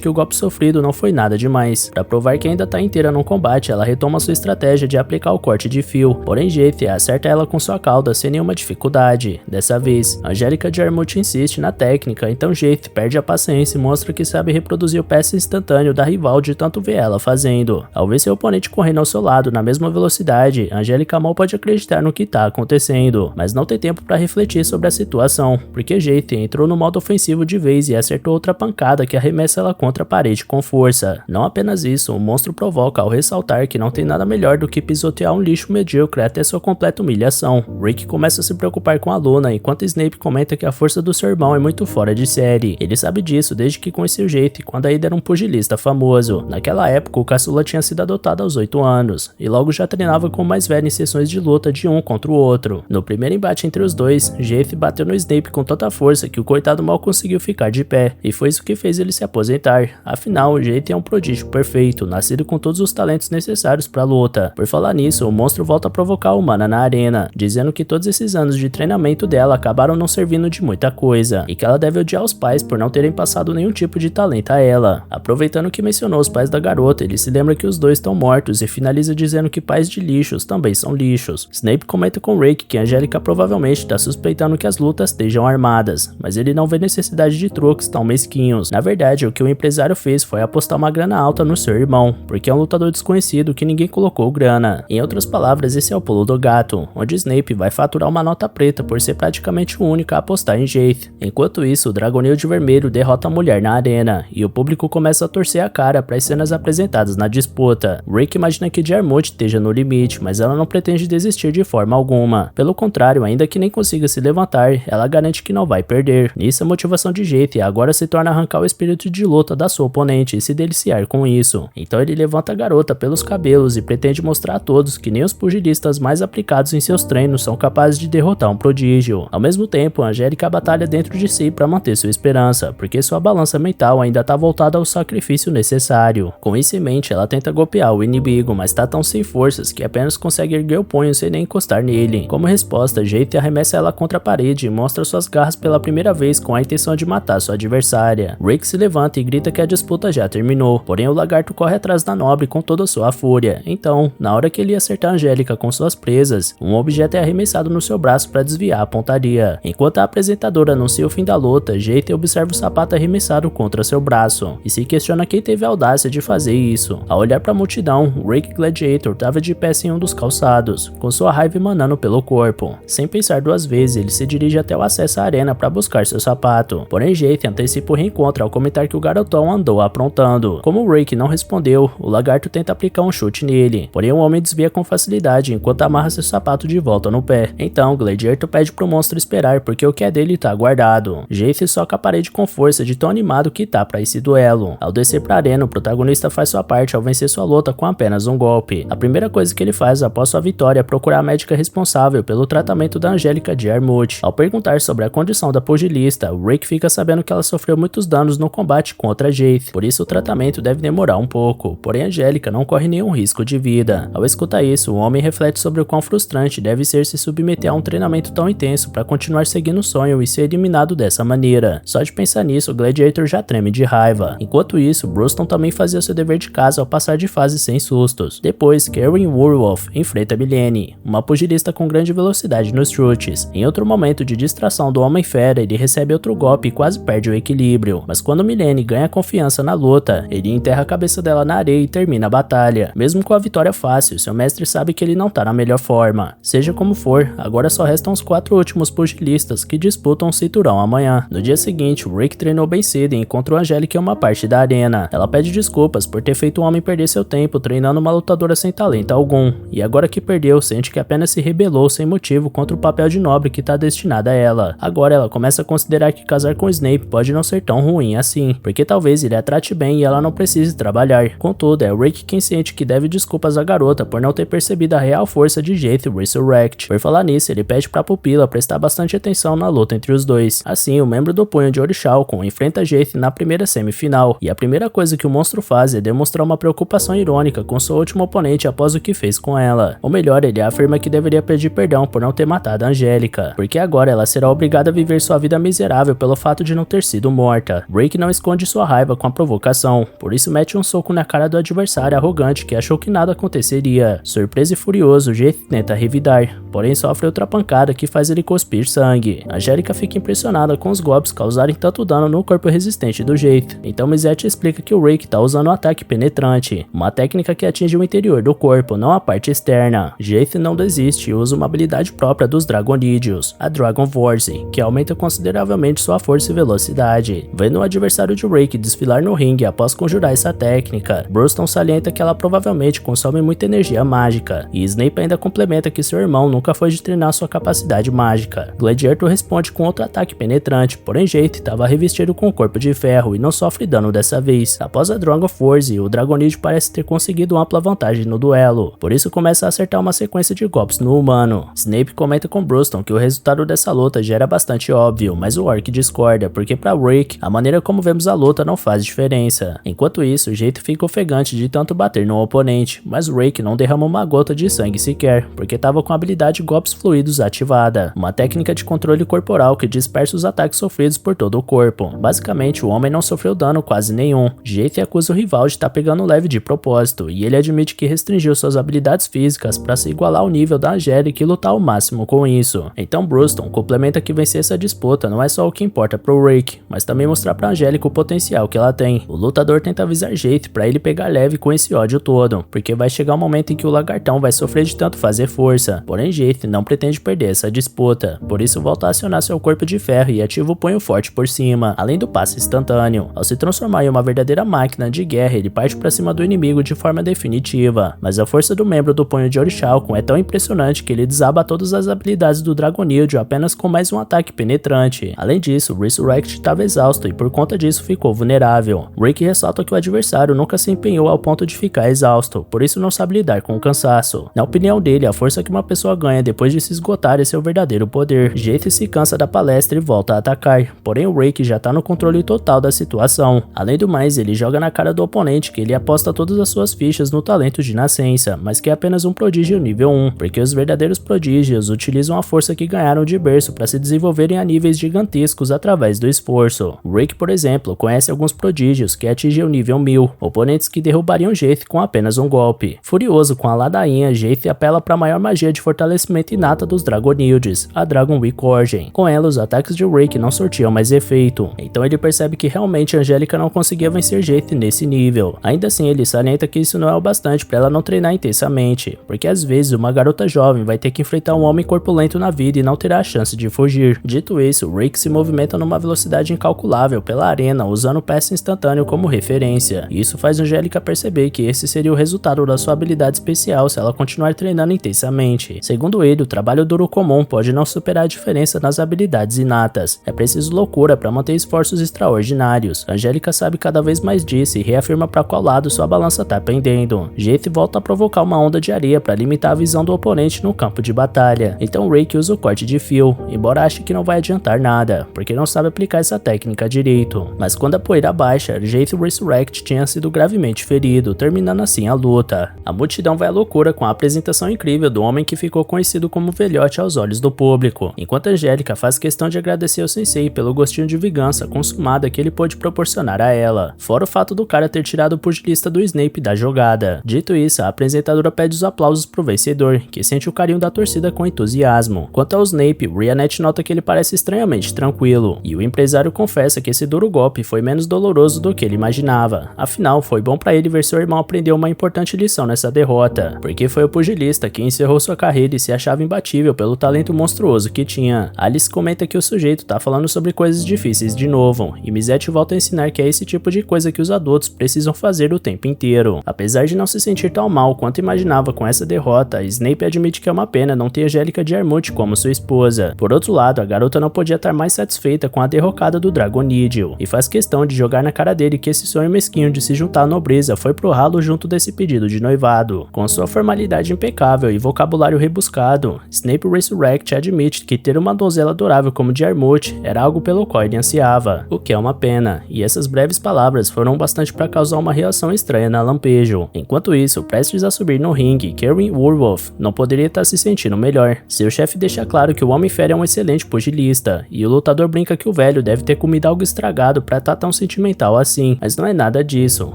que o golpe sofrido não foi nada demais. Para provar que ainda tá inteira no combate, ela retoma sua estratégia de aplicar o corte de fio. Porém, Jade acerta ela com sua cauda sem nenhuma dificuldade. Dessa vez, Angélica de Armut insiste na técnica, então Jade perde a paciência e mostra que sabe reproduzir o passe instantâneo da rival de tanto ver ela fazendo. Ao ver seu oponente correndo ao seu lado na mesma velocidade, Angélica mal pode acreditar no que tá acontecendo, mas não tem tempo para refletir sobre a situação, porque Jade entrou no modo ofensivo de vez e acertou outra pancada que arremessa ela contra a parede com força. Não apenas isso, o monstro provoca ao ressaltar que não tem nada melhor do que pisotear um lixo medíocre até sua completa humilhação. Rick começa a se preocupar com a Luna, enquanto Snape comenta que a força do seu irmão é muito fora de série. Ele sabe disso desde que conheceu Jade quando ainda era um pugilista famoso. Naquela época, o caçula tinha sido adotado aos 8 anos, e logo já treinava com o mais velho em sessões de luta de um contra o outro. No primeiro embate entre os dois, Jade bateu no Snape com tanta força que o coitado mal conseguiu ficar de pé, e foi isso que fez ele se aposentar. Afinal, Jade é um prodígio perfeito, nascido com todos os talentos necessários para a luta. Por falar nisso, o monstro volta a provocar a humana na arena, dizendo que todos esses anos de treinamento dela acabaram não servindo de muita coisa, e que ela deve odiar os pais por não terem passado nenhum tipo de talento a ela. Aproveitando que mencionou os pais da garota, ele se lembra que os dois estão mortos e finaliza dizendo que pais de lixos também são lixos. Snape comenta com Rick que Angélica provavelmente tá suspeitando que as lutas estejam armadas, mas ele não vê necessidade de trocos tão mesquinhos. Na verdade, o que o empresário fez foi apostar uma grana alta no seu irmão, porque é um lutador desconhecido que ninguém colocou grana. Em outras palavras, esse é o pulo do gato, onde Snape vai faturar uma nota preta por ser praticamente o único a apostar em Jaith. Enquanto isso, o Dragonil de Vermelho derrota a mulher na arena, e o público começa a torcer a cara para as cenas apresentadas na disputa. Rick imagina que Diarmuid esteja no limite, mas ela não pretende desistir de forma alguma. Pelo contrário, ainda que nem consiga se levantar, ela garante que não vai perder. Nisso, a motivação de Jaith agora se torna arrancar o espírito de luta da sua oponente e se deliciar com isso. Então ele levanta a garota pelos cabelos e pretende mostrar a todos que nem os pugilistas mais aplicados em seus treinos são capazes de derrotar um prodígio. Ao mesmo tempo, Angélica batalha dentro de si para manter sua esperança, porque sua balança mental ainda está voltada ao sacrifício necessário. Com isso em mente, ela tenta golpear o inimigo, mas está tão sem forças que apenas consegue erguer o punho sem nem encostar nele. Como resposta, Jaith arremessa ela contra a parede e mostra suas garras pela primeira vez com a intenção de matar sua adversária. Rick se levanta e grita que a disputa já terminou, porém o lagarto corre atrás da nobre com toda sua fúria. Então, na hora que ele ia acertar Angélica com suas presas, um objeto é arremessado no seu braço para desviar a pontaria. Enquanto a apresentadora anuncia o fim da luta, Jaith observa o sapato arremessado contra seu braço e se questiona quem teve a audácia de fazer isso. Ao olhar para a multidão, Rick Gladiator estava de pé em um dos calçados, com sua raiva emanando pelo corpo. Sem pensar duas vezes, ele se dirige até o acesso à arena para buscar seu sapato. Porém, Jaith antecipa o reencontro ao comentar que o garotão andou aprontando. Como Rick não respondeu, o lagarto tenta aplicar um chute nele, porém o homem desvia com facilidade enquanto amarra seu sapato de volta no pé. Então, Gladiator pede pro monstro esperar porque o que é dele tá guardado. Jaith soca a parede com força de tão animado que tá pra esse duelo. Ao descer pra arena, o protagonista faz sua parte ao vencer sua luta com apenas um golpe. A primeira coisa que ele faz após sua vitória é procurar a médica responsável pelo tratamento da Angélica Diarmuid. Ao perguntar sobre a condição da pugilista, Rick fica sabendo que ela sofreu muitos danos no combate contra Jaith, por isso o tratamento deve demorar um pouco, porém Angélica não corre nenhum risco de vida. Ao escutar isso, o homem reflete sobre o quão frustrante deve ser se submeter a um treinamento tão intenso para continuar seguindo o sonho e ser eliminado dessa maneira. Só de pensar nisso, o Gladiator já treme de raiva. Enquanto isso, Bruston também fazia seu dever de casa ao passar de fase sem sustos. Depois, Karen Werewolf enfrenta Milene, uma pugilista com grande velocidade nos chutes. Em outro momento de distração do Homem-Fera, ele recebe outro golpe e quase perde o equilíbrio. Mas quando Milene ganha confiança na luta, ele enterra a cabeça dela na areia e termina a batalha. Mesmo com a vitória fácil, seu mestre sabe que ele não tá na melhor forma. Seja como for, agora só restam os 4 últimos pugilistas que disputam o cinturão amanhã. No dia seguinte, o Rick treinou bem cedo e encontrou Angélica em uma parte da arena. Ela pede desculpas por ter feito o homem perder seu tempo treinando uma lutadora sem talento algum, e agora que perdeu, sente que apenas se rebelou sem motivo contra o papel de nobre que tá destinado a ela. Agora ela começa a considerar que casar com Snape pode não ser tão ruim assim, porque talvez ele a trate bem e ela não precise trabalhar. Contudo, é o Rick quem sente que deve desculpas à garota por não ter percebido a real força de Jaith Resurrect. Por falar nisso, ele pede pra pupila prestar bastante atenção na luta entre os dois. Assim, o membro do punho de Orichalcon enfrenta Jaith na primeira semifinal, e a primeira coisa que o monstro faz é demonstrar uma preocupação irônica com seu último oponente após o que fez com ela. Ou melhor, ele afirma que deveria pedir perdão por não ter matado a Angélica, porque agora ela será obrigada a viver sua vida miserável pelo fato de não ter sido morta. Rick não esconde sua raiva com a provocação, por isso mete um soco na cara do adversário arrogante que achou que nada aconteceria. Surpreso e furioso, Jaith tenta revidar, porém sofre outra pancada que faz ele cuspir sangue. Angélica fica impressionada com os golpes causarem tanto dano no corpo resistente do Jaith, então Mizette explica que o Rick tá usando um ataque penetrante, uma técnica que atinge o interior do corpo, não a parte externa. Jaith não desiste e usa uma habilidade própria dos Dragonídeos, a Dragon Force, que aumenta consideravelmente sua força e velocidade. Vendo o adversário de Rick desfilar no ringue após conjurar essa técnica, Bruston salienta que ela provavelmente consome muita energia mágica, e Snape ainda complementa que seu irmão nunca foi de treinar sua capacidade mágica. Gladiator responde com outro ataque penetrante, porém Jaith estava revestido com um corpo de ferro e não sofre dano dessa vez. Após a Dragon Force, o Dragonídeo parece ter conseguido ampla vantagem no duelo, por isso começa a acertar uma sequência de golpes no humano. Snape comenta com Bruston que o resultado dessa luta já era bastante óbvio, mas o Orc discorda, porque para Rick, a maneira como vemos a luta não faz diferença. Enquanto isso, o jeito fica ofegante de tanto bater no oponente, mas Rick não derrama uma gota de sangue sequer, porque estava com a habilidade golpes fluidos ativada, uma técnica de controle corporal que dispersa os ataques sofridos por todo o corpo. Basicamente, o homem não sofreu dano quase nenhum. Jaith acusa o rival de estar pegando leve de propósito, e ele admite que restringiu suas habilidades físicas para se igualar ao nível da Angélica e lutar o máximo próximo com isso. Então Bruston complementa que vencer essa disputa não é só o que importa pro Rick, mas também mostrar pra Angélica o potencial que ela tem. O lutador tenta avisar Jake pra ele pegar leve com esse ódio todo, porque vai chegar um momento em que o lagartão vai sofrer de tanto fazer força. Porém Jake não pretende perder essa disputa, por isso volta a acionar seu corpo de ferro e ativa o punho forte por cima, além do passe instantâneo. Ao se transformar em uma verdadeira máquina de guerra, ele parte pra cima do inimigo de forma definitiva, mas a força do membro do punho de Orichalcon é tão impressionante que ele desaba todas as habilidades do Dragonilde apenas com mais um ataque penetrante. Além disso, o Resurrect estava exausto e por conta disso ficou vulnerável. Rick ressalta que o adversário nunca se empenhou ao ponto de ficar exausto, por isso não sabe lidar com o cansaço. Na opinião dele, a força que uma pessoa ganha depois de se esgotar é seu verdadeiro poder. Jake se cansa da palestra e volta a atacar, porém o Rick já tá no controle total da situação. Além do mais, ele joga na cara do oponente que ele aposta todas as suas fichas no talento de nascença, mas que é apenas um prodígio nível 1, porque os verdadeiros prodígios utilizam a força que ganharam de berço para se desenvolverem a níveis gigantescos através do esforço. Rick, por exemplo, conhece alguns prodígios que atingem o nível 1000, oponentes que derrubariam Jake com apenas um golpe. Furioso com a ladainha, Jake apela para a maior magia de fortalecimento inata dos Dragonildes, a Dragon Weak Origin. Com ela, os ataques de Rick não sortiam mais efeito, então ele percebe que realmente Angélica não conseguia vencer Jake nesse nível. Ainda assim, ele salienta que isso não é o bastante para ela não treinar intensamente, porque às vezes uma garota jovem vai ter que enfrentar um homem corpulento na vida e não terá a chance de fugir. Dito isso, Rick se movimenta numa velocidade incalculável pela arena, usando o passe instantâneo como referência. Isso faz Angélica perceber que esse seria o resultado da sua habilidade especial se ela continuar treinando intensamente. Segundo ele, o trabalho duro comum pode não superar a diferença nas habilidades inatas. É preciso loucura para manter esforços extraordinários. Angélica sabe cada vez mais disso e reafirma para qual lado sua balança tá pendendo. Jake volta a provocar uma onda de areia para limitar a visão do oponente no campo de batalha. Então Rick usa o corte de fio, embora ache que não vai adiantar nada, porque não sabe aplicar essa técnica direito. Mas quando a poeira baixa, Jake Resurrect tinha sido gravemente ferido, terminando assim a luta. A multidão vai à loucura com a apresentação incrível do homem que ficou conhecido como velhote aos olhos do público, enquanto Angélica faz questão de agradecer ao sensei pelo gostinho de vingança consumada que ele pôde proporcionar a ela, fora o fato do cara ter tirado o pugilista do Snape da jogada. Dito isso, a apresentadora pede os aplausos pro vencedor, que sente o carinho da torcida com entusiasmo. Quanto ao Snape, Rhianette nota que ele parece estranhamente tranquilo, e o empresário confessa que esse duro golpe foi menos doloroso do que ele imaginava. Afinal, foi bom pra ele ver seu irmão aprender uma importante lição nessa derrota, porque foi o pugilista que encerrou sua carreira e se achava imbatível pelo talento monstruoso que tinha. Alice comenta que o sujeito tá falando sobre coisas difíceis de novo, e Mizette volta a ensinar que é esse tipo de coisa que os adultos precisam fazer o tempo inteiro. Apesar de não se sentir tão mal quanto imaginava com essa derrota, Snape admite que é uma pena não ter Angélica de Armut como sua esposa. Por outro lado, a garota não podia estar mais satisfeita com a derrocada do Dragonidil, e faz questão de jogar na cara dele que esse sonho mesquinho de se juntar à nobreza foi pro ralo junto desse pedido de noivado. Com sua formalidade impecável e vocabulário rebuscado, Snape Resurrect admite que ter uma donzela adorável como de Armut era algo pelo qual ele ansiava, o que é uma pena, e essas breves palavras foram bastante para causar uma reação estranha na Lampejo. Enquanto isso, prestes a subir no ringue, Kerwin Werewolf não poderia estar se sentindo melhor. Seu chefe deixa claro que o Homem-Fera é um excelente pugilista, e o lutador brinca que o velho deve ter comido algo estragado para estar tão sentimental assim, mas não é nada disso.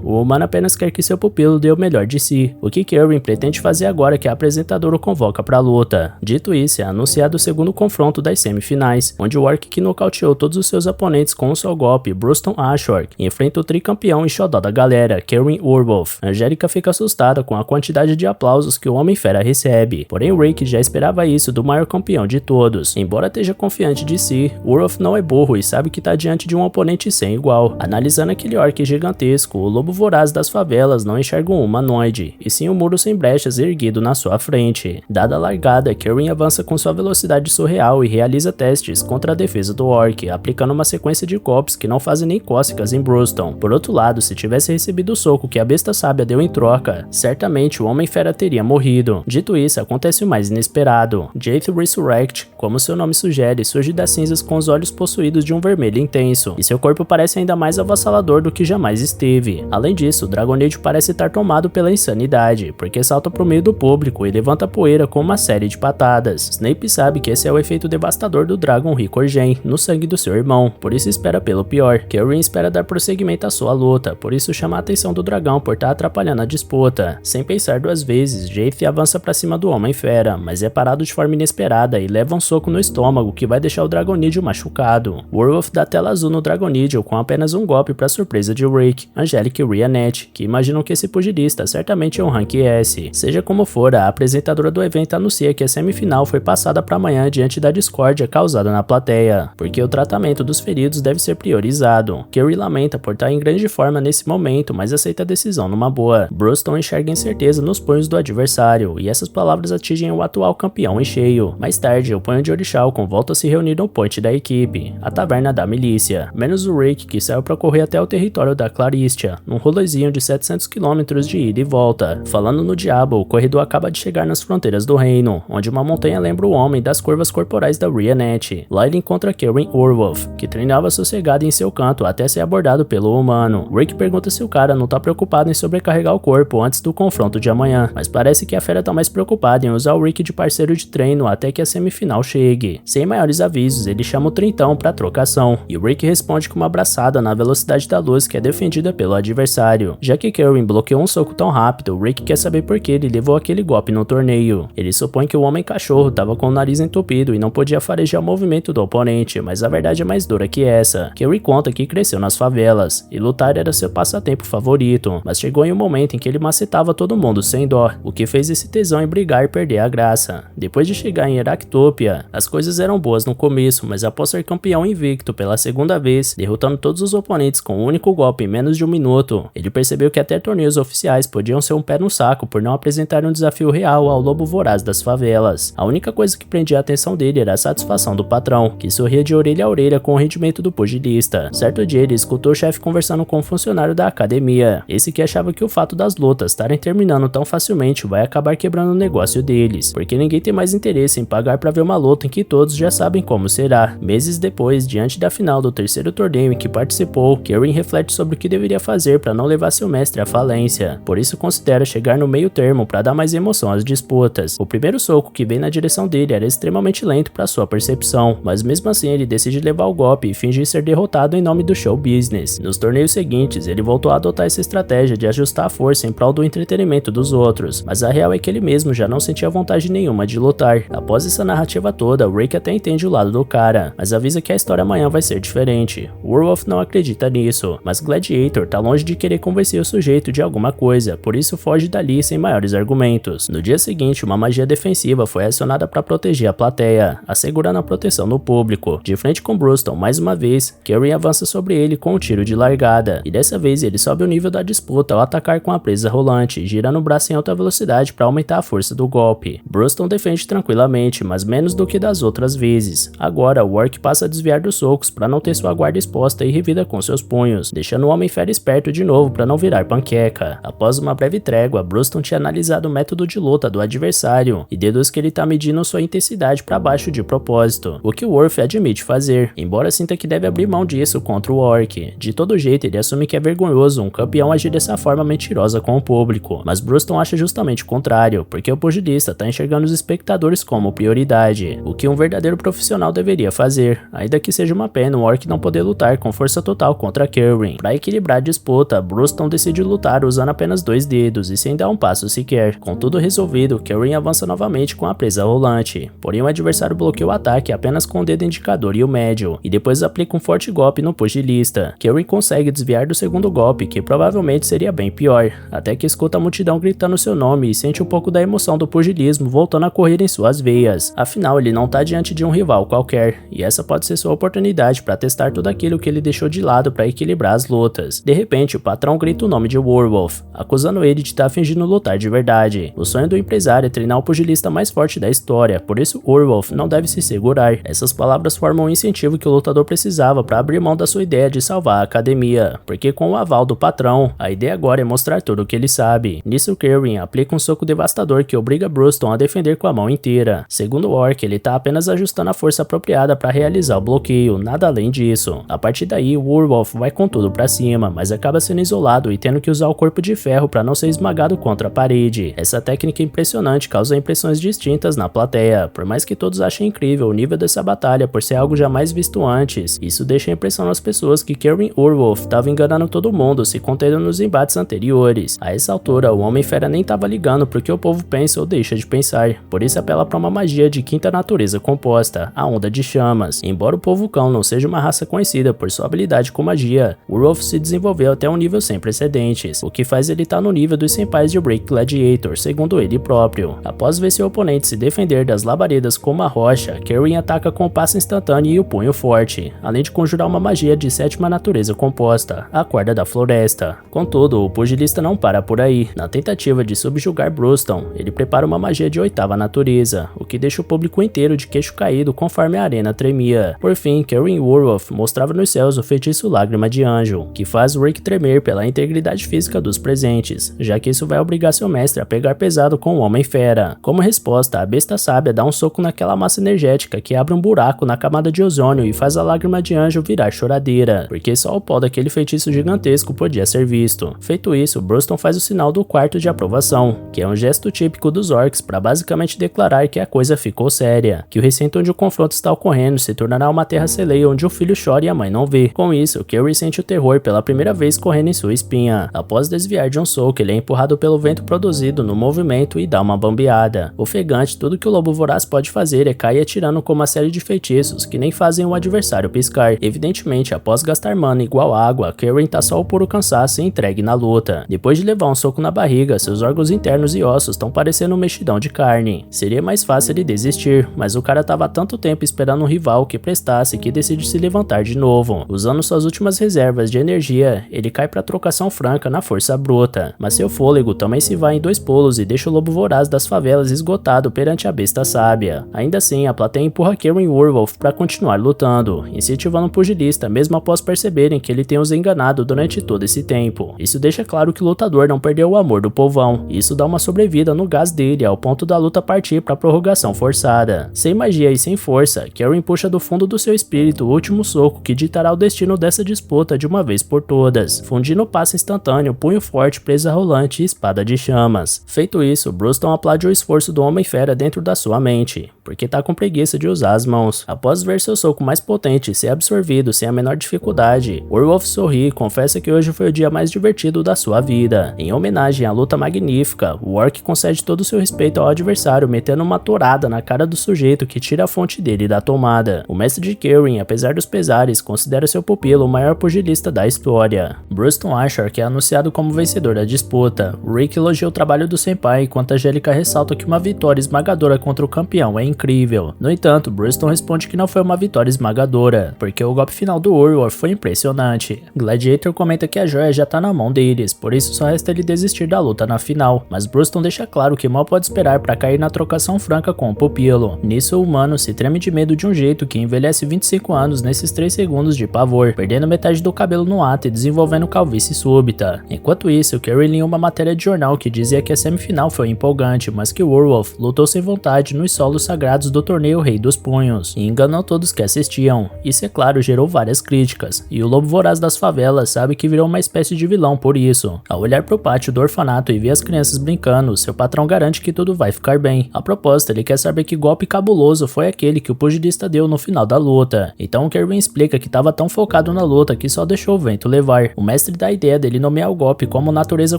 O humano apenas quer que seu pupilo dê o melhor de si, o que Kerwin pretende fazer agora que a apresentadora o convoca para a luta. Dito isso, é anunciado o segundo confronto das semifinais, onde o Orc que nocauteou todos os seus oponentes com o seu golpe, Bruston Ashworth, enfrenta o tricampeão e xodó da galera, Kerwin Werewolf. Angélica fica assustada com a quantidade de aplausos que o Homem-Fera recebe, porém Rick já esperava isso do maior campeão de todos. Embora esteja confiante de si, Werewolf não é burro e sabe que está diante de um oponente sem igual. Analisando aquele orc gigantesco, o lobo voraz das favelas não enxerga um humanoide, e sim um muro sem brechas erguido na sua frente. Dada a largada, Kerwin avança com sua velocidade surreal e realiza testes contra a defesa do orc, aplicando uma sequência de golpes que não fazem nem cócegas em Bruston. Por outro lado, se tivesse recebido o soco que a besta sábia deu em troca, certamente o Homem-Fera teria morrido. Dito isso, acontece o mais inesperado. Jake Resurrect, como seu nome sugere, surge das cinzas com os olhos possuídos de um vermelho intenso, e seu corpo parece ainda mais avassalador do que jamais esteve. Além disso, o Dragonade parece estar tomado pela insanidade, porque salta pro meio do público e levanta poeira com uma série de patadas. Snape sabe que esse é o efeito devastador do Dragon Weak Origin no sangue do seu irmão, por isso espera pelo pior. Kerwin espera dar prosseguimento à sua luta, por isso chama a atenção do dragão por estar atrapalhando a disputa. Sem pensar duas vezes, Jake avança para cima do Homem-Fera, mas é parado de forma inesperada e leva um soco no estômago que vai deixar o Dragonídeo machucado. Werewolf dá tela azul no Dragonídeo com apenas um golpe para surpresa de Rick, Angelica e Rhianette, que imaginam que esse pugilista certamente é um Rank S. Seja como for, a apresentadora do evento anuncia que a semifinal foi passada para amanhã diante da discórdia causada na plateia, porque o tratamento dos feridos deve ser priorizado. Kerry lamenta por estar em grande forma nesse momento, mas aceita a decisão numa boa. Bruston enxerga incerteza nos punhos do adversário, e essas palavras atingem o atual campeão em cheio. Mais tarde, o punho de Orichalcon volta a se reunir no point da equipe, a taverna da milícia, menos o Rick, que saiu para correr até o território da Claristia, num rolezinho de 700 km de ida e volta. Falando no diabo, o corredor acaba de chegar nas fronteiras do reino, onde uma montanha lembra o homem das curvas corporais da Rhianette. Lá ele encontra Karen Werewolf, que treinava sossegado em seu canto até ser abordado pelo humano. Rick pergunta se o cara não tá preocupado em sobrecarregar o corpo antes do confronto de amanhã, mas parece que a fera tá mais preocupada em usar o Rick de parceiro de treino até que a semifinal chegue. Sem maiores avisos, ele chama o Trintão pra trocação, e o Rick responde com uma abraçada na velocidade da luz que é defendida pelo adversário. Já que Karen bloqueou um soco tão rápido, Rick quer saber por que ele levou aquele golpe no torneio. Ele supõe que o Homem-Cachorro tava com o nariz entupido e não podia farejar o movimento do oponente, mas a verdade é mais dura que essa. Kerry conta que cresceu nas favelas, e lutar era seu passatempo favorito, mas chegou em um momento em que ele macetava todo mundo sem dó, o que fez esse tesão em brigar e perder a graça. Depois de chegar em Heractopia, as coisas eram boas no começo, mas após ser campeão invicto pela segunda vez, derrotando todos os oponentes com um único golpe em menos de um minuto, ele percebeu que até torneios oficiais podiam ser um pé no saco por não apresentar um desafio real ao lobo voraz das favelas. A única coisa que prendia a atenção dele era a satisfação do patrão, que sorria de orelha a orelha com o rendimento do pugilista. Certo dia ele escutou o chefe conversando com um funcionário da academia, esse que achava que o fato das lutas estarem terminando tão facilmente vai acabar quebrando o negócio deles, porque ninguém tem mais interesse em pagar para ver uma luta em que todos já sabem como será. Meses depois, diante da final do terceiro torneio em que participou, Karen reflete sobre o que deveria fazer para não levar seu mestre à falência, por isso considera chegar no meio termo para dar mais emoção às disputas. O primeiro soco que veio na direção dele era extremamente lento para sua percepção, mas mesmo assim ele decide levar o golpe e fingir ser derrotado em nome do show business. Nos torneios seguintes, ele voltou a adotar essa estratégia de ajustar a força em prol do entretenimento dos outros, mas a real é que ele mesmo já não sentia vontade nenhuma de lutar. Após essa narrativa toda, o Rick até entende o lado do cara, mas avisa que a história amanhã vai ser diferente. Werewolf não acredita nisso, mas Gladiator tá longe de querer convencer o sujeito de alguma coisa, por isso foge dali sem maiores argumentos. No dia seguinte, uma magia defensiva foi acionada para proteger a plateia, assegurando a proteção no público. De frente com Bruston, mais uma vez, Karen avança sobre ele com um tiro de largada, e dessa vez ele sobe o nível da disputa ao atacar com a presa rolante, girando o braço em alta velocidade para aumentar a força do golpe. Bruston defende tranquilamente, mas menos do que das outras vezes. Agora, o Orc passa a desviar dos socos para não ter sua guarda exposta e revida com seus punhos, deixando o Homem-Fera esperto de novo para não virar panqueca. Após uma breve trégua, Bruston tinha analisado o método de luta do adversário e deduz que ele tá medindo sua intensidade para baixo de propósito, o que o Worf admite fazer, embora sinta que deve abrir mão disso contra o Orc. De todo jeito, ele assume que é vergonhoso um campeão agir dessa forma mentirosa com o público, mas Bruston acha justamente o contrário, porque o pugilista tá enxergando os espectadores como prioridade, o que um verdadeiro profissional deveria fazer, ainda que seja uma pena o Orc não poder lutar com força total contra Karen. Para equilibrar a disputa, Bruston decide lutar usando apenas 2 dedos e sem dar um passo sequer. Com tudo resolvido, Karen avança novamente com a presa rolante, porém o adversário bloqueia o ataque apenas com o dedo indicador e o médio, e depois aplica um forte golpe no pugilista. Karen consegue desviar do segundo golpe, que provavelmente seria bem pior, até que escuta a multidão gritando seu nome e sente um pouco da emoção do pugilismo voltando a correr em suas veias. Afinal, ele não tá diante de um rival qualquer, e essa pode ser sua oportunidade para testar tudo aquilo que ele deixou de lado para equilibrar as lutas. De repente, o patrão grita o nome de Werewolf, acusando ele de estar fingindo lutar de verdade. O sonho do empresário é treinar o pugilista mais forte da história, por isso Werewolf não deve se segurar. Essas palavras formam um incentivo que o lutador precisava para abrir mão da sua ideia de salvar a academia, porque com o aval do patrão, a ideia agora é mostrar tudo o que ele sabe. Nisso, Karen aplica um soco devastador que obriga Bruston a defender com a mão inteira. Segundo o Orc, ele tá apenas ajustando a força apropriada para realizar o bloqueio, nada além disso. A partir daí, o Werewolf vai com tudo pra cima, mas acaba sendo isolado e tendo que usar o corpo de ferro para não ser esmagado contra a parede. Essa técnica impressionante causa impressões distintas na plateia, por mais que todos achem incrível o nível dessa batalha por ser algo jamais visto antes. Isso deixa a impressão nas pessoas que Karen Werewolf estava enganando todo mundo, se contendo nos embates anteriores. A essa altura, o Homem-Fera nem tava ligando pro que o povo pensa ou deixa de pensar, por isso apela para uma magia de quinta natureza composta, a Onda de Chamas. Embora o povo cão não seja uma raça conhecida por sua habilidade com magia, o Wolf se desenvolveu até um nível sem precedentes, o que faz ele estar no nível dos senpais de Break Gladiator, segundo ele próprio. Após ver seu oponente se defender das labaredas com uma rocha, Kirin ataca com o passo instantâneo e o punho forte, além de conjurar uma magia de sétima natureza composta, a Corda da Floresta. Contudo, o pugilista não para por aí. Na tentativa de subjugar Bruston, ele prepara uma magia de oitava natureza, o que deixa o público inteiro de queixo caído conforme a arena tremia. Por fim, Kirin Wolf mostrava nos céus o feitiço Lágrima de Anjo, que faz Rick tremer pela integridade física dos presentes, já que isso vai obrigar seu mestre a pegar pesado com o Homem-Fera. Como resposta, a besta sábia dá um soco naquela massa energética que abre um buraco na camada de ozônio e faz a Lágrima de Anjo virar choradeira, porque só o pó daquele feitiço gigantesco podia ser visto. Feito isso, Bruston faz o sinal do quarto de aprovação, que é um gesto típico dos orcs para basicamente declarar que a coisa ficou séria, que o recinto onde o confronto está ocorrendo se tornará uma terra celeia onde o filho chora e a mãe não vê. Com isso, Kirin sente o terror pela primeira vez correndo em sua espinha. Após desviar de um soco, ele é empurrado pelo vento produzido no movimento e dá uma bambeada. Ofegante, tudo que o lobo voraz pode fazer é cair atirando com uma série de feitiços que nem fazem o adversário piscar. Evidentemente, após gastar mana igual água, Kirin tá só o puro cansaço e entregue na luta. Depois de levar um soco na barriga, seus órgãos internos e ossos estão parecendo um mexidão de carne. Seria mais fácil ele desistir, mas o cara tava há tanto tempo esperando um rival que prestasse que decide se levantar de novo. Usando suas últimas reservas de energia, ele cai pra trocação franca na força bruta, mas seu fôlego também se vai em 2 pulos e deixa o lobo voraz das favelas esgotado perante a besta sábia. Ainda assim, a plateia empurra Kirin Wolf para continuar lutando, incentivando o pugilista mesmo após perceberem que ele tem os enganado durante todo esse tempo. Isso deixa claro que o lutador não perdeu o amor do povão, e isso dá uma sobrevida no gás dele ao ponto da luta partir para prorrogação forçada. Sem magia e sem força, Kirin puxa do fundo do seu espírito o último soco que ditará o destino dessa disputa de uma vez por todas, fundindo o passo instantâneo, punho forte, presa rolante e espada de chamas. Feito isso, Bruston aplaude o esforço do Homem-Fera dentro da sua mente, porque tá com preguiça de usar as mãos. Após ver seu soco mais potente ser absorvido sem a menor dificuldade, Wolf sorri e confessa que hoje foi o dia mais divertido da sua vida. Em homenagem à luta magnífica, o orc concede todo o seu respeito ao adversário, metendo uma torada na cara do sujeito que tira a fonte dele da tomada. O mestre de Kirin, apesar dos pesares, considera seu pupilo o maior pugilista da história. Bruston acha que é anunciado como vencedor da disputa. Rick elogia o trabalho do senpai, enquanto Angélica ressalta que uma vitória esmagadora contra o campeão é incrível. No entanto, Bruston responde que não foi uma vitória esmagadora, porque o golpe final do Wolf foi impressionante. Gladiator comenta que a joia já tá na mão deles, por isso só resta ele desistir da luta na final, mas Bruston deixa claro que mal pode esperar para cair na trocação franca com o pupilo. Nisso, o humano se treme de medo de um jeito que envelhece 25 anos nesses 3 segundos de pavor, perdendo metade do cabelo no ato e desenvolvendo calvície súbita. Enquanto isso, Kirin lia uma matéria de jornal que dizia que a semifinal foi empolgante, mas que Wolf lutou sem vontade nos solos sagrados do torneio Rei dos Punhos, e enganou todos que assistiam. Isso, é claro, gerou várias críticas, e o lobo voraz das favelas sabe que virou uma espécie de vilão por isso. Ao olhar pro pátio do orfanato e ver as crianças brincando, seu patrão garante que tudo vai ficar bem. A propósito, ele quer saber que golpe cabuloso foi aquele que o pugilista deu no final da luta. Então Kirin explica que estava tão focado na luta que só deixou o vento levar. O mestre dá a ideia dele nomear o golpe como natureza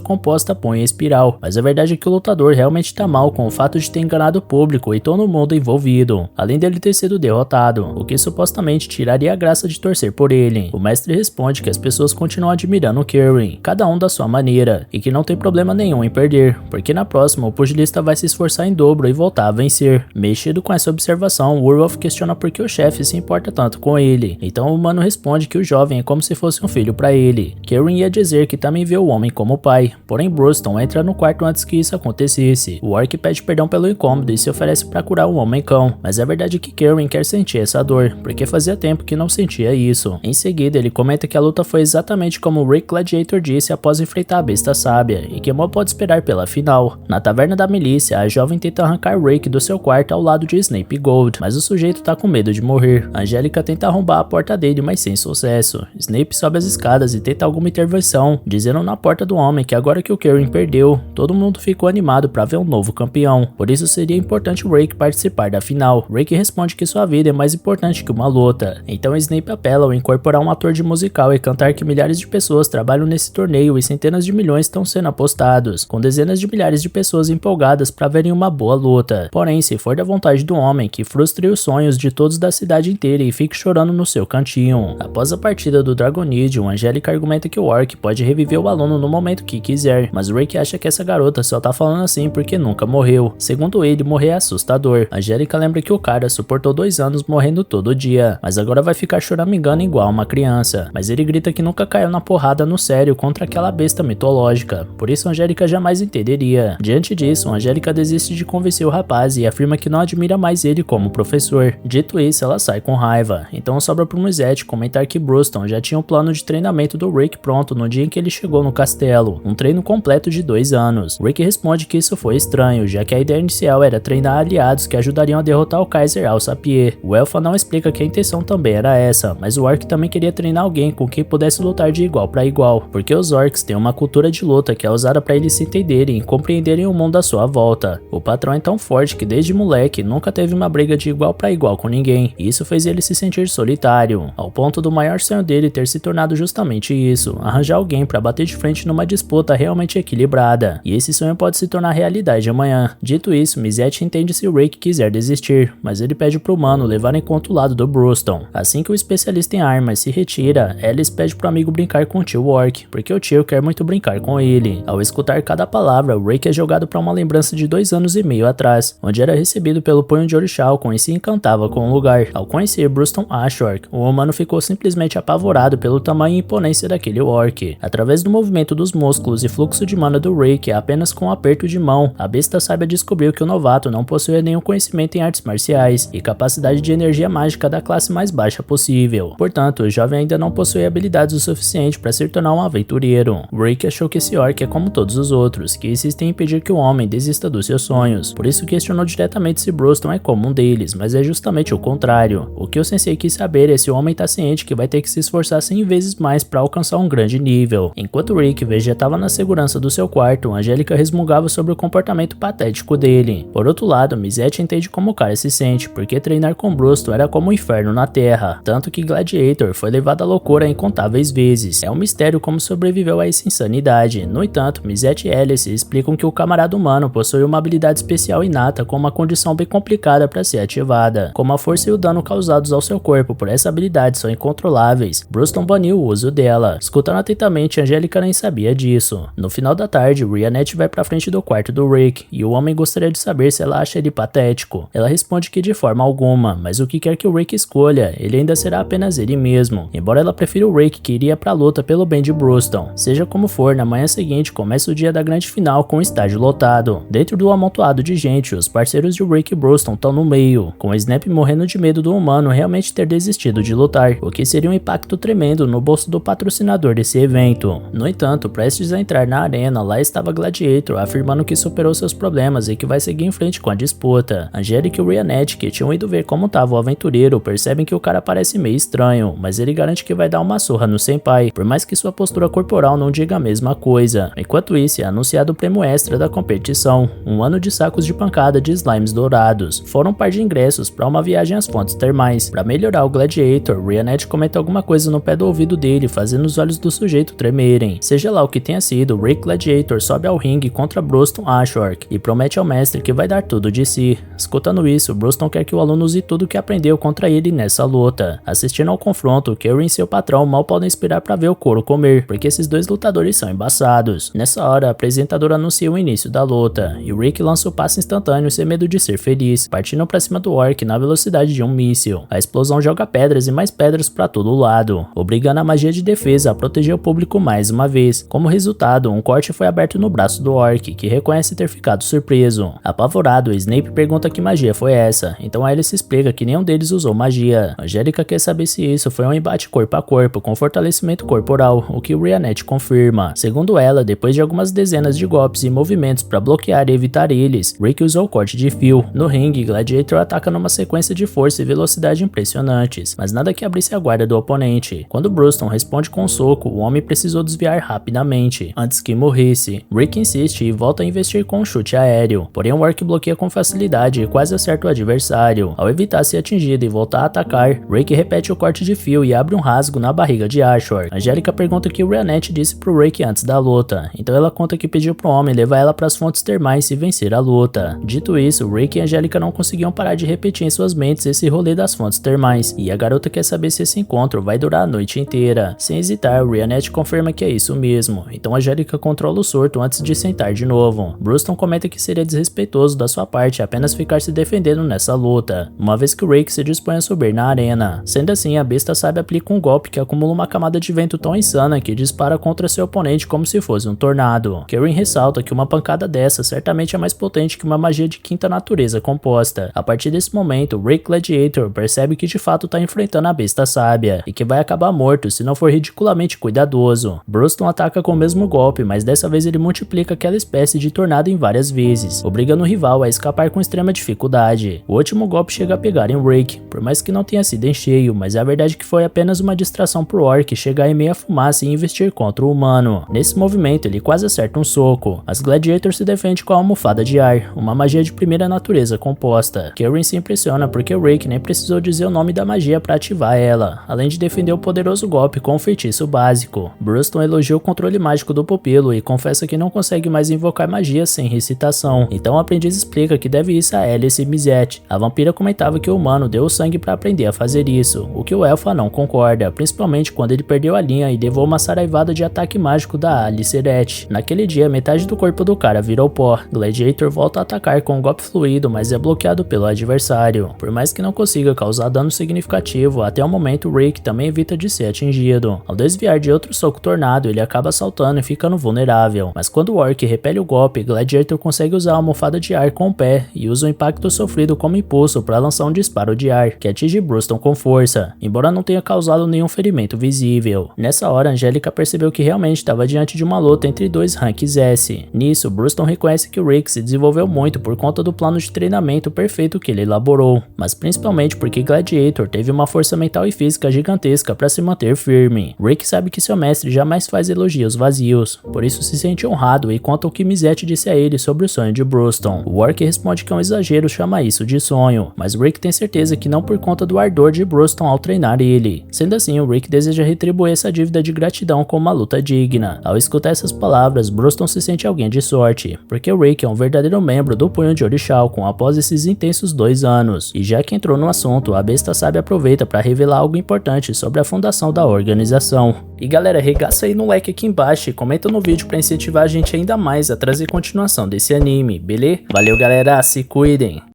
composta põe em espiral, mas a verdade é que o lutador realmente tá mal com o fato de ter enganado o público e todo mundo envolvido, além dele ter sido derrotado, o que supostamente tiraria a graça de torcer por ele. O mestre responde que as pessoas continuam admirando Kirin, cada um da sua maneira, e que não tem problema nenhum em perder, porque na próxima o pugilista vai se esforçar em dobro e voltar a vencer. Mexido com essa observação, Wolf questiona por que o chefe se importa tanto com ele, então o humano responde que o jovem é como se fosse um filho para ele. Kirin ia dizer que também vê o homem como pai, porém Bruston entra no quarto antes que isso acontecesse. O orc pede perdão pelo incômodo e se oferece para curar o homem-cão, mas a verdade é que Kirin quer sentir essa dor, porque fazia tempo que não sentia isso. Em seguida, ele comenta que a luta foi exatamente como o Rick Gladiator disse após enfrentar a besta sábia, e que mal pode esperar pela final. Na taverna da milícia, a jovem tenta arrancar Rick do seu quarto ao lado de Snape Gold, mas o sujeito tá com medo de morrer. Angélica tenta arrombar a porta dele, mas sem sucesso. Snape sobe as escadas e tenta alguma intervenção, dizendo na porta do homem que agora que o Kirin perdeu, todo mundo ficou animado para ver um novo campeão. Por isso seria importante o Rick participar participar da final. Rick responde que sua vida é mais importante que uma luta. Então Snape apela ao incorporar um ator de musical e cantar que milhares de pessoas trabalham nesse torneio e centenas de milhões estão sendo apostados, com dezenas de milhares de pessoas empolgadas para verem uma boa luta. Porém, se for da vontade do homem, que frustre os sonhos de todos da cidade inteira e fique chorando no seu cantinho. Após a partida do Dragonidion, Angélica argumenta que o Orc pode reviver o aluno no momento que quiser, mas Rick acha que essa garota só tá falando assim porque nunca morreu. Segundo ele, morrer é assustador. Angélica lembra que o cara suportou 2 anos morrendo todo dia, mas agora vai ficar choramingando igual uma criança. Mas ele grita que nunca caiu na porrada no sério contra aquela besta mitológica, por isso Angélica jamais entenderia. Diante disso, Angélica desiste de convencer o rapaz e afirma que não admira mais ele como professor. Dito isso, ela sai com raiva, então sobra pro Musette comentar que Bruston já tinha um plano de treinamento do Rick pronto no dia em que ele chegou no castelo, um treino completo de 2 anos. Rick responde que isso foi estranho, já que a ideia inicial era treinar aliados que ajudariam a derrotar o Kaiser Alsapier. O Elfa não explica que a intenção também era essa, mas o Orc também queria treinar alguém com quem pudesse lutar de igual para igual, porque os Orcs têm uma cultura de luta que é usada para eles se entenderem e compreenderem o mundo à sua volta. O patrão é tão forte que desde moleque nunca teve uma briga de igual para igual com ninguém, e isso fez ele se sentir solitário, ao ponto do maior sonho dele ter se tornado justamente isso, arranjar alguém para bater de frente numa disputa realmente equilibrada, e esse sonho pode se tornar realidade amanhã. Dito isso, Musette entende se o Rick quiser desistir, mas ele pede pro humano levar em conta o lado do Bruston. Assim que o especialista em armas se retira, Alice pede pro amigo brincar com o tio Orc, porque o tio quer muito brincar com ele. Ao escutar cada palavra, Rick é jogado para uma lembrança de 2 anos e meio atrás, onde era recebido pelo punho de Orixalcon e se encantava com o lugar. Ao conhecer Bruston Ashwork, o humano ficou simplesmente apavorado pelo tamanho e imponência daquele Orc. Através do movimento dos músculos e fluxo de mana do Rick, apenas com um aperto de mão, a besta sábia descobriu que o novato não possuía nenhum conhecimento em artes marciais e capacidade de energia mágica da classe mais baixa possível. Portanto, o jovem ainda não possuía habilidades o suficiente para se tornar um aventureiro. Rick achou que esse Orc é como todos os outros, que insistem em impedir que o homem desista dos seus sonhos. Por isso questionou diretamente se Bruston é como um deles, mas é justamente o contrário. O que o sensei quis saber é se o homem tá ciente que vai ter que se esforçar 100 vezes mais para alcançar um grande nível. Enquanto Rick vegetava na segurança do seu quarto, Angélica resmungava sobre o comportamento patético dele. Por outro lado, Musette entende como o cara se sente, porque treinar com Bruston era como um inferno na Terra, tanto que Gladiator foi levado à loucura incontáveis vezes. É um mistério como sobreviveu a essa insanidade. No entanto, Musette e Alice explicam que o camarada humano possui uma habilidade especial inata com uma condição bem complicada para ser ativada. Como a força e o dano causados ao seu corpo por essa habilidade são incontroláveis, Bruston baniu o uso dela. Escutando atentamente, Angélica nem sabia disso. No final da tarde, Rianette vai pra frente do quarto do Rick, e o homem gostaria de saber se ela acha ele patético. Ela responde que de forma alguma, mas o que quer que o Rick escolha, ele ainda será apenas ele mesmo, embora ela prefira o Rick que iria pra luta pelo bem de Bruston. Seja como for, na manhã seguinte começa o dia da grande final com o estádio lotado. Dentro do amontoado de gente, os parceiros de Rick e Bruston estão no meio, com Snape morrendo de medo do humano realmente ter desistido de lutar, o que seria um impacto tremendo no bolso do patrocinador desse evento. No entanto, prestes a entrar na arena, lá estava Gladiator, afirmando que superou seus problemas e que vai seguir em frente com a disputa. Angélica e Rianette, que tinham ido ver como estava o aventureiro, percebem que o cara parece meio estranho, mas ele garante que vai dar uma surra no senpai, por mais que sua postura corporal não diga a mesma coisa. Enquanto isso, é anunciado o prêmio extra da competição, um ano de sacos de pancada de slimes dourados. Foram um par de ingressos para uma viagem às fontes termais. Para melhorar o Gladiator, Rianette comenta alguma coisa no pé do ouvido dele, fazendo os olhos do sujeito tremerem. Seja lá o que tenha sido, Rick Gladiator sobe ao ringue contra Bruston Ashwork e promete ao mestre que vai dar tudo de si. Escutando isso, Bruston quer que o aluno use tudo que aprendeu contra ele nessa luta. Assistindo ao confronto, Kerry e seu patrão mal podem esperar para ver o couro comer, porque esses dois lutadores são embaçados. Nessa hora, a apresentadora anuncia o início da luta, e Rick lança o passe instantâneo sem medo de ser feliz, partindo pra cima do Orc na velocidade de um míssil. A explosão joga pedras e mais pedras para todo lado, obrigando a magia de defesa a proteger o público mais uma vez. Como resultado, um corte foi aberto no braço do Orc, que reconhece ter ficado surpreso. Apavorado, Snape pergunta que magia foi essa, então Alice explica que nenhum deles usou magia. Angélica quer saber se isso foi um embate corpo a corpo com fortalecimento corporal, o que Rianette confirma. Segundo ela, depois de algumas dezenas de golpes e movimentos para bloquear e evitar eles, Rick usou o corte de fio. No ringue, Gladiator ataca numa sequência de força e velocidade impressionantes, mas nada que abrisse a guarda do oponente. Quando Bruston responde com um soco, o homem precisou desviar rapidamente, antes que morresse. Rick insiste e volta a investir com um chute aéreo, porém o Orc bloqueia com facilidade e quase acerta o adversário. Ao evitar ser atingido e voltar a atacar, Rick repete o corte de fio e abre um rasgo na barriga de Ashworth. Angélica pergunta o que o Ryanette disse pro Rick antes da luta, então ela conta que pediu pro homem levar ela para as fontes termais e vencer a luta. Dito isso, Rick e Angélica não conseguiam parar de repetir em suas mentes esse rolê das fontes termais, e a garota quer saber se esse encontro vai durar a noite inteira. Sem hesitar, Ryanette confirma que é isso mesmo, então Angélica controla o surto antes de sentar de novo. Bruston comenta que seria desrespeitoso da sua parte apenas ficar se defendendo nessa luta, uma vez que Rick se dispõe a subir na arena. Sendo assim, a besta sabe aplica um golpe que acumula uma camada de vento tão insana que dispara contra seu oponente como se fosse um tornado. Karen ressalta que uma pancada dessa certamente é mais potente que uma magia de quinta natureza composta. A partir desse momento, Rick Gladiator percebe que de fato está enfrentando a besta sábia, e que vai acabar morto se não for ridiculamente cuidadoso. Bruston ataca com o mesmo golpe, mas dessa vez ele multiplica aquela espécie de tornado em várias vezes, obrigando o rival a escapar com extrema dificuldade. O último golpe chega a pegar em Rick, por mais que não tenha sido em cheio, mas a verdade é que foi apenas uma distração pro Orc chegar em meia fumaça e investir contra o humano. Nesse movimento ele quase acerta um soco, mas Gladiator se defende com a almofada de ar, uma magia de primeira natureza composta. Karen se impressiona porque Rick nem precisou dizer o nome da magia para ativar ela, além de defender o poderoso golpe com um feitiço básico. Bruston elogia o controle mágico do pupilo e confessa que não consegue mais invocar magia sem recitação, então o aprendiz explica que deve isso a Alice Mizette. A vampira comentava que o humano deu o sangue para aprender a fazer isso, o que o Elfa não concorda, principalmente quando ele perdeu a linha e levou uma saraivada de ataque mágico da Aliceret. Naquele dia, metade do corpo do cara virou pó. Gladiator volta a atacar com um golpe fluido, mas é bloqueado pelo adversário. Por mais que não consiga causar dano significativo, até o momento Rick também evita de ser atingido. Ao desviar de outro soco tornado, ele acaba saltando e ficando vulnerável, mas quando o Orc repele o golpe, Gladiator consegue usar a almofada de ar com o pé e usa o impacto sofrido como impulso para lançar um disparo de ar, que atinge Bruston com força, embora não tenha causado nenhum ferimento visível. Nessa hora, Angélica percebeu que realmente estava diante de uma luta entre dois ranks S. Nisso, Bruston reconhece que o Rick se desenvolveu muito por conta do plano de treinamento perfeito que ele elaborou, mas principalmente porque Gladiator teve uma força mental e física gigantesca para se manter firme. Rick sabe que seu mestre jamais faz elogios vazios, por isso se sente honrado e conta o que Mizette disse a ele sobre o sonho de Bruston. O Orc responde que é um exagero chamar isso de sonho, mas Rick tem certeza que não por conta do ardor de Bruston ao treinar ele. Sendo assim, o Rick deseja retribuir essa dívida de gratidão com uma luta digna. Ao escutar essas palavras, Bruston se sente alguém de sorte, porque o Rick é um verdadeiro membro do Punho de Orixalcum após esses intensos 2 anos. E já que entrou no assunto, a besta sábia aproveita para revelar algo importante sobre a fundação da organização. E galera, regaça aí no like aqui embaixo e comenta no vídeo para incentivar a gente ainda mais a trazer continuação desse anime, beleza? Valeu galera, se cuidem!